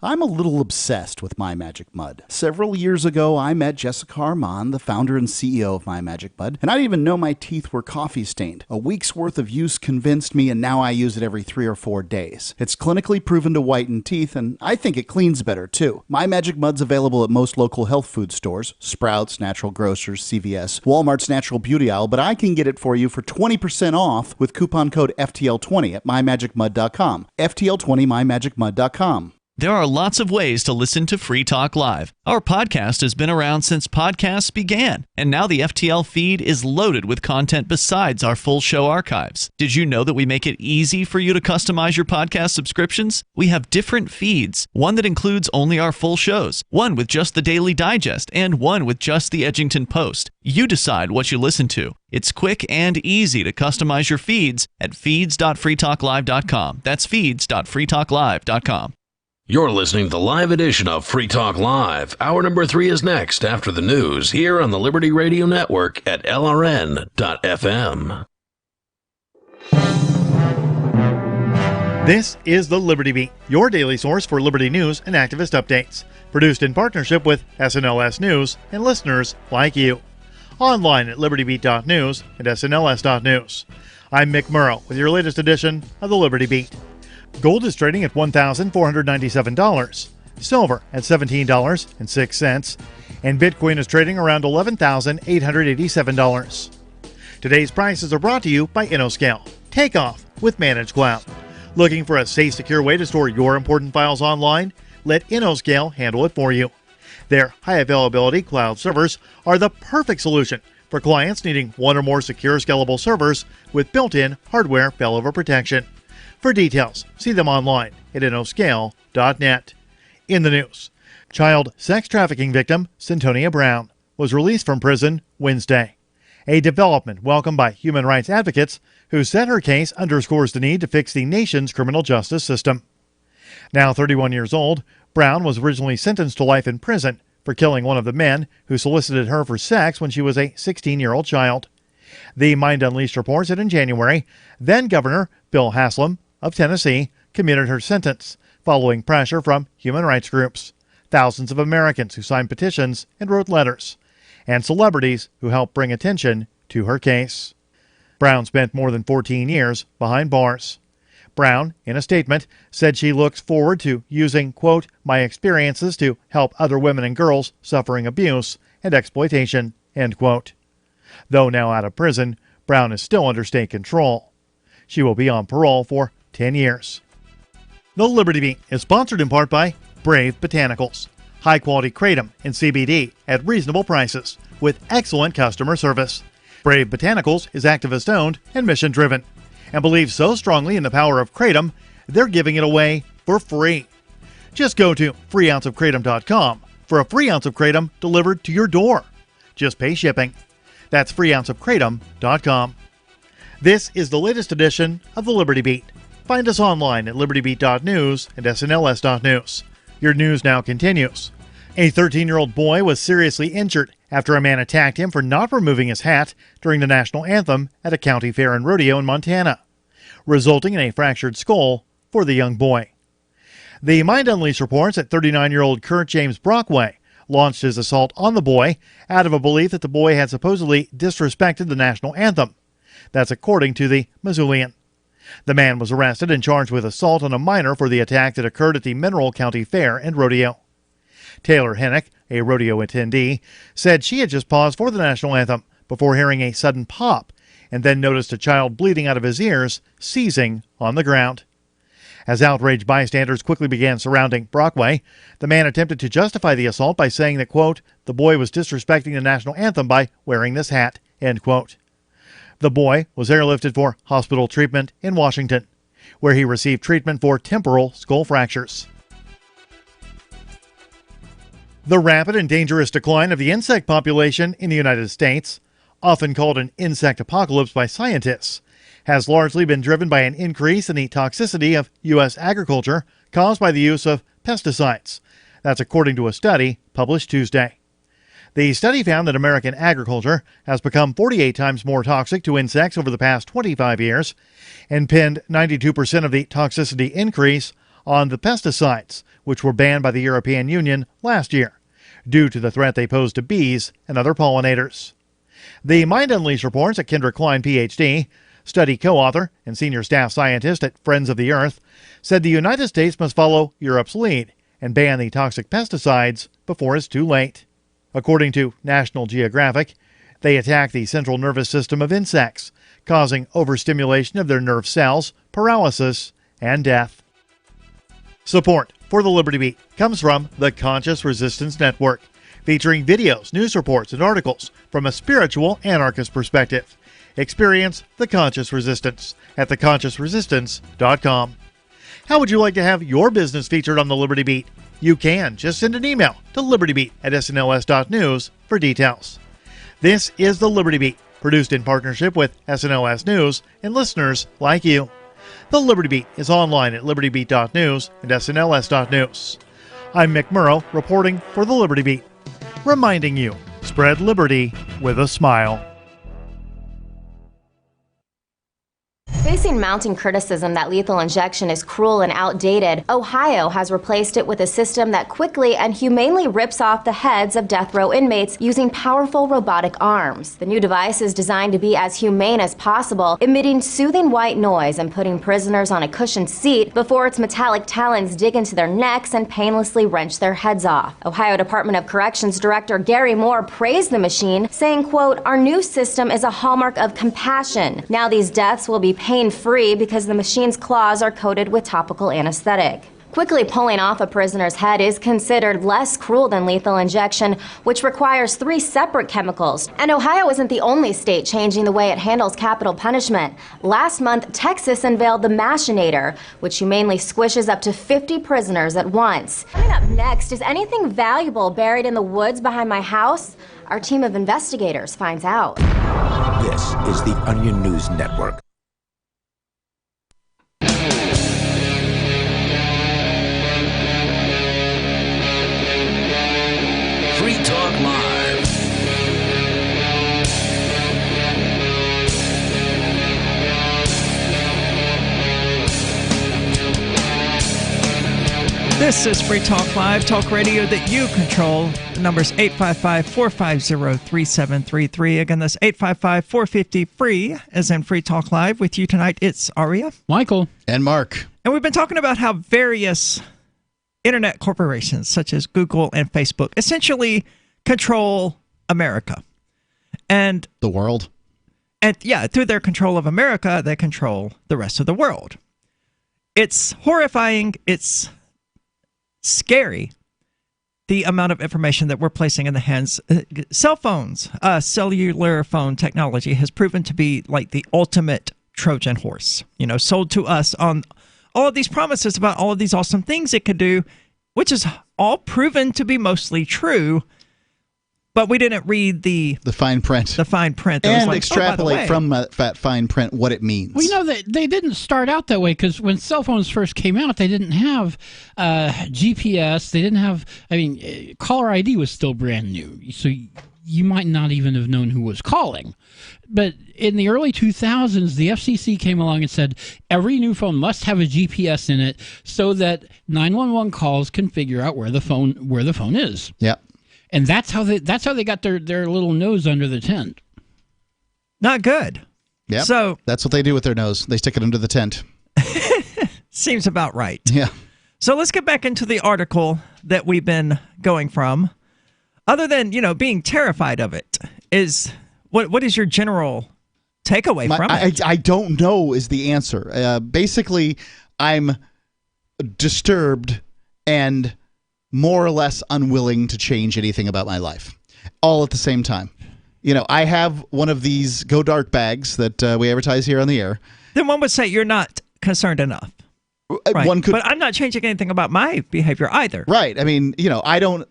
I'm a little obsessed with My Magic Mud. Several years ago, I met Jessica Armand, the founder and CEO of My Magic Mud, and I didn't even know my teeth were coffee stained. A week's worth of use convinced me, and now I use it every 3 or 4 days. It's clinically proven to whiten teeth, and I think it cleans better, too. My Magic Mud's available at most local health food stores, Sprouts, Natural Grocers, CVS, Walmart's Natural Beauty Aisle, but I can get it for you for 20% off with coupon code FTL20 at mymagicmud.com. FTL20 mymagicmud.com. There are lots of ways to listen to Free Talk Live. Our podcast has been around since podcasts began, and now the FTL feed is loaded with content besides our full show archives. Did you know that we make it easy for you to customize your podcast subscriptions? We have different feeds, one that includes only our full shows, one with just the Daily Digest, and one with just the Edgington Post. You decide what you listen to. It's quick and easy to customize your feeds at feeds.freetalklive.com. That's feeds.freetalklive.com. You're listening to the live edition of Free Talk Live. Hour number 3 is next after the news here on the Liberty Radio Network at LRN.FM. This is the Liberty Beat, your daily source for Liberty news and activist updates. Produced in partnership with SNLS News and listeners like you. Online at libertybeat.news and snls.news. I'm Mick Murrow with your latest edition of the Liberty Beat. Gold is trading at $1,497. Silver at $17.06. And Bitcoin is trading around $11,887. Today's prices are brought to you by InnoScale. Take off with Managed Cloud. Looking for a safe, secure way to store your important files online? Let InnoScale handle it for you. Their high availability cloud servers are the perfect solution for clients needing one or more secure, scalable servers with built-in hardware failover protection. For details, see them online at innoscale.net. In the news, child sex trafficking victim Centonia Brown was released from prison Wednesday. A development welcomed by human rights advocates who said her case underscores the need to fix the nation's criminal justice system. Now 31 years old, Brown was originally sentenced to life in prison for killing one of the men who solicited her for sex when she was a 16-year-old child. The Mind Unleashed reports that in January, then-Governor Bill Haslam of Tennessee commuted her sentence following pressure from human rights groups, thousands of Americans who signed petitions and wrote letters, and celebrities who helped bring attention to her case. Brown spent more than 14 years behind bars. Brown, in a statement, said she looks forward to using, quote, my experiences to help other women and girls suffering abuse and exploitation, end quote. Though now out of prison, Brown is still under state control. She will be on parole for 10 years. The Liberty Beat is sponsored in part by Brave Botanicals. High-quality kratom and CBD at reasonable prices with excellent customer service. Brave Botanicals is activist-owned and mission-driven and believes so strongly in the power of kratom, they're giving it away for free. Just go to freeounceofkratom.com for a free ounce of kratom delivered to your door. Just pay shipping. That's freeounceofkratom.com. This is the latest edition of the Liberty Beat. Find us online at libertybeat.news and snls.news. Your news now continues. A 13-year-old boy was seriously injured after a man attacked him for not removing his hat during the national anthem at a county fair and rodeo in Montana, resulting in a fractured skull for the young boy. The Mind Unleashed reports that 39-year-old Kurt James Brockway launched his assault on the boy out of a belief that the boy had supposedly disrespected the national anthem. That's according to the Missoulian. The man was arrested and charged with assault on a minor for the attack that occurred at the Mineral County Fair and Rodeo. Taylor Hennick, a rodeo attendee, said she had just paused for the national anthem before hearing a sudden pop and then noticed a child bleeding out of his ears, seizing on the ground. As outraged bystanders quickly began surrounding Brockway, the man attempted to justify the assault by saying that, quote, the boy was disrespecting the national anthem by wearing this hat, end quote. The boy was airlifted for hospital treatment in Washington, where he received treatment for temporal skull fractures. The rapid and dangerous decline of the insect population in the United States, often called an insect apocalypse by scientists, has largely been driven by an increase in the toxicity of U.S. agriculture caused by the use of pesticides. That's according to a study published Tuesday. The study found that American agriculture has become 48 times more toxic to insects over the past 25 years and pinned 92% of the toxicity increase on the pesticides, which were banned by the European Union last year due to the threat they pose to bees and other pollinators. The Mind Unleashed reports that Kendra Klein, Ph.D., study co-author and senior staff scientist at Friends of the Earth, said the United States must follow Europe's lead and ban the toxic pesticides before it's too late. According to National Geographic, they attack the central nervous system of insects, causing overstimulation of their nerve cells, paralysis, and death. Support for the Liberty Beat comes from the Conscious Resistance Network, featuring videos, news reports, and articles from a spiritual anarchist perspective. Experience the Conscious Resistance at theconsciousresistance.com. How would you like to have your business featured on the Liberty Beat? You can. Just send an email to libertybeat@snls.news for details. This is the Liberty Beat, produced in partnership with SNLS News and listeners like you. The Liberty Beat is online at libertybeat.news and snls.news. I'm Mick Murrow, reporting for the Liberty Beat, reminding you, spread liberty with a smile. Facing mounting criticism that lethal injection is cruel and outdated, Ohio has replaced it with a system that quickly and humanely rips off the heads of death row inmates using powerful robotic arms. The new device is designed to be as humane as possible, emitting soothing white noise and putting prisoners on a cushioned seat before its metallic talons dig into their necks and painlessly wrench their heads off. Ohio Department of Corrections Director Gary Moore praised the machine, saying, quote, "Our new system is a hallmark of compassion. Now these deaths will be pain-free because the machine's claws are coated with topical anesthetic." Quickly pulling off a prisoner's head is considered less cruel than lethal injection, which requires 3 separate chemicals. And Ohio isn't the only state changing the way it handles capital punishment. Last month, Texas unveiled the Machinator, which humanely squishes up to 50 prisoners at once. Coming up next, is anything valuable buried in the woods behind my house? Our team of investigators finds out. This is the Onion News Network. Free Talk Live. This is Free Talk Live, talk radio that you control. The number's 855-450-3733. Again, that's 855-450-FREE, as in Free Talk Live. With you tonight, it's Aria, Michael, and Mark. And we've been talking about how various internet corporations, such as Google and Facebook, essentially control America. And the world. And yeah, through their control of America, they control the rest of the world. It's horrifying. It's scary, the amount of information that we're placing in the hands. Cell phones, cellular phone technology has proven to be like the ultimate Trojan horse, sold to us on all of these promises about all of these awesome things it could do, which is all proven to be mostly true. But we didn't read the fine print. The fine print. That And was like, extrapolate from that fine print what it means. Well, they didn't start out that way, because when cell phones first came out, they didn't have GPS. They didn't have, caller ID was still brand new. So you might not even have known who was calling. But in the early 2000s, the FCC came along and said every new phone must have a GPS in it so that 911 calls can figure out where the phone is. Yeah. And that's how they got their little nose under the tent. Not good. Yeah. So that's what they do with their nose. They stick it under the tent. Seems about right. Yeah. So let's get back into the article that we've been going from. Other than, being terrified of it, what is your general takeaway from it? I don't know is the answer. Basically, I'm disturbed and more or less unwilling to change anything about my life, all at the same time. I have one of these Go Dark bags that we advertise here on the air. Then one would say you're not concerned enough. Right. But I'm not changing anything about my behavior either. Right. I don't.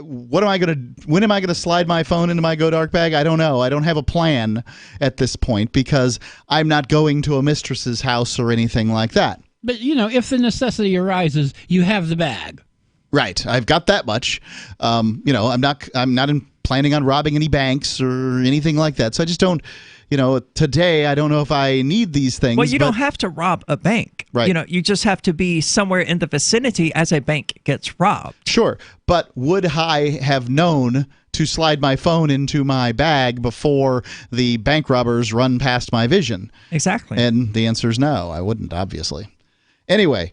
When am I going to slide my phone into my Go Dark bag? I don't know. I don't have a plan at this point because I'm not going to a mistress's house or anything like that. But, if the necessity arises, you have the bag. Right. I've got that much. I'm not planning on robbing any banks or anything like that. So I just don't, today I don't know if I need these things. Well, you don't have to rob a bank. Right. You just have to be somewhere in the vicinity as a bank gets robbed. Sure. But would I have known to slide my phone into my bag before the bank robbers run past my vision? Exactly. And the answer is no, I wouldn't, obviously. Anyway,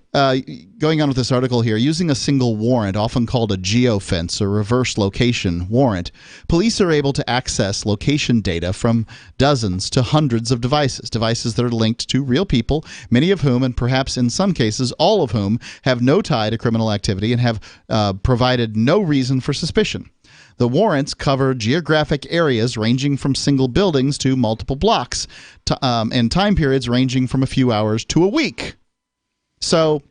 going on with this article here, using a single warrant, often called a geofence or reverse location warrant, police are able to access location data from dozens to hundreds of devices that are linked to real people, many of whom, and perhaps in some cases all of whom, have no tie to criminal activity and have provided no reason for suspicion. The warrants cover geographic areas ranging from single buildings to multiple blocks, and time periods ranging from a few hours to a week. And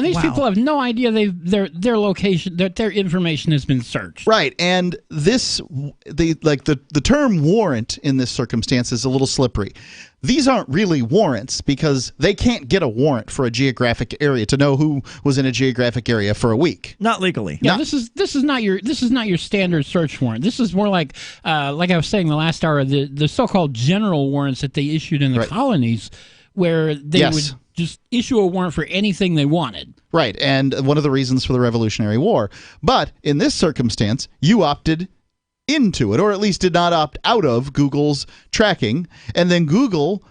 these people have no idea their location, that their information has been searched. Right, and the term warrant in this circumstance is a little slippery. These aren't really warrants because they can't get a warrant for a geographic area to know who was in a geographic area for a week. Not legally. Yeah, this is not your standard search warrant. This is more like I was saying the last hour, the so-called general warrants that they issued in the colonies, where they would just issue a warrant for anything they wanted. Right, and one of the reasons for the Revolutionary War. But in this circumstance, you opted into it, or at least did not opt out of Google's tracking, and then Google,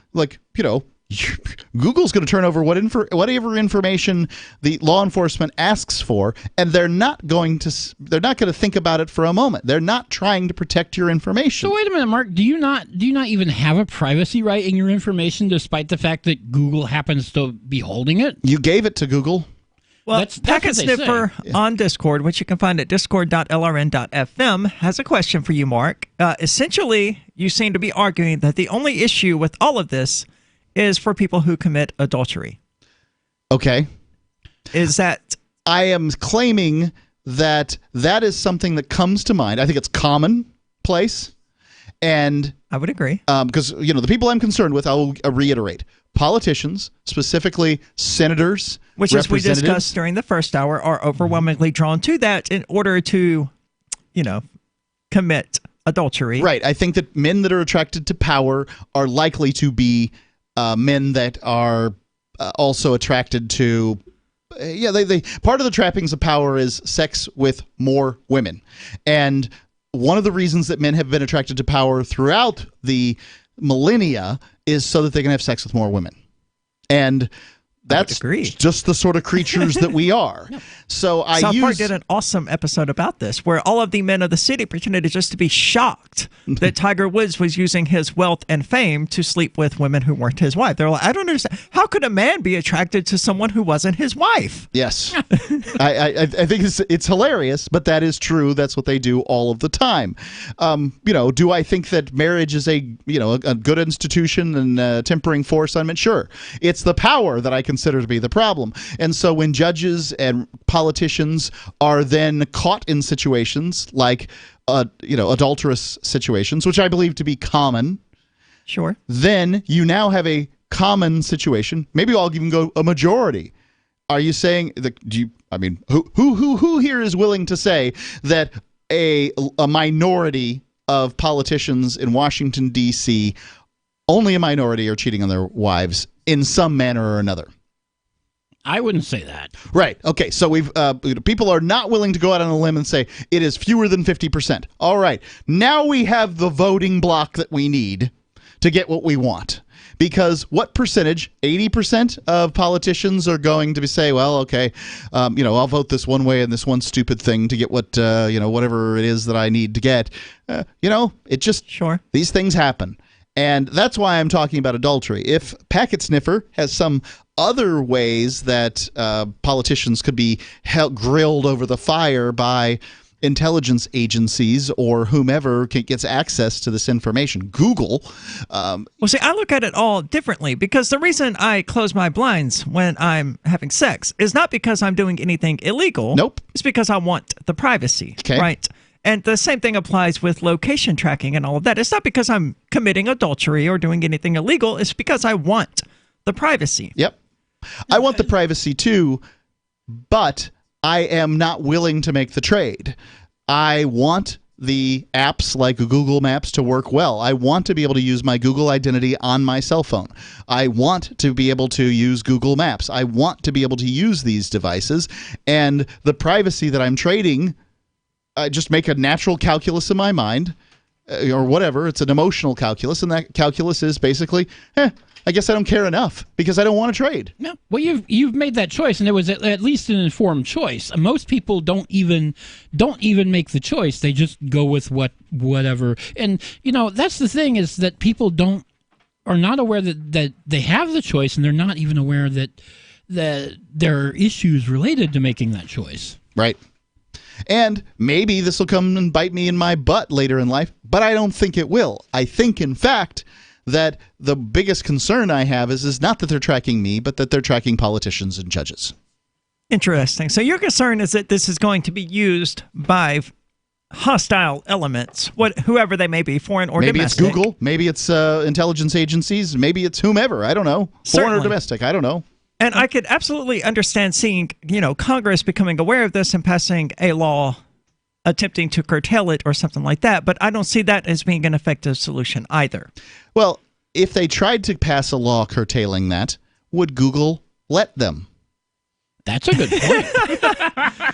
Google's going to turn over whatever information the law enforcement asks for, and they're not going to think about it for a moment. They're not trying to protect your information. So wait a minute, Mark. Do you not even have a privacy right in your information, despite the fact that Google happens to be holding it? You gave it to Google. Well, Packet Sniffer on Discord, which you can find at discord.lrn.fm, has a question for you, Mark. Essentially, you seem to be arguing that the only issue with all of this is for people who commit adultery. Okay. Is that... I am claiming that is something that comes to mind. I think it's commonplace. And I would agree. Because, the people I'm concerned with, I'll reiterate. Politicians, specifically senators, which, as we discussed during the first hour, are overwhelmingly drawn to that in order to, commit adultery. Right. I think that men that are attracted to power are likely to be men that are also attracted to. They part of the trappings of power is sex with more women, and one of the reasons that men have been attracted to power throughout the millennia is so that they can have sex with more women. And that's just the sort of creatures that we are. So South Park did an awesome episode about this, where all of the men of the city pretended just to be shocked that Tiger Woods was using his wealth and fame to sleep with women who weren't his wife. They're like, I don't understand. How could a man be attracted to someone who wasn't his wife? Yes. I think it's hilarious, but that is true. That's what they do all of the time. Do I think that marriage is a good institution and a tempering force on men? Sure. It's the power that I consider to be the problem. And so when judges and politicians are then caught in situations like adulterous situations, which I believe to be common, sure, then you now have a common situation. Maybe I'll even go a majority. Are you saying that? Who here is willing to say that a minority of politicians in Washington D.C., only a minority, are cheating on their wives in some manner or another? I wouldn't say that. Right. Okay. So we've people are not willing to go out on a limb and say it is fewer than 50%. All right. Now we have the voting block that we need to get what we want. Because what percentage, 80% of politicians are going to say, well, okay, I'll vote this one way and this one stupid thing to get what, whatever it is that I need to get. It just, sure, these things happen. And that's why I'm talking about adultery. If Packet Sniffer has some other ways that politicians could be grilled over the fire by intelligence agencies or whomever gets access to this information, Google. Well, see, I look at it all differently, because the reason I close my blinds when I'm having sex is not because I'm doing anything illegal. Nope. It's because I want the privacy. Okay. Right. And the same thing applies with location tracking and all of that. It's not because I'm committing adultery or doing anything illegal. It's because I want the privacy. Yep. I want the privacy too, but I am not willing to make the trade. I want the apps like Google Maps to work well. I want to be able to use my Google identity on my cell phone. I want to be able to use Google Maps. I want to be able to use these devices. And the privacy that I'm trading, I just make a natural calculus in my mind, or whatever. It's an emotional calculus, and that calculus is basically, I guess I don't care enough because I don't want to trade. No, well, you've made that choice, and it was at least an informed choice. Most people don't even make the choice; they just go with whatever. And that's the thing, is that people are not aware that they have the choice, and they're not even aware that there are issues related to making that choice. Right. And maybe this will come and bite me in my butt later in life, but I don't think it will. I think, in fact, that the biggest concern I have is not that they're tracking me, but that they're tracking politicians and judges. Interesting. So your concern is that this is going to be used by hostile elements, whoever they may be, foreign or domestic. Maybe it's Google. Maybe it's intelligence agencies. Maybe it's whomever. I don't know. Foreign or domestic. I don't know. And I could absolutely understand seeing, Congress becoming aware of this and passing a law attempting to curtail it or something like that. But I don't see that as being an effective solution either. Well, if they tried to pass a law curtailing that, would Google let them? That's a good point.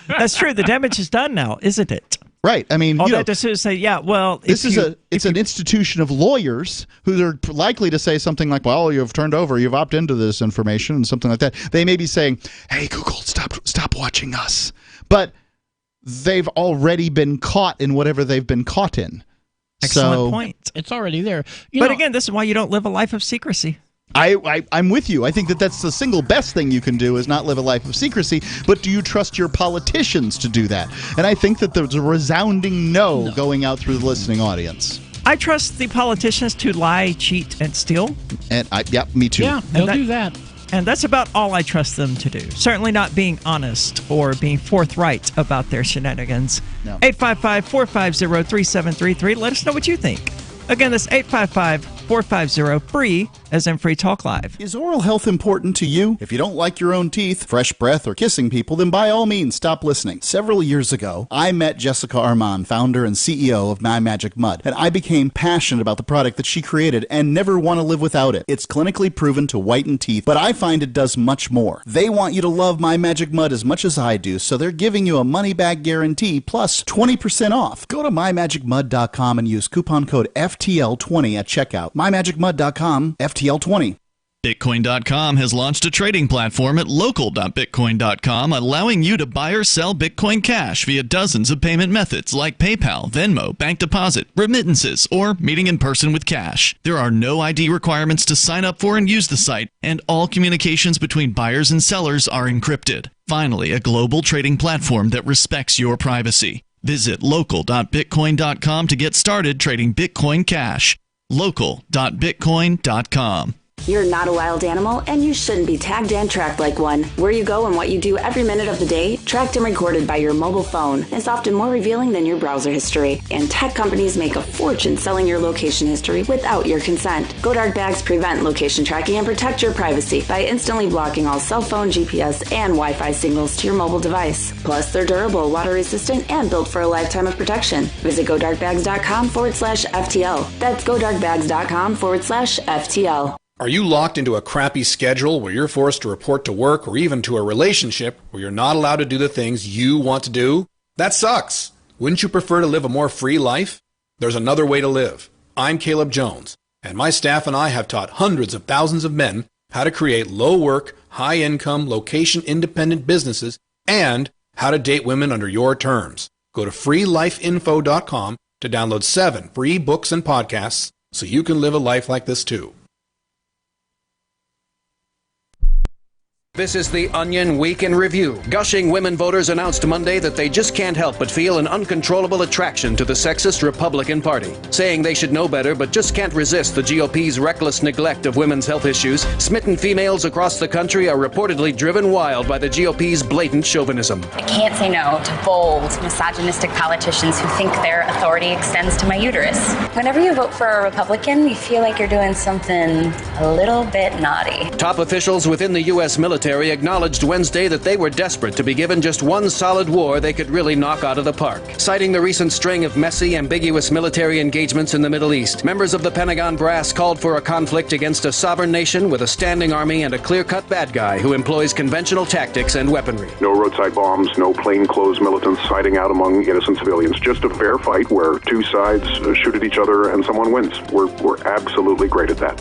That's true. The damage is done now, isn't it? Right. I mean, all that to say, yeah, well, it's an institution of lawyers who are likely to say something like, well, you've opted into this information and something like that. They may be saying, hey, Google, stop watching us. But they've already been caught in whatever they've been caught in. Excellent point. It's already there. But again, this is why you don't live a life of secrecy. I'm with you. I think that's the single best thing you can do is not live a life of secrecy, but do you trust your politicians to do that? And I think that there's a resounding no going out through the listening audience. I trust the politicians to lie, cheat, and steal. And me too. Yeah, they'll do that. And that's about all I trust them to do. Certainly not being honest or being forthright about their shenanigans. No. 855-450-3733. Let us know what you think. Again, that's 855-450-FREE, as in Free Talk Live. Is oral health important to you? If you don't like your own teeth, fresh breath, or kissing people, then by all means, stop listening. Several years ago, I met Jessica Armand, founder and CEO of My Magic Mud, and I became passionate about the product that she created and never want to live without it. It's clinically proven to whiten teeth, but I find it does much more. They want you to love My Magic Mud as much as I do, so they're giving you a money-back guarantee plus 20% off. Go to mymagicmud.com and use coupon code FTL20 at checkout. mymagicmud.com, FTL20. Bitcoin.com has launched a trading platform at local.bitcoin.com, allowing you to buy or sell Bitcoin Cash via dozens of payment methods like PayPal, Venmo, bank deposit, remittances, or meeting in person with cash. There are no ID requirements to sign up for and use the site, and all communications between buyers and sellers are encrypted. Finally, a global trading platform that respects your privacy. Visit local.bitcoin.com to get started trading Bitcoin Cash. local.bitcoin.com. You're not a wild animal, and you shouldn't be tagged and tracked like one. Where you go and what you do every minute of the day, tracked and recorded by your mobile phone, is often more revealing than your browser history. And tech companies make a fortune selling your location history without your consent. GoDark bags prevent location tracking and protect your privacy by instantly blocking all cell phone, GPS, and Wi-Fi signals to your mobile device. Plus, they're durable, water-resistant, and built for a lifetime of protection. Visit GoDarkbags.com/FTL. That's GoDarkbags.com/FTL. Are you locked into a crappy schedule where you're forced to report to work or even to a relationship where you're not allowed to do the things you want to do? That sucks. Wouldn't you prefer to live a more free life? There's another way to live. I'm Caleb Jones, and my staff and I have taught hundreds of thousands of men how to create low-work, high-income, location-independent businesses and how to date women under your terms. Go to freelifeinfo.com to download 7 free books and podcasts so you can live a life like this too. This is the Onion Week in Review. Gushing women voters announced Monday that they just can't help but feel an uncontrollable attraction to the sexist Republican Party. Saying they should know better but just can't resist the GOP's reckless neglect of women's health issues, smitten females across the country are reportedly driven wild by the GOP's blatant chauvinism. I can't say no to bold, misogynistic politicians who think their authority extends to my uterus. Whenever you vote for a Republican, you feel like you're doing something a little bit naughty. Top officials within the U.S. military acknowledged Wednesday that they were desperate to be given just one solid war they could really knock out of the park. Citing the recent string of messy, ambiguous military engagements in the Middle East, members of the Pentagon brass called for a conflict against a sovereign nation with a standing army and a clear-cut bad guy who employs conventional tactics and weaponry. No roadside bombs, no plainclothes militants hiding out among innocent civilians. Just a fair fight where two sides shoot at each other and someone wins. We're absolutely great at that.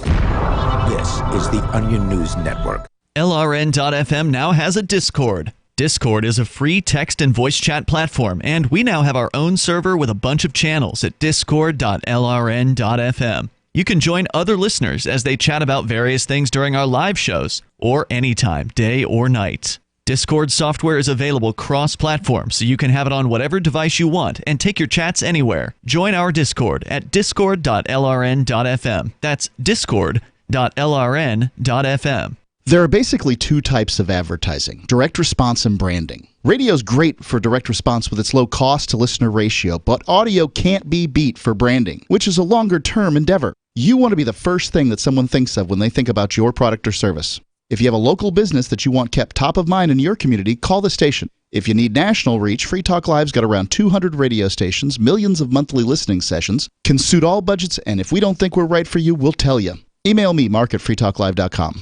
This is the Onion News Network. LRN.FM now has a Discord. Discord is a free text and voice chat platform, and we now have our own server with a bunch of channels at discord.lrn.fm. You can join other listeners as they chat about various things during our live shows, or anytime, day or night. Discord software is available cross-platform, so you can have it on whatever device you want and take your chats anywhere. Join our Discord at discord.lrn.fm. That's discord.lrn.fm. There are basically two types of advertising, direct response and branding. Radio is great for direct response with its low cost to listener ratio, but audio can't be beat for branding, which is a longer term endeavor. You want to be the first thing that someone thinks of when they think about your product or service. If you have a local business that you want kept top of mind in your community, call the station. If you need national reach, Free Talk Live's got around 200 radio stations, millions of monthly listening sessions, can suit all budgets, and if we don't think we're right for you, we'll tell you. Email me, mark@freetalklive.com.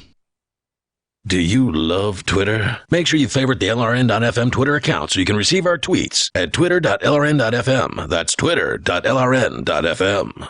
Do you love Twitter? Make sure you favorite the LRN.FM Twitter account so you can receive our tweets at twitter.lrn.fm. That's twitter.lrn.fm.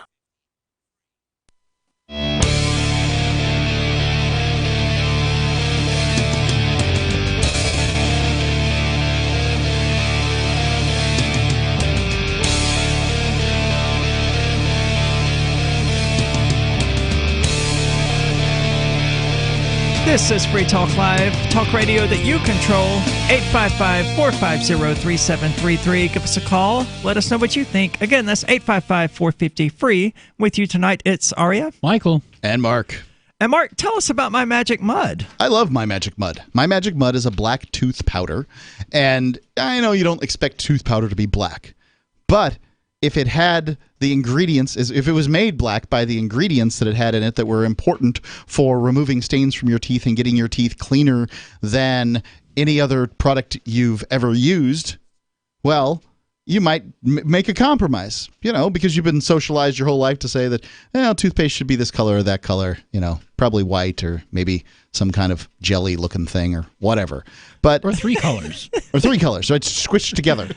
This is Free Talk Live, talk radio that you control. 855-450-3733. Give us a call. Let us know what you think. Again, that's 855-450-FREE. With you tonight, it's Aria, Michael, and Mark. And Mark, tell us about My Magic Mud. I love My Magic Mud. My Magic Mud is a black tooth powder. And I know you don't expect tooth powder to be black. But if it had the ingredients, if it was made black by the ingredients that it had in it that were important for removing stains from your teeth and getting your teeth cleaner than any other product you've ever used, well, you might make a compromise, because you've been socialized your whole life to say that toothpaste should be this color or that color, probably white or maybe some kind of jelly looking thing or whatever. Or three colors. Or three colors, so it's squished together.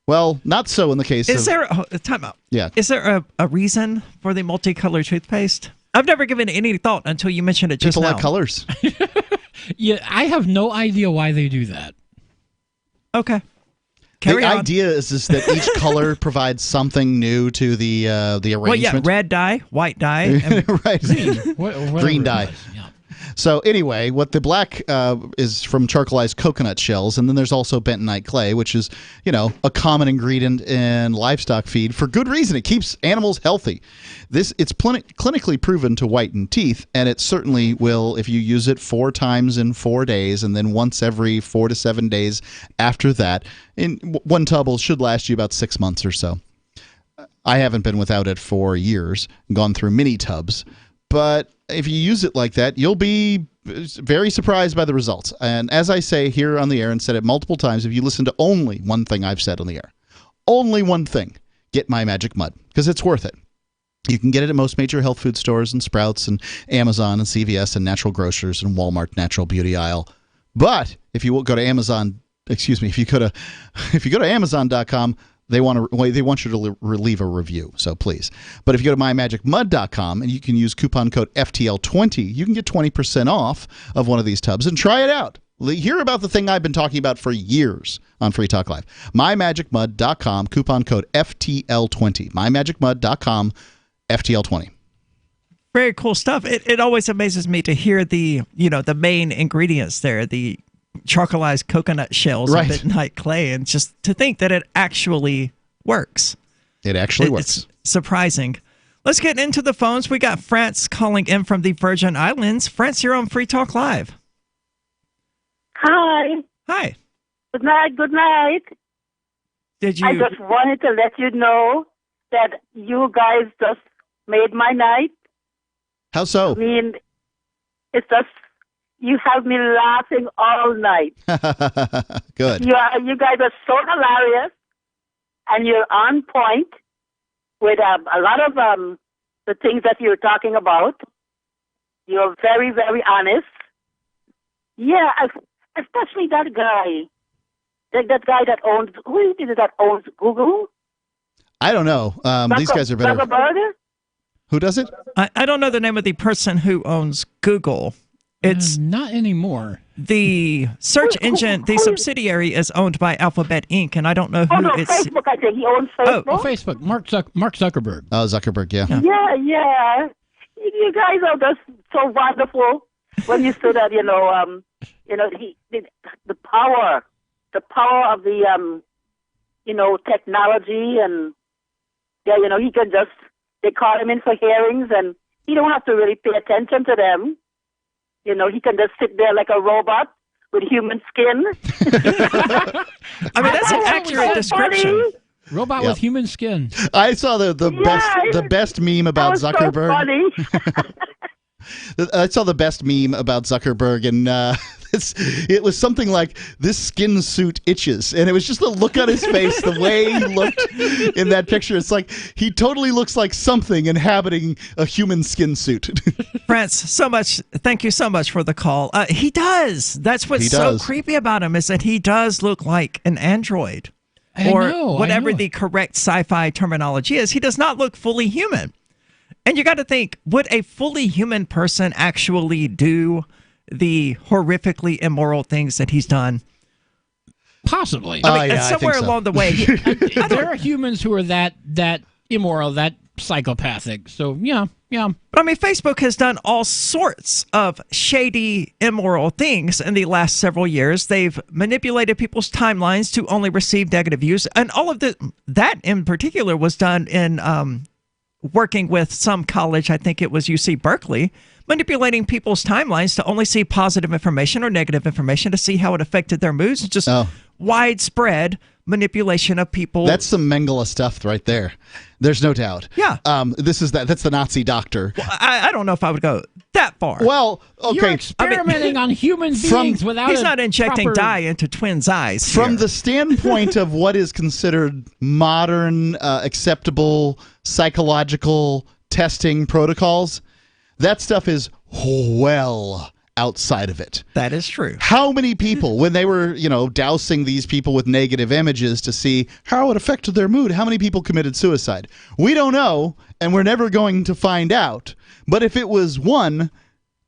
Well, not so in the case Is there time out? Yeah. Is there a reason for the multicolored toothpaste? I've never given it any thought until you mentioned it just now. People like colors. Yeah, I have no idea why they do that. Okay. The idea is that each color provides something new to the arrangement. Well, yeah, red dye, white dye, and right. Green dye. So anyway, what the black is from charcoalized coconut shells, and then there's also bentonite clay, which is, a common ingredient in livestock feed for good reason. It keeps animals healthy. It's clinically proven to whiten teeth, and it certainly will if you use it 4 times in 4 days, and then once every 4 to 7 days after that. One tub should last you about 6 months or so. I haven't been without it for years, gone through many tubs. But if you use it like that, you'll be very surprised by the results. And as I say here on the air and said it multiple times, if you listen to only one thing I've said on the air, only one thing, get My Magic Mud, because it's worth it. You can get it at most major health food stores and Sprouts and Amazon and CVS and Natural Grocers and Walmart Natural Beauty aisle. But if you go to Amazon, if you go to Amazon.com, they want you to leave a review, so please. But if you go to mymagicmud.com and you can use coupon code FTL20, you can get 20% off of one of these tubs and try it out. Hear about the thing I've been talking about for years on Free Talk Live. mymagicmud.com, coupon code FTL20. mymagicmud.com, FTL20. Very cool stuff. It always amazes me to hear the main ingredients there, the charcoalized coconut shells and bentonite clay, and just to think that it actually works. It actually works. It's surprising. Let's get into the phones. We got France calling in from the Virgin Islands. France, you're on Free Talk Live. Hi. Hi. Good night. Good night. I just wanted to let you know that you guys just made my night. How so? I mean, it's just, you have me laughing all night. Good. You guys are so hilarious, and you're on point with a lot of the things that you're talking about. You're very, very honest. Yeah, especially that guy. That guy that owns, who is it that owns Google? I don't know. These guys are better. Zuckerberg? Who does it? I don't know the name of the person who owns Google. It's not anymore. The search engine, the subsidiary is owned by Alphabet Inc., and I don't know who it's. Facebook, I think he owns Facebook. Oh, Facebook. Mark Zuckerberg. Oh, Zuckerberg, yeah. Yeah. You guys are just so wonderful when you say that, the power of the, technology, and, he can just, they call him in for hearings, and he don't have to really pay attention to them. He can just sit there like a robot with human skin. I mean, that's an accurate description. Robot with human skin. I saw the best meme about Zuckerberg. So funny. I saw the best meme about Zuckerberg, and it was something like, this skin suit itches. And it was just the look on his face, the way he looked in that picture. It's like he totally looks like something inhabiting a human skin suit. France, thank you so much for the call. He does. That's what's so creepy about him, is that he does look like an android. Whatever the correct sci-fi terminology is. He does not look fully human. And you got to think, would a fully human person actually do the horrifically immoral things that he's done? Possibly. I mean, somewhere along the way. There are humans who are that immoral, that psychopathic. So, yeah. But I mean, Facebook has done all sorts of shady, immoral things in the last several years. They've manipulated people's timelines to only receive negative views. And all of that in particular was done in working with some college, I think it was UC Berkeley, manipulating people's timelines to only see positive information or negative information to see how it affected their moods. Just widespread manipulation of people. That's some Mengele stuff right there. There's no doubt. Yeah. That's the Nazi doctor. Well, I don't know if I would go that far. Well, okay. You're experimenting on human beings without He's not injecting dye into twins' eyes. From the standpoint of what is considered modern, acceptable psychological testing protocols, that stuff is well outside of it. That is true. How many people, when they were, dousing these people with negative images to see how it affected their mood, how many people committed suicide? We don't know, and we're never going to find out. But if it was one,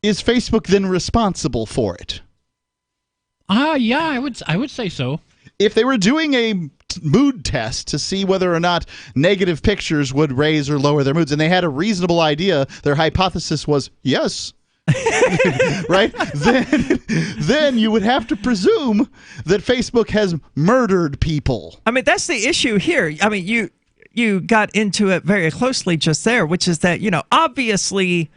is Facebook then responsible for it? Yeah, I would say so. If they were doing a mood test to see whether or not negative pictures would raise or lower their moods, and they had a reasonable idea, their hypothesis was yes, right? Then you would have to presume that Facebook has murdered people. I mean, that's the issue here. I mean, you got into it very closely just there, which is that, obviously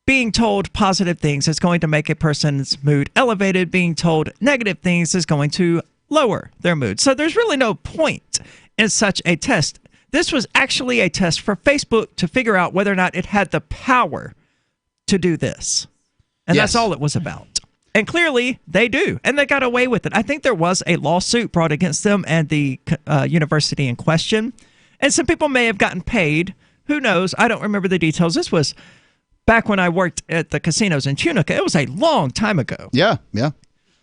being told positive things is going to make a person's mood elevated. Being told negative things is going to lower their mood. So there's really no point in such a test. This was actually a test for Facebook to figure out whether or not it had the power to do this. And that's all it was about. And clearly they do. And they got away with it. I think there was a lawsuit brought against them and the university in question. And some people may have gotten paid. Who knows? I don't remember the details. This was back when I worked at the casinos in Tunica. It was a long time ago. Yeah.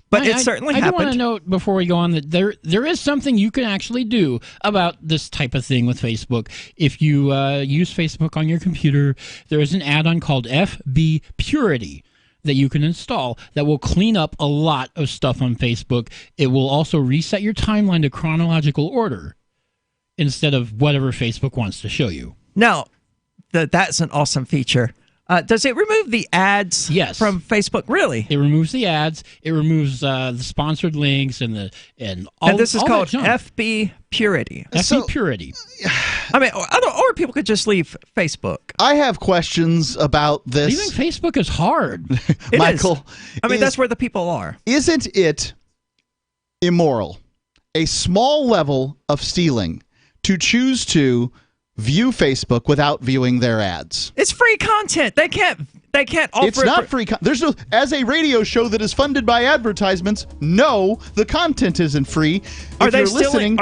But it certainly happened. I do want to note before we go on that there is something you can actually do about this type of thing with Facebook. If you use Facebook on your computer, there is an add-on called FB Purity that you can install that will clean up a lot of stuff on Facebook. It will also reset your timeline to chronological order instead of whatever Facebook wants to show you. Now, that's an awesome feature. Does it remove the ads from Facebook? Really? It removes the ads. It removes the sponsored links and all. And this is all called FB Purity. FB Purity. I mean, or people could just leave Facebook. I have questions about this. Leaving Facebook is hard. Michael. I mean, that's where the people are. Isn't it immoral, a small level of stealing, to choose to view Facebook without viewing their ads? It's free content. They can't offer It's not free there's no, as a radio show that is funded by advertisements, no, the content isn't free. Are they stealing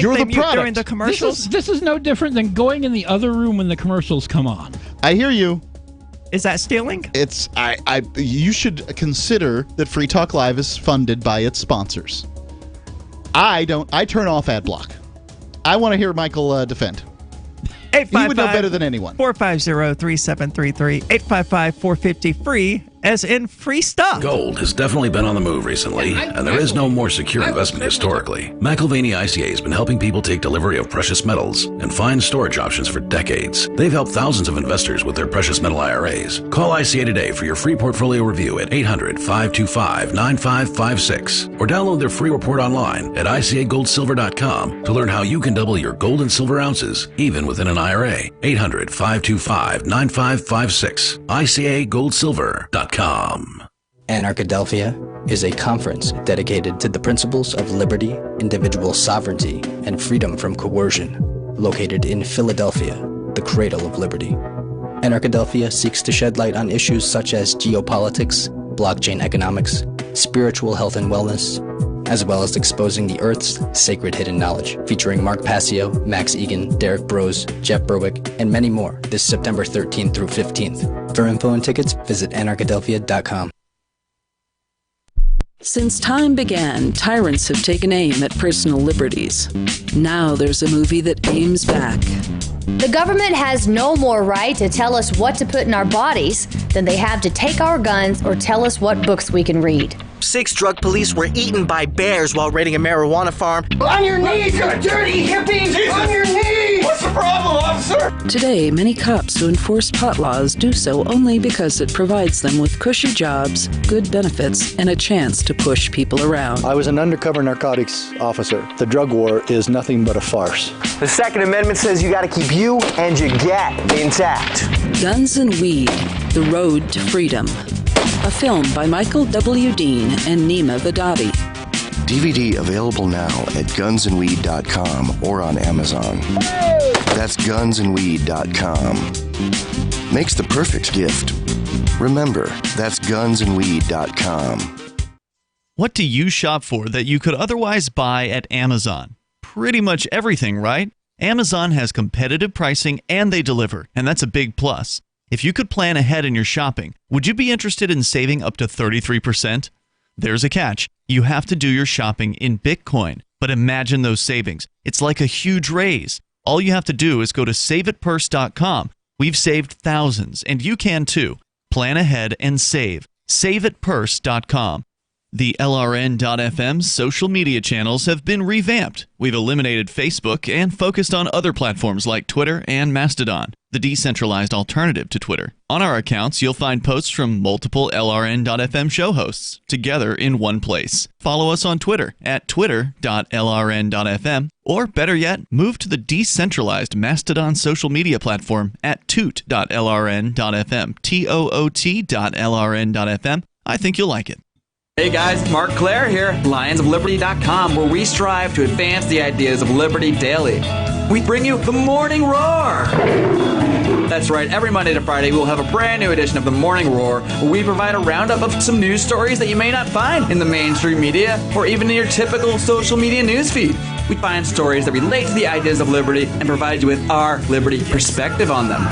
you're the mute product. during the commercials? This is no different than going in the other room when the commercials come on. I hear you. Is that stealing? It's you should consider that Free Talk Live is funded by its sponsors. I turn off ad block. I want to hear Michael defend. He would know better than anyone. 450-3733, 855-450-FREE, as in free stuff. Gold has definitely been on the move recently, and there is no more secure investment historically. McIlvaney ICA has been helping people take delivery of precious metals and find storage options for decades. They've helped thousands of investors with their precious metal IRAs. Call ICA today for your free portfolio review at 800-525-9556 or download their free report online at ICAGoldSilver.com to learn how you can double your gold and silver ounces even within an IRA. 800-525-9556. ICAGoldSilver.com. Anarchadelphia is a conference dedicated to the principles of liberty, individual sovereignty, and freedom from coercion, located in Philadelphia, the cradle of liberty. Anarchadelphia seeks to shed light on issues such as geopolitics, blockchain economics, spiritual health and wellness, as well as exposing the Earth's sacred hidden knowledge, featuring Mark Passio, Max Egan, Derek Brose, Jeff Berwick, and many more this September 13th through 15th. For info and tickets, visit anarchadelphia.com. Since time began, tyrants have taken aim at personal liberties. Now there's a movie that aims back. The government has no more right to tell us what to put in our bodies than they have to take our guns or tell us what books we can read. 6 drug police were eaten by bears while raiding a marijuana farm. On your knees, you dirty hippies! Jesus. On your knees! What's the problem, officer? Today, many cops who enforce pot laws do so only because it provides them with cushy jobs, good benefits, and a chance to push people around. I was an undercover narcotics officer. The drug war is nothing but a farce. The Second Amendment says you gotta keep you and your gat intact. Guns and Weed, The Road to Freedom. A film by Michael W. Dean and Nima Vadadi. DVD available now at gunsandweed.com or on Amazon. That's gunsandweed.com. Makes the perfect gift. Remember, that's gunsandweed.com. What do you shop for that you could otherwise buy at Amazon? Pretty much everything, right? Amazon has competitive pricing and they deliver, and that's a big plus. If you could plan ahead in your shopping, would you be interested in saving up to 33%? There's a catch. You have to do your shopping in Bitcoin. But imagine those savings. It's like a huge raise. All you have to do is go to saveitpurse.com. We've saved thousands, and you can too. Plan ahead and save. Saveitpurse.com. The LRN.FM social media channels have been revamped. We've eliminated Facebook and focused on other platforms like Twitter and Mastodon, the decentralized alternative to Twitter. On our accounts, you'll find posts from multiple LRN.FM show hosts together in one place. Follow us on Twitter at twitter.lrn.fm, or better yet, move to the decentralized Mastodon social media platform at toot.lrn.fm, toot.lrn.fm. I think you'll like it. Hey guys, Mark Claire here, lionsofliberty.com, where we strive to advance the ideas of liberty daily. We bring you the Morning Roar. That's right, every Monday to Friday we'll have a brand new edition of the Morning Roar, where we provide a roundup of some news stories that you may not find in the mainstream media or even in your typical social media newsfeed. We find stories that relate to the ideas of liberty and provide you with our liberty perspective on them.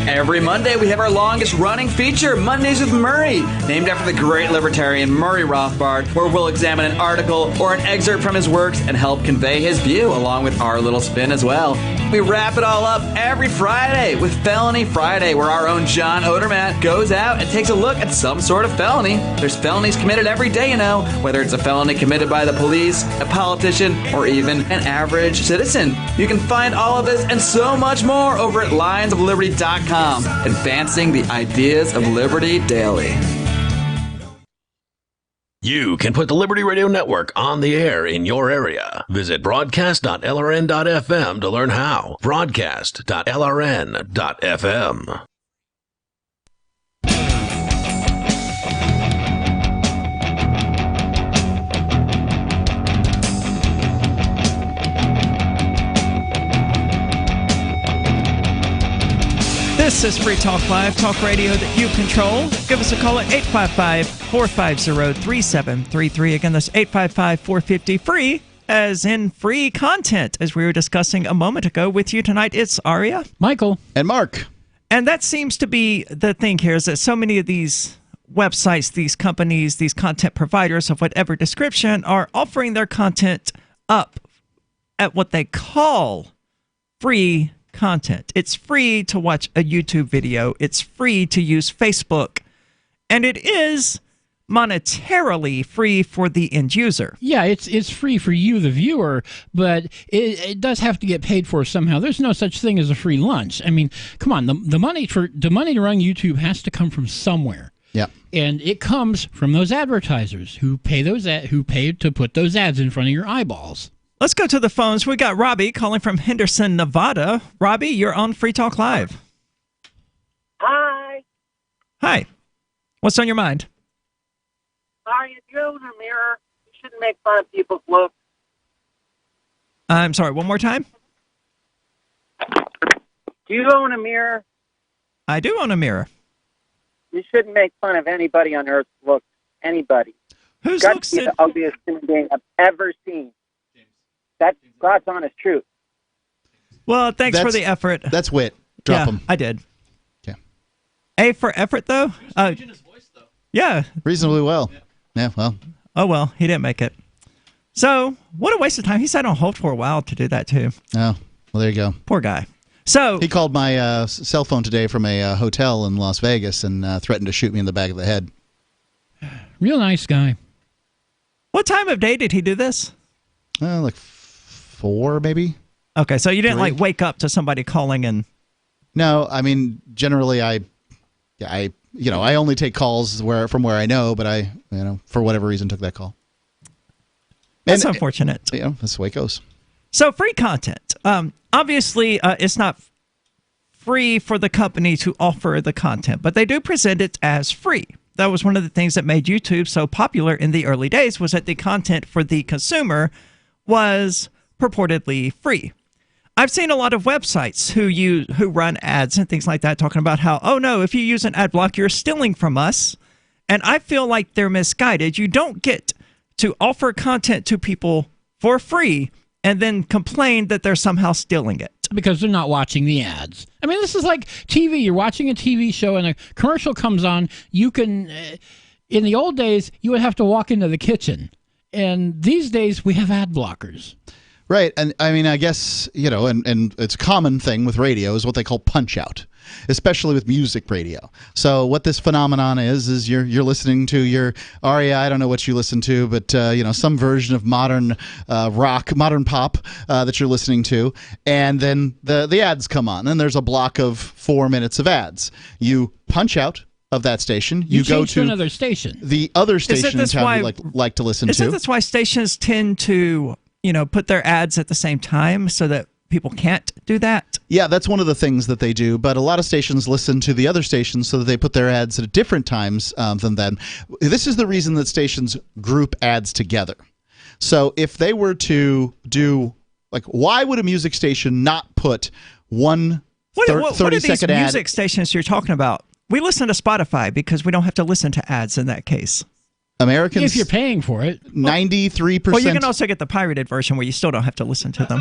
Every Monday, we have our longest-running feature, Mondays with Murray, named after the great libertarian Murray Rothbard, where we'll examine an article or an excerpt from his works and help convey his view, along with our little spin as well. We wrap it all up every Friday with Felony Friday, where our own John Odermatt goes out and takes a look at some sort of felony. There's felonies committed every day, you know, whether it's a felony committed by the police, a politician, or even an average citizen. You can find all of this and so much more over at lionsofliberty.com. Advancing the ideas of liberty daily. You can put the Liberty Radio Network on the air in your area. Visit broadcast.lrn.fm to learn how. Broadcast.lrn.fm. This is Free Talk Live, talk radio that you control. Give us a call at 855-450-3733. Again, that's 855-450-FREE, as in free content, as we were discussing a moment ago. With you tonight, it's Aria, Michael, and Mark. And that seems to be the thing here, is that so many of these websites, these companies, these content providers of whatever description are offering their content up at what they call free content. It's free to watch a YouTube video. It's free to use Facebook. And it is monetarily free for the end user. Yeah, it's free for you, the viewer, but it does have to get paid for somehow. There's no such thing as a free lunch. I mean, come on, the money to run YouTube has to come from somewhere. Yeah. And it comes from those advertisers who pay to put those ads in front of your eyeballs. Let's go to the phones. We got Robbie calling from Henderson, Nevada. Robbie, you're on Free Talk Live. Hi. Hi. What's on your mind? Sorry, if you own a mirror, you shouldn't make fun of people's looks. I'm sorry, one more time? Do you own a mirror? I do own a mirror. You shouldn't make fun of anybody on Earth's looks. Anybody. Who's got looks to be to- the ugliest human being I've ever seen. That's God's honest truth. Well, thanks for the effort. That's wit. Drop yeah, him. I did. Okay. A for effort, though? Yeah. Reasonably well. Yeah, well. Oh, well, he didn't make it. So, what a waste of time. He sat on hold for a while to do that, too. Oh, well, there you go. Poor guy. So he called my cell phone today from a hotel in Las Vegas and threatened to shoot me in the back of the head. Real nice guy. What time of day did he do this? Like 4, maybe. Okay, so you didn't 3? like wake up to somebody calling and... No, I mean, generally I only take calls from where I know, but I, for whatever reason took that call. That's unfortunate. That's the way it goes. So free content. Obviously, it's not free for the company to offer the content, but they do present it as free. That was one of the things that made YouTube so popular in the early days, was that the content for the consumer was purportedly free. I've seen a lot of websites who run ads and things like that talking about how, oh no, if you use an ad block, you're stealing from us. And I feel like they're misguided. You don't get to offer content to people for free and then complain that they're somehow stealing it. Because they're not watching the ads. I mean, this is like TV. You're watching a TV show and a commercial comes on. You can, in the old days, you would have to walk into the kitchen. And these days, we have ad blockers. Right. And I mean, I guess, and it's a common thing with radio is what they call punch out, especially with music radio. So what this phenomenon is you're listening to your Aria, I don't know what you listen to, but, some version of modern rock, modern pop that you're listening to. And then the ads come on and there's a block of 4 minutes of ads. You punch out of that station. You go to another station. The other station in town you like to listen to. Isn't this why stations tend to... put their ads at the same time so that people can't do that? Yeah, that's one of the things that they do. But a lot of stations listen to the other stations so that they put their ads at different times than them. This is the reason that stations group ads together. So if they were to do, why would a music station not put one 30-second ad? What are these music stations you're talking about? We listen to Spotify because we don't have to listen to ads in that case. Americans, if you're paying for it, 93%. Well, you can also get the pirated version where you still don't have to listen to them.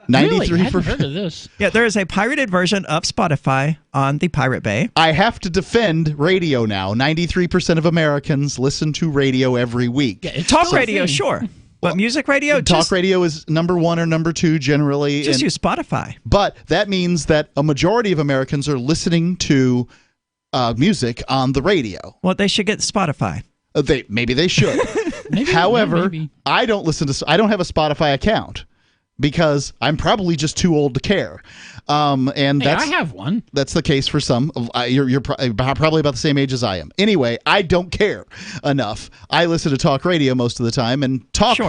93%. Really? I hadn't heard of this. Yeah, there is a pirated version of Spotify on the Pirate Bay. I have to defend radio now. 93% of Americans listen to radio every week. Yeah, talk radio, sure. But music radio? Talk radio is number 1 or number 2 generally. Just use Spotify. But that means that a majority of Americans are listening to music on the radio. Well, they should get Spotify. Maybe they should. However, I don't I don't have a Spotify account because I'm probably just too old to care. And I have one. That's the case for some. You're probably about the same age as I am. Anyway, I don't care enough. I listen to talk radio most of the time, and talk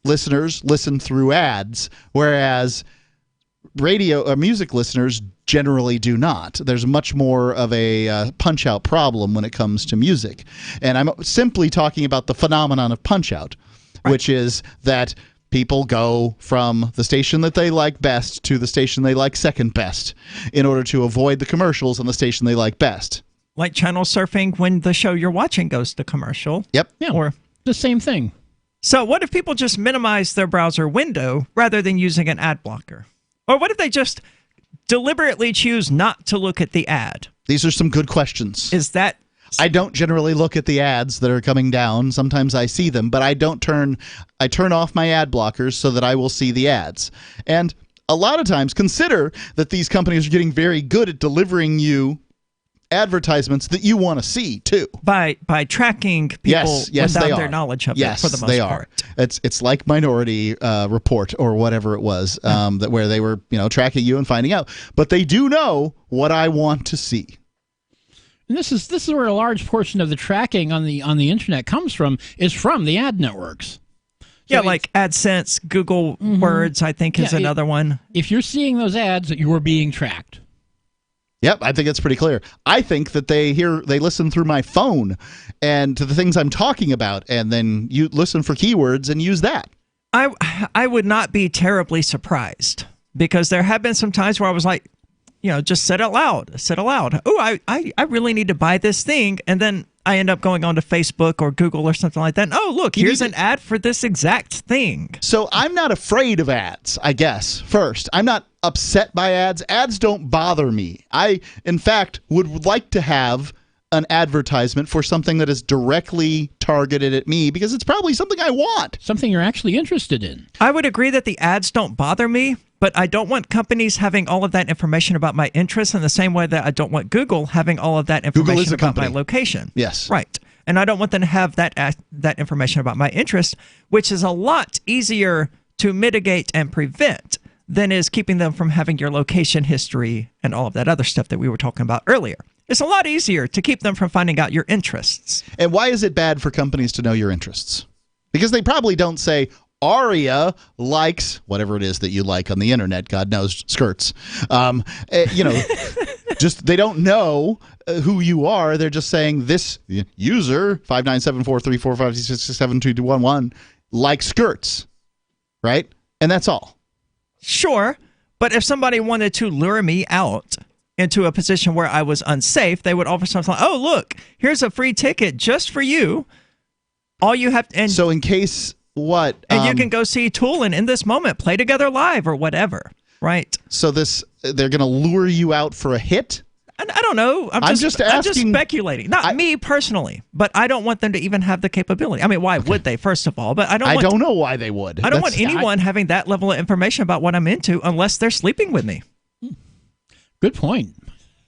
listeners listen through ads, whereas radio or music listeners generally do not. There's much more of a punch-out problem when it comes to music. And I'm simply talking about the phenomenon of punch-out, which is that people go from the station that they like best to the station they like second best in order to avoid the commercials on the station they like best. Like channel surfing when the show you're watching goes to commercial. Yep. Yeah, or the same thing. So what if people just minimize their browser window rather than using an ad blocker? Or what if they just deliberately choose not to look at the ad? These are some good questions. Is that... I don't generally look at the ads that are coming down. Sometimes I see them, but I turn off my ad blockers so that I will see the ads. And a lot of times, consider that these companies are getting very good at delivering you advertisements that you want to see too, by tracking people without their knowledge of it for the most they part. Are. It's like Minority Report or whatever it was that where they were tracking you and finding out, but they do know what I want to see. And this is where a large portion of the tracking on the internet comes from, is from the ad networks. Yeah, like AdSense, Google Words, I think is another one. If you're seeing those ads, you are being tracked. Yep, I think it's pretty clear. I think that they listen through my phone and to the things I'm talking about, and then you listen for keywords and use that. I would not be terribly surprised, because there have been some times where I was like, just said it loud. Oh, I really need to buy this thing, and then I end up going onto Facebook or Google or something like that. And, oh, look, here's an ad for this exact thing. So I'm not afraid of ads, I guess, first. I'm not upset by ads. Ads don't bother me. I, in fact, would like to have an advertisement for something that is directly targeted at me because it's probably something I want. Something you're actually interested in. I would agree that the ads don't bother me, but I don't want companies having all of that information about my interests in the same way that I don't want Google having all of that information about my location. Yes. Right. And I don't want them to have that information about my interests, which is a lot easier to mitigate and prevent than is keeping them from having your location history and all of that other stuff that we were talking about earlier. It's a lot easier to keep them from finding out your interests. And why is it bad for companies to know your interests? Because they probably don't say, Aria likes whatever it is that you like on the internet. God knows, skirts. Just they don't know who you are. They're just saying this user 5974345667211 likes skirts, right? And that's all. Sure, but if somebody wanted to lure me out into a position where I was unsafe, they would offer something like, oh, look, here's a free ticket just for you. All you have to... So in case what? And you can go see Tool and in this moment play together live or whatever, right? So they're going to lure you out for a hit? I don't know. I'm just speculating. Not me personally, but I don't want them to even have the capability. I mean, why would they, first of all? But I don't know why they would. I don't want anyone having that level of information about what I'm into unless they're sleeping with me. Good point.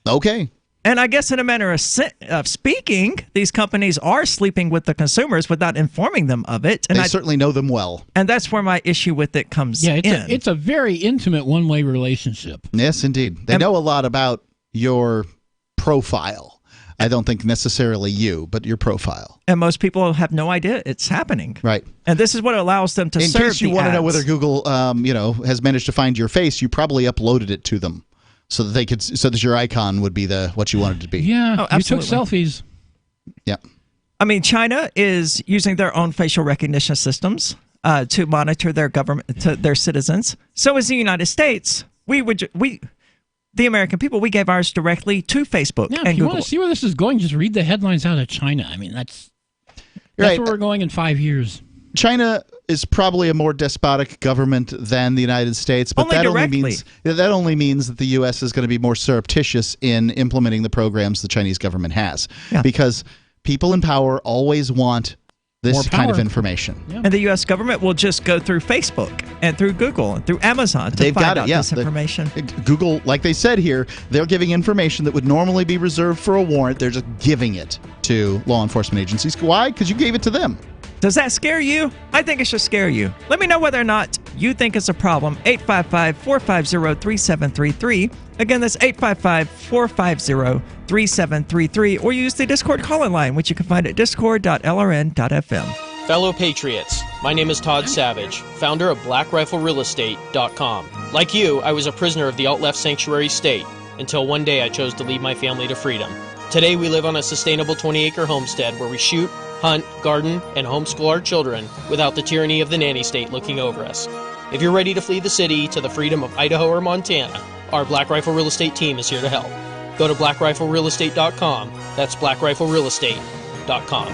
Okay. And I guess in a manner of speaking, these companies are sleeping with the consumers without informing them of it. And they certainly know them well. And that's where my issue with it comes in. It's a very intimate one-way relationship. Yes, indeed. They know a lot about your profile. I don't think necessarily you, but your profile. And most people have no idea it's happening. Right. And this is what allows them to serve In case you want to know whether Google has managed to find your face, you probably uploaded it to them. So that your icon would be what you wanted to be. Yeah, you took selfies. Yeah. I mean, China is using their own facial recognition systems to monitor their government, to their citizens. So as the United States, the American people, we gave ours directly to Facebook and if you Google. want to see where this is going, just read the headlines out of China. I mean, that's where we're going in 5 years. China is probably a more despotic government than the United States, but that only means that the U.S. is going to be more surreptitious in implementing the programs the Chinese government has, because people in power always want this kind of information. Yeah. And the U.S. government will just go through Facebook and through Google and through Amazon to find out this information. Google, like they said here, they're giving information that would normally be reserved for a warrant. They're just giving it to law enforcement agencies. Why? Because you gave it to them. Does that scare you? I think it should scare you. Let me know whether or not you think it's a problem. 855-450-3733. Again, that's 855-450-3733. Or use the Discord call-in line, which you can find at discord.lrn.fm. Fellow Patriots, my name is Todd Savage, founder of BlackRifleRealEstate.com. Like you, I was a prisoner of the alt-left sanctuary state until one day I chose to lead my family to freedom. Today we live on a sustainable 20-acre homestead where we shoot, hunt, garden, and homeschool our children without the tyranny of the nanny state looking over us. If you're ready to flee the city to the freedom of Idaho or Montana, our Black Rifle Real Estate team is here to help. Go to BlackRifleRealEstate.com. That's BlackRifleRealEstate.com.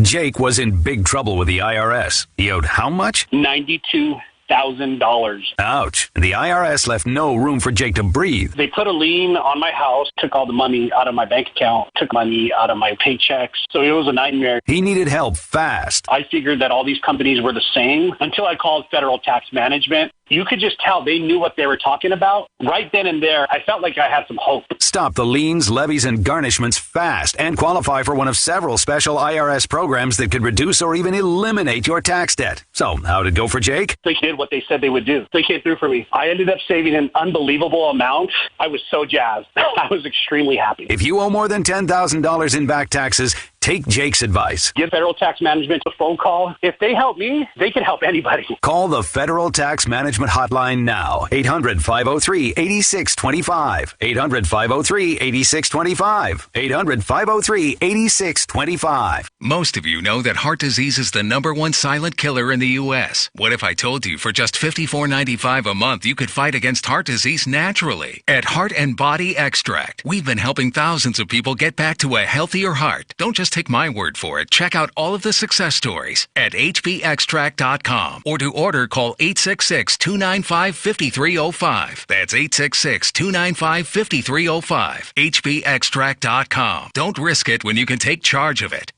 Jake was in big trouble with the IRS. He owed how much? $92,000. Ouch. The IRS left no room for Jake to breathe. They put a lien on my house, took all the money out of my bank account, took money out of my paychecks. So it was a nightmare. He needed help fast. I figured that all these companies were the same until I called Federal Tax Management. You could just tell they knew what they were talking about. Right then and there, I felt like I had some hope. Stop the liens, levies, and garnishments fast and qualify for one of several special IRS programs that could reduce or even eliminate your tax debt. So, how'd it go for Jake? They did what they said they would do. They came through for me. I ended up saving an unbelievable amount. I was so jazzed. I was extremely happy. If you owe more than $10,000 in back taxes, Take Jake's advice. Give Federal Tax Management a phone call. If they help me, they can help anybody. Call the Federal Tax Management Hotline now. 800-503-8625. 800-503-8625. 800-503-8625. Most of you know that heart disease is the #1 silent killer in the U.S. What if I told you for just $54.95 a month you could fight against heart disease naturally? At Heart and Body Extract, we've been helping thousands of people get back to a healthier heart. Don't just take my word for it. Check out all of the success stories at hbextract.com, or to order, call 866-295-5305. That's 866-295-5305. hbextract.com. Don't risk it when you can take charge of it.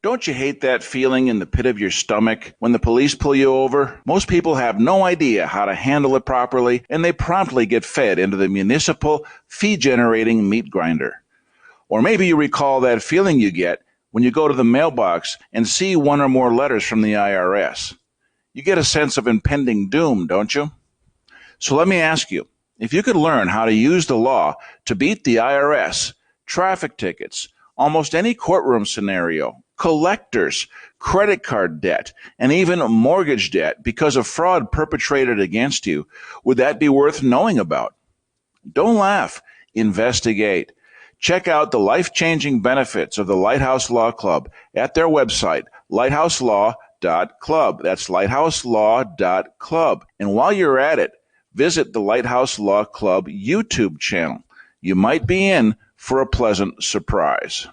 Don't you hate that feeling in the pit of your stomach when the police pull you over? Most people have no idea how to handle it properly, and they promptly get fed into the municipal fee-generating meat grinder. Or maybe you recall that feeling you get when you go to the mailbox and see one or more letters from the IRS. You get a sense of impending doom, don't you? So let me ask you, if you could learn how to use the law to beat the IRS, traffic tickets, almost any courtroom scenario, collectors, credit card debt, and even mortgage debt because of fraud perpetrated against you, would that be worth knowing about? Don't laugh. Investigate. Check out the life-changing benefits of the Lighthouse Law Club at their website, lighthouselaw.club. That's lighthouselaw.club. And while you're at it, visit the Lighthouse Law Club YouTube channel. You might be in for a pleasant surprise.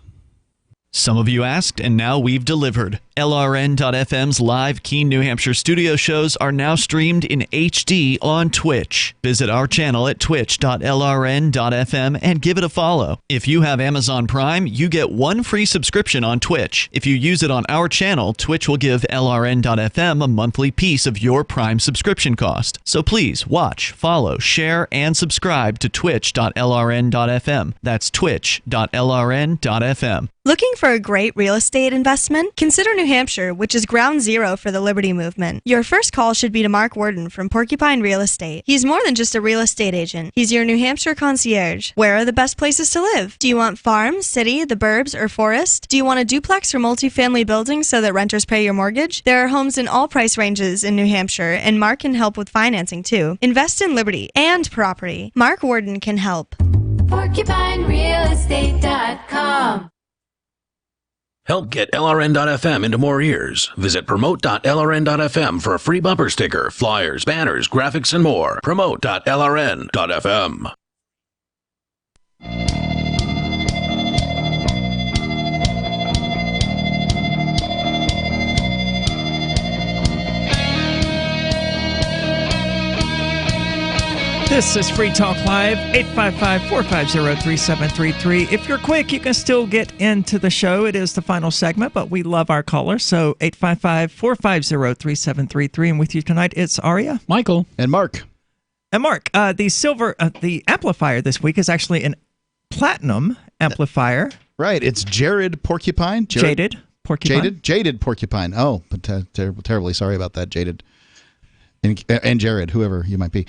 Some of you asked, and now we've delivered. LRN.FM's live Keene, New Hampshire studio shows are now streamed in HD on Twitch. Visit our channel at twitch.lrn.fm and give it a follow. If you have Amazon Prime, you get 1 free subscription on Twitch. If you use it on our channel, Twitch will give LRN.FM a monthly piece of your Prime subscription cost. So please watch, follow, share, and subscribe to twitch.lrn.fm. That's twitch.lrn.fm. Looking for a great real estate investment? Consider New Hampshire, which is ground zero for the Liberty Movement. Your first call should be to Mark Worden from Porcupine Real Estate. He's more than just a real estate agent. He's your New Hampshire concierge. Where are the best places to live? Do you want farm, city, the burbs, or forest? Do you want a duplex or multifamily building so that renters pay your mortgage? There are homes in all price ranges in New Hampshire, and Mark can help with financing too. Invest in Liberty and property. Mark Worden can help. PorcupineRealEstate.com. Help get LRN.FM into more ears. Visit promote.lrn.fm for a free bumper sticker, flyers, banners, graphics, and more. Promote.lrn.fm. This is Free Talk Live, 855-450-3733. If you're quick, you can still get into the show. It is the final segment, but we love our callers. So 855-450-3733. And with you tonight, it's Aria, Michael, and Mark. And Mark, the amplifier this week is actually an platinum amplifier. Right. It's Jared Porcupine. Jaded Porcupine. Jaded Porcupine. Oh, but terribly sorry about that, Jaded. And Jared, whoever you might be.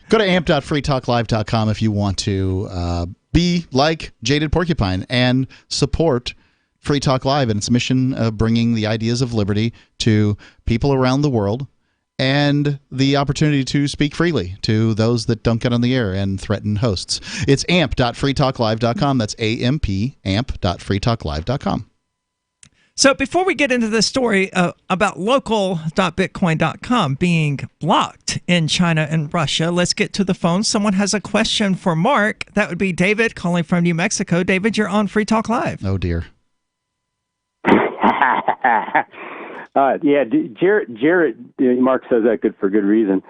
Go to amp.freetalklive.com if you want to be like Jaded Porcupine and support Free Talk Live and its mission of bringing the ideas of liberty to people around the world and the opportunity to speak freely to those that don't get on the air and threaten hosts. It's amp.freetalklive.com. That's amp.freetalklive.com. So before we get into the story about local.bitcoin.com being blocked in China and Russia, let's get to the phone. Someone has a question for Mark. That would be David calling from New Mexico. David, you're on Free Talk Live. Oh, dear. Jared, Mark says that for good reason.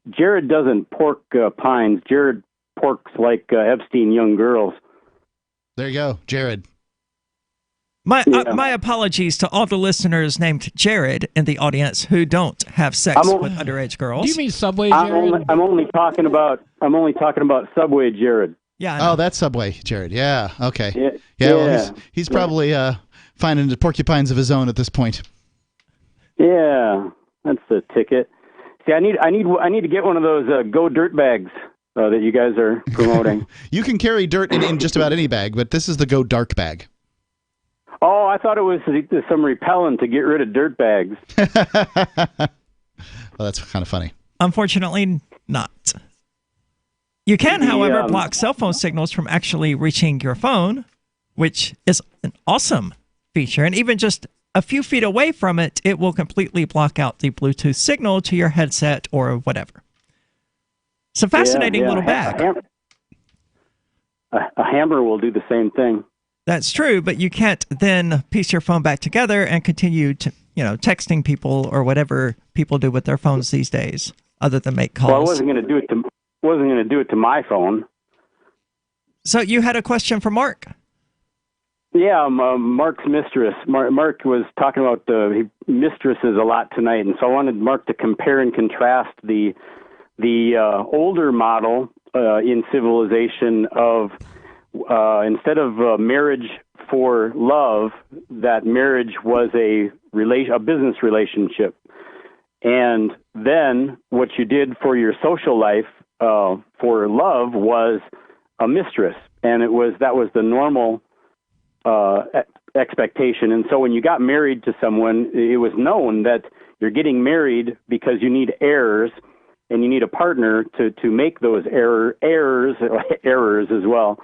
Jared doesn't pork pines. Jared porks like Epstein young girls. There you go, Jared. My apologies to all the listeners named Jared in the audience who don't have sex with underage girls. Do you mean Subway Jared? I'm only talking about Subway Jared. Yeah. Oh, that's Subway Jared. Yeah. Okay. Yeah. Well, he's probably finding the porcupines of his own at this point. Yeah, that's the ticket. See, I need to get one of those Go Dirtbags that you guys are promoting. You can carry dirt in just about any bag, but this is the Go Dark bag. Oh, I thought it was some repellent to get rid of dirt bags. Well, that's kind of funny. Unfortunately, not. You can, however, block cell phone signals from actually reaching your phone, which is an awesome feature. And even just a few feet away from it, it will completely block out the Bluetooth signal to your headset or whatever. It's a fascinating little bag. A hammer will do the same thing. That's true, but you can't then piece your phone back together and continue to, texting people or whatever people do with their phones these days, other than make calls. Well, I wasn't going to do it to my phone. So you had a question for Mark? Yeah, Mark's mistress. Mark was talking about mistresses a lot tonight, and so I wanted Mark to compare and contrast the older model in civilization of instead of marriage for love, that marriage was a business relationship, and then what you did for your social life for love was a mistress, and that was the normal expectation. And so when you got married to someone, it was known that you're getting married because you need heirs, and you need a partner to make those errors as well.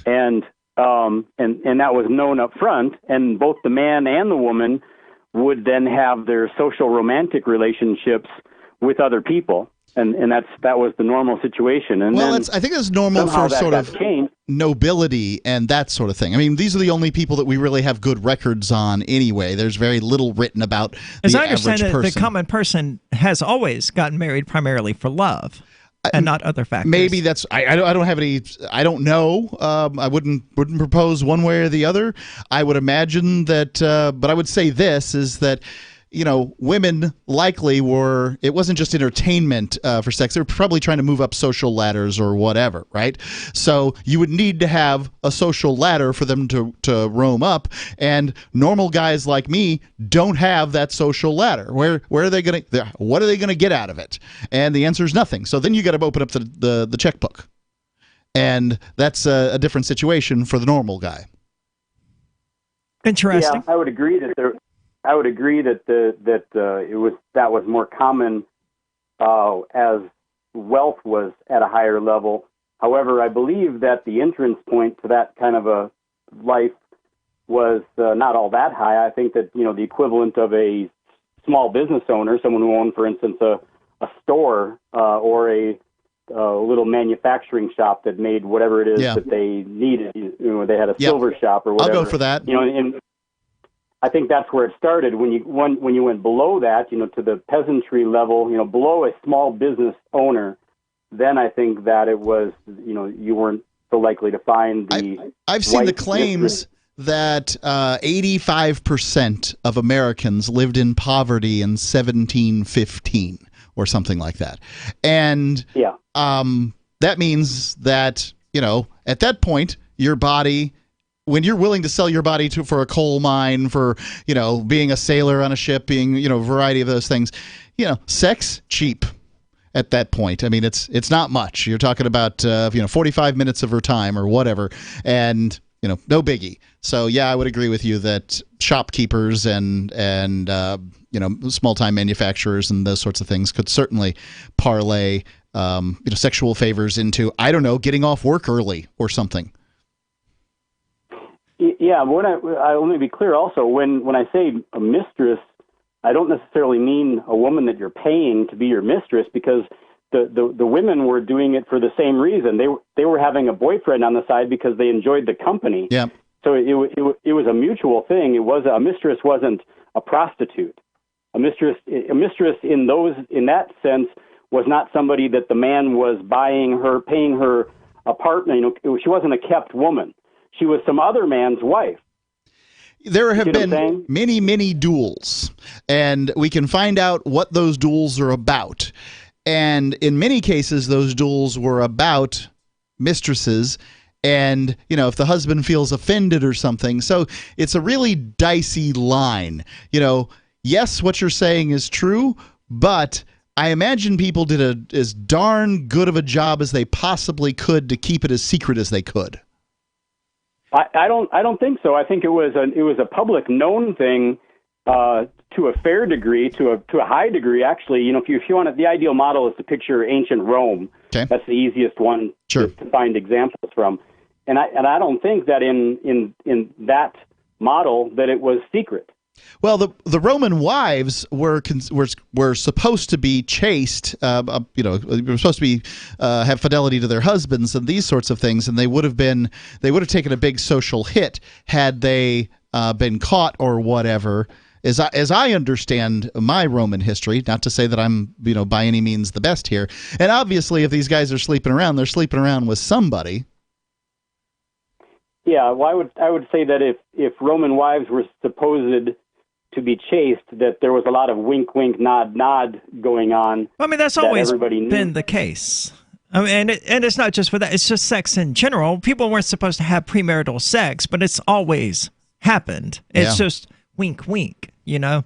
And that was known up front, and both the man and the woman would then have their social romantic relationships with other people. And that was the normal situation. And well, I think that's normal for sort of nobility and that sort of thing. I mean, these are the only people that we really have good records on anyway. There's very little written about the average person. As I understand it, the common person has always gotten married primarily for love and not other factors. Maybe that's I don't have any. I don't know. I wouldn't propose one way or the other. I would imagine that, but I would say this is that, women likely were, it wasn't just entertainment for sex. They were probably trying to move up social ladders or whatever, right? So you would need to have a social ladder for them to roam up, and normal guys like me don't have that social ladder. Where are they going to, what are they going to get out of it? And the answer is nothing. So then you got to open up the checkbook. And that's a different situation for the normal guy. Interesting. Yeah, I would agree that that was more common as wealth was at a higher level. However, I believe that the entrance point to that kind of a life was not all that high. I think that the equivalent of a small business owner, someone who owned, for instance, a store or a little manufacturing shop that made whatever it is that they needed. They had a silver shop or whatever. I'll go for that. And I think that's where it started. When you went below that, to the peasantry level, below a small business owner, then I think that it was, you weren't so likely to find the. I've seen the claims that 85% of Americans lived in poverty in 1715 or something like that, and that means that at that point your body. When you're willing to sell your body for a coal mine, for being a sailor on a ship, being a variety of those things, sex cheap at that point. I mean, it's not much. You're talking about 45 minutes of her time or whatever, and no biggie. So yeah, I would agree with you that shopkeepers and small time manufacturers and those sorts of things could certainly parlay sexual favors into, I don't know, getting off work early or something. Yeah, I want to be clear also, when I say a mistress, I don't necessarily mean a woman that you're paying to be your mistress, because the women were doing it for the same reason. They were having a boyfriend on the side because they enjoyed the company. Yeah. So it was a mutual thing. A mistress wasn't a prostitute. A mistress in that sense was not somebody that the man was paying her apartment. She wasn't a kept woman. She was some other man's wife. There have been many, many duels, and we can find out what those duels are about. And in many cases, those duels were about mistresses, and, if the husband feels offended or something. So it's a really dicey line. Yes, what you're saying is true, but I imagine people did as darn good of a job as they possibly could to keep it as secret as they could. I don't think so. I think it was a public known thing to a fair degree, to a high degree. Actually, if you want the ideal model is to picture ancient Rome. Okay. That's the easiest one sure. to find examples from. And I don't think that in that model that it was secret. Well, the Roman wives were supposed to be chaste, were supposed to be have fidelity to their husbands and these sorts of things, and they would have taken a big social hit had they been caught or whatever. As I understand my Roman history, not to say that I'm by any means the best here, and obviously if these guys are sleeping around, they're sleeping around with somebody. Yeah, well, I would say that if Roman wives were supposed to be chaste, that there was a lot of wink, wink, nod, nod going on. I mean, that's always been the case. I mean, and it's not just for that. It's just sex in general. People weren't supposed to have premarital sex, but it's always happened. It's just wink, wink, Yeah.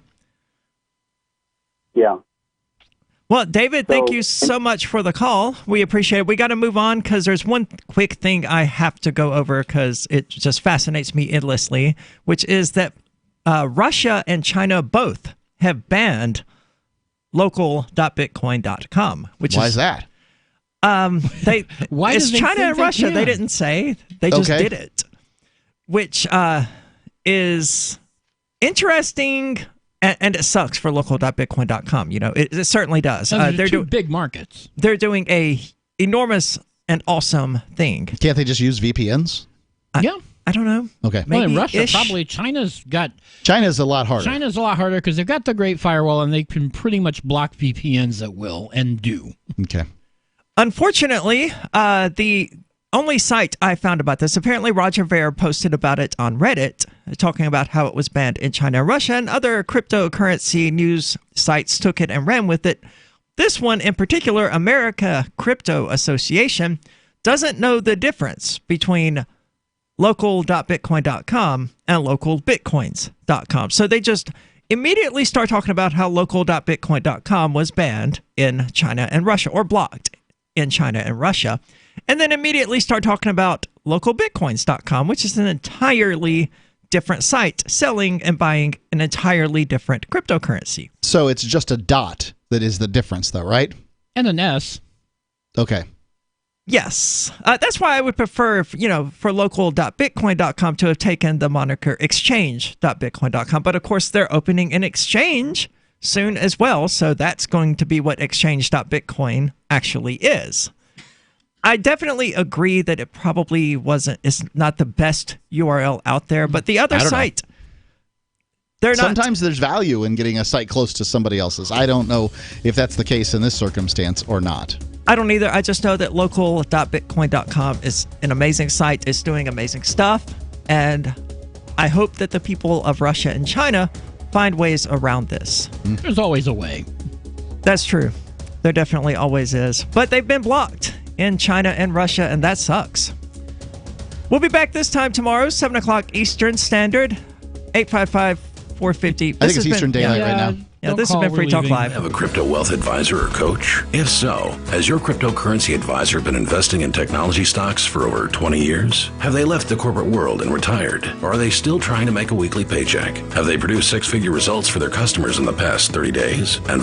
Well, David, thank you so much for the call. We appreciate it. We got to move on because there's one quick thing I have to go over because it just fascinates me endlessly, which is that Russia and China both have banned local.bitcoin.com. Why is that? Why it's do they China think and Russia. they They didn't say. They just Okay. did it, which is interesting. And it sucks for local.bitcoin.com. It certainly does. They're two big markets. They're doing a enormous and awesome thing. Can't they just use VPNs? Yeah. I don't know. Okay. Well, in Russia, Maybe-ish. probably China's a lot harder. China's a lot harder because they've got the Great Firewall and they can pretty much block VPNs at will and do. Okay. Unfortunately, the only site I found about this, apparently Roger Ver posted about it on Reddit, talking about how it was banned in China and Russia, and other cryptocurrency news sites took it and ran with it. This one in particular, America Crypto Association, doesn't know the difference between local.bitcoin.com and localbitcoins.com. So they just immediately start talking about how local.bitcoin.com was banned in China and Russia, or blocked in China and Russia, and then immediately start talking about localbitcoins.com, which is an entirely different site selling and buying an entirely different cryptocurrency. So it's just a dot that is the difference, though, right? And an S. Okay. Yes. That's why I would prefer, for local.bitcoin.com to have taken the moniker exchange.bitcoin.com. But of course, they're opening an exchange soon as well. So that's going to be what exchange.bitcoin actually is. I definitely agree that it probably it's not the best URL out there, but the other site, Sometimes there's value in getting a site close to somebody else's. I don't know if that's the case in this circumstance or not. I don't either. I just know that local.bitcoin.com is an amazing site. It's doing amazing stuff. And I hope that the people of Russia and China find ways around this. There's always a way. That's true. There definitely always is. But they've been blocked in China and Russia, and that sucks. We'll be back this time tomorrow, 7 o'clock Eastern Standard, 855-450. I think it's Eastern Daylight right now. Yeah, this has been Free Talk Live. Have a crypto wealth advisor or coach? If so, has your cryptocurrency advisor been investing in technology stocks for over 20 years? Have they left the corporate world and retired? Or are they still trying to make a weekly paycheck? Have they produced six-figure results for their customers in the past 30 days? And